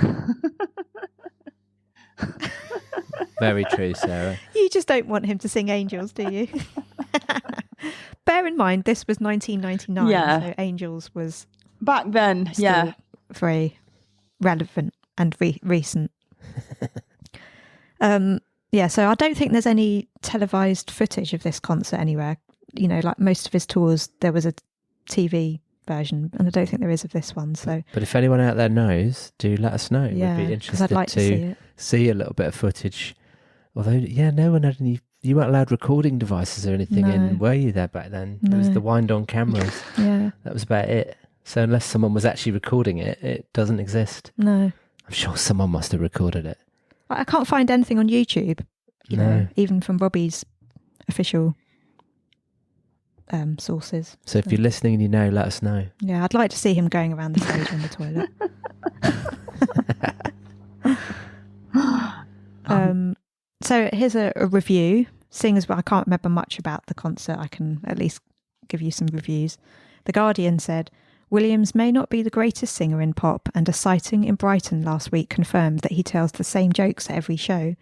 Very true, Sarah. You just don't want him to sing Angels, do you? Bear in mind, this was 1999, Yeah. so Angels was Back then, still yeah. very relevant and recent. Yeah, so I don't think there's any televised footage of this concert anywhere. You know, like most of his tours, there was a TV version, and I don't think there is of this one. So But if anyone out there knows, do let us know. yeah, We'd be because interested I'd like to see to it. see a little bit of footage. Although, yeah, no one had any. You weren't allowed recording devices or anything in, No. were you, there back then? It was No. the wind-on cameras. Yeah, That was about it. So unless someone was actually recording it, it doesn't exist. no, I'm sure someone must have recorded it. I can't find anything on YouTube. You know, No. even from Robbie's official sources. So if you're listening and you know, let us know. Yeah, I'd like to see him going around the stage on the toilet. So here's a review. Seeing as I can't remember much about the concert, I can at least give you some reviews. The Guardian said, Williams may not be the greatest singer in pop, and a sighting in Brighton last week confirmed that he tells the same jokes at every show.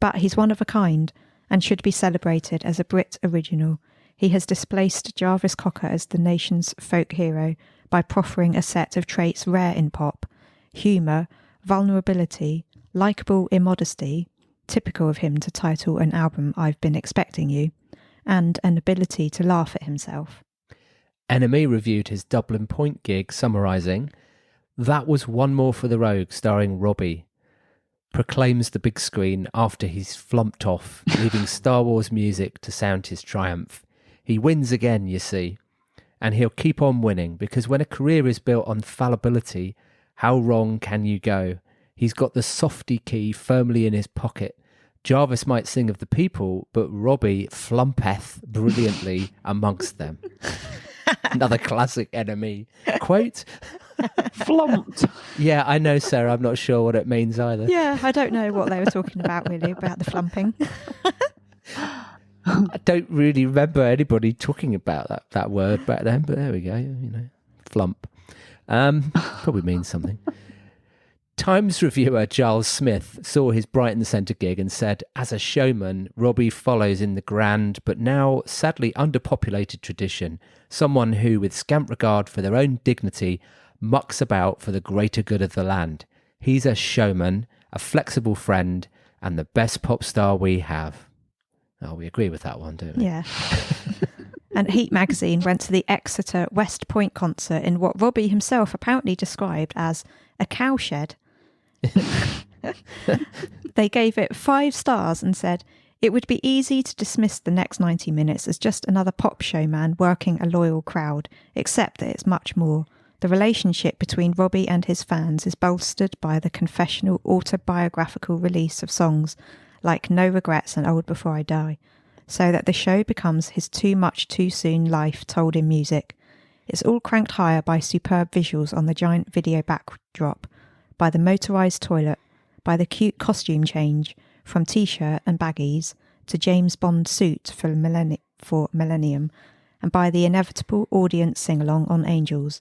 But he's one of a kind and should be celebrated as a Brit original. He has displaced Jarvis Cocker as the nation's folk hero by proffering a set of traits rare in pop: humour, vulnerability, likeable immodesty, typical of him to title an album I've Been Expecting You, and an ability to laugh at himself. NME reviewed his Dublin Point gig, summarising, "That was one more for the Rogue, starring Robbie. Proclaims the big screen after he's flumped off, leaving Star Wars music to sound his triumph. He wins again, you see. And he'll keep on winning, because when a career is built on fallibility, how wrong can you go? He's got the softy key firmly in his pocket. Jarvis might sing of the people, but Robbie flumpeth brilliantly amongst them." Another classic NME quote. Flumped. Yeah, I know, Sarah. I'm not sure what it means either. Yeah, I don't know what they were talking about really, about the flumping. I don't really remember anybody talking about that word back then, but there we go. You know, flump. Probably means something. Times reviewer Giles Smith saw his Brighton Centre gig and said, "As a showman, Robbie follows in the grand but now sadly underpopulated tradition, someone who, with scant regard for their own dignity, mucks about for the greater good of the land. He's a showman, a flexible friend, and the best pop star we have." Oh, we agree with that one, don't we? Yeah. And Heat magazine went to the Exeter West Point concert in what Robbie himself apparently described as a cowshed. They gave it 5 stars and said, "It would be easy to dismiss the next 90 minutes as just another pop showman working a loyal crowd, except that it's much more. The relationship between Robbie and his fans is bolstered by the confessional autobiographical release of songs like No Regrets and Old Before I Die, so that the show becomes his too much too soon life told in music. It's all cranked higher by superb visuals on the giant video backdrop, by the motorised toilet, by the cute costume change from t-shirt and baggies to James Bond suit for Millennium, and by the inevitable audience sing-along on Angels.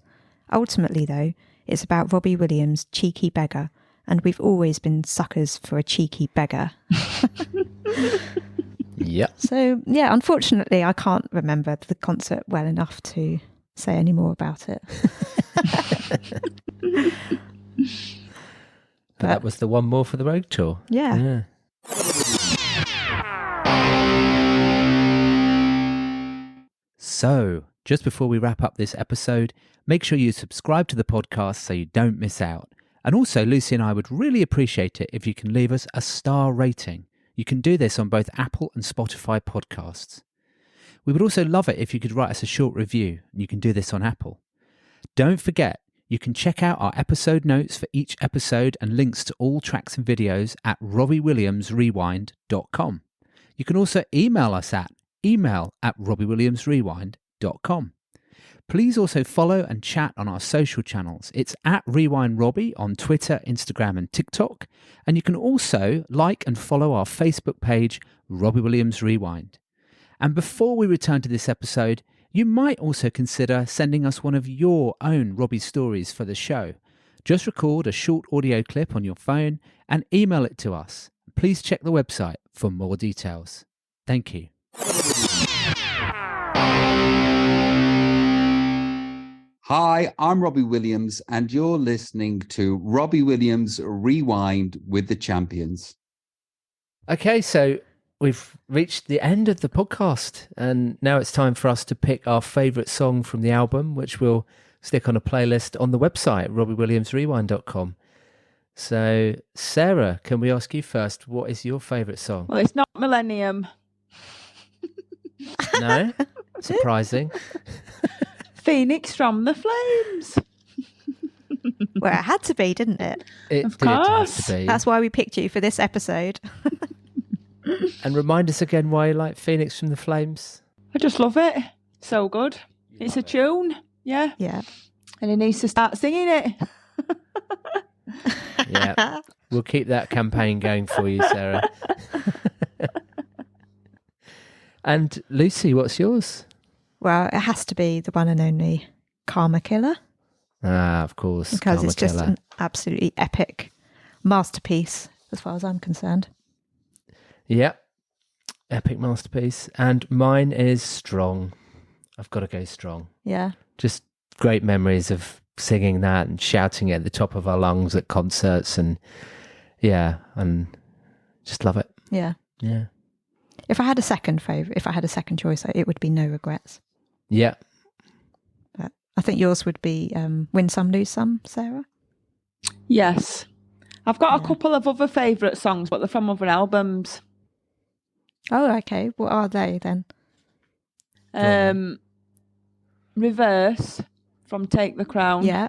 Ultimately, though, it's about Robbie Williams, cheeky beggar, and we've always been suckers for a cheeky beggar." Yep. So, yeah, unfortunately, I can't remember the concert well enough to say any more about it. But that was the one more for the Rogue tour. Yeah. Yeah. So, just before we wrap up this episode, make sure you subscribe to the podcast so you don't miss out. And also, Lucy and I would really appreciate it if you can leave us a star rating. You can do this on both Apple and Spotify podcasts. We would also love it if you could write us a short review. You can do this on Apple. Don't forget, you can check out our episode notes for each episode and links to all tracks and videos at robbiewilliamsrewind.com. You can also email us at email@robbiewilliamsrewind.com. Please also follow and chat on our social channels. It's at RewindRobbie on Twitter, Instagram and TikTok. And you can also like and follow our Facebook page, Robbie Williams Rewind. And before we return to this episode, you might also consider sending us one of your own Robbie stories for the show. Just record a short audio clip on your phone and email it to us. Please check the website for more details. Thank you. Hi, I'm Robbie Williams, and you're listening to Robbie Williams Rewind with the Champions. Okay, so we've reached the end of the podcast, and now it's time for us to pick our favourite song from the album, which we'll stick on a playlist on the website, robbiewilliamsrewind.com. So, Sarah, can we ask you first, what is your favourite song? Well, it's not Millennium. No? Surprising. Phoenix from the Flames. Well, it had to be, didn't it? It Of did have course. to be. That's why we picked you for this episode. And remind us again why you like Phoenix from the Flames. I just love it. So good. It's a tune. Yeah. Yeah. And he needs to start singing it. Yeah, we'll keep that campaign going for you, Sarah. And Lucy, what's yours? Well, it has to be the one and only Karma Killer, Ah, of course. because Karma it's just Killer. an absolutely epic masterpiece as far as I'm concerned. Yeah, epic masterpiece. And mine is Strong. I've got to go Strong. Yeah. Just great memories of singing that and shouting it at the top of our lungs at concerts, and yeah, and just love it. Yeah. Yeah. If I had a second choice, it would be No Regrets. Yeah. But I think yours would be Win Some, Lose Some, Sarah. Yes. I've got Yeah. a couple of other favourite songs, but they're from other albums. Oh, okay. What are they then? Reverse from Take the Crown. Yeah.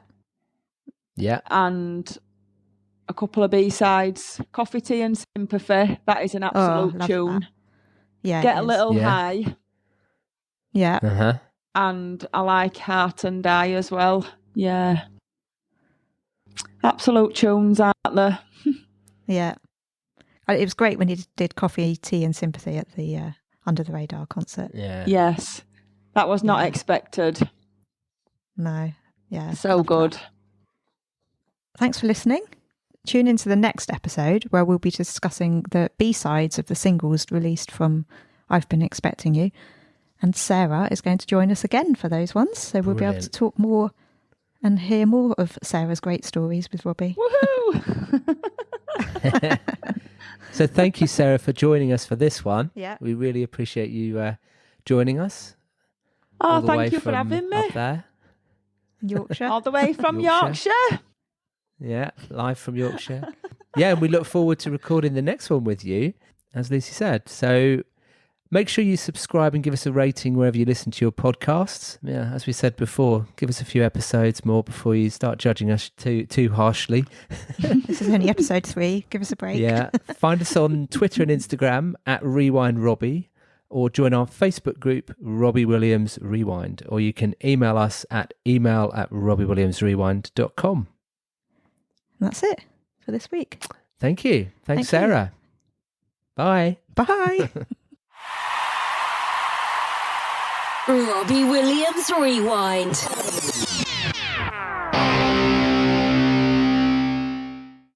Yeah. And a couple of B-sides. Coffee, Tea and Sympathy. That is an absolute love tune. that. Yeah. Get it a is. Little Yeah. High. Yeah. Uh-huh. And I like Heart and Die as well. Yeah. Absolute tunes, aren't there? Yeah. It was great when he did Coffee, Tea and Sympathy at the Under the Radar concert. Yeah. Yes. That was not Yeah. expected. No. Yeah. So love good. that. Thanks for listening. Tune into the next episode where we'll be discussing the B-sides of the singles released from I've Been Expecting You. And Sarah is going to join us again for those ones. So we'll be able to Brilliant. talk more and hear more of Sarah's great stories with Robbie. Woohoo! So thank you, Sarah, for joining us for this one. Yeah. We really appreciate you joining us. Oh, all the way thank you for from having me. up there. Yorkshire. All the way from Yorkshire. Yorkshire. Yeah, live from Yorkshire. Yeah, and we look forward to recording the next one with you, as Lucy said. So make sure you subscribe and give us a rating wherever you listen to your podcasts. Yeah, as we said before, give us a few episodes more before you start judging us too harshly. This is only episode 3. Give us a break. Yeah, find us on Twitter and Instagram at Rewind Robbie, or join our Facebook group, Robbie Williams Rewind, or you can email us at email@robbiewilliamsrewind.com. And that's it for this week. Thank you. Thanks, Thank you. Sarah. Bye. Bye. Robbie Williams Rewind.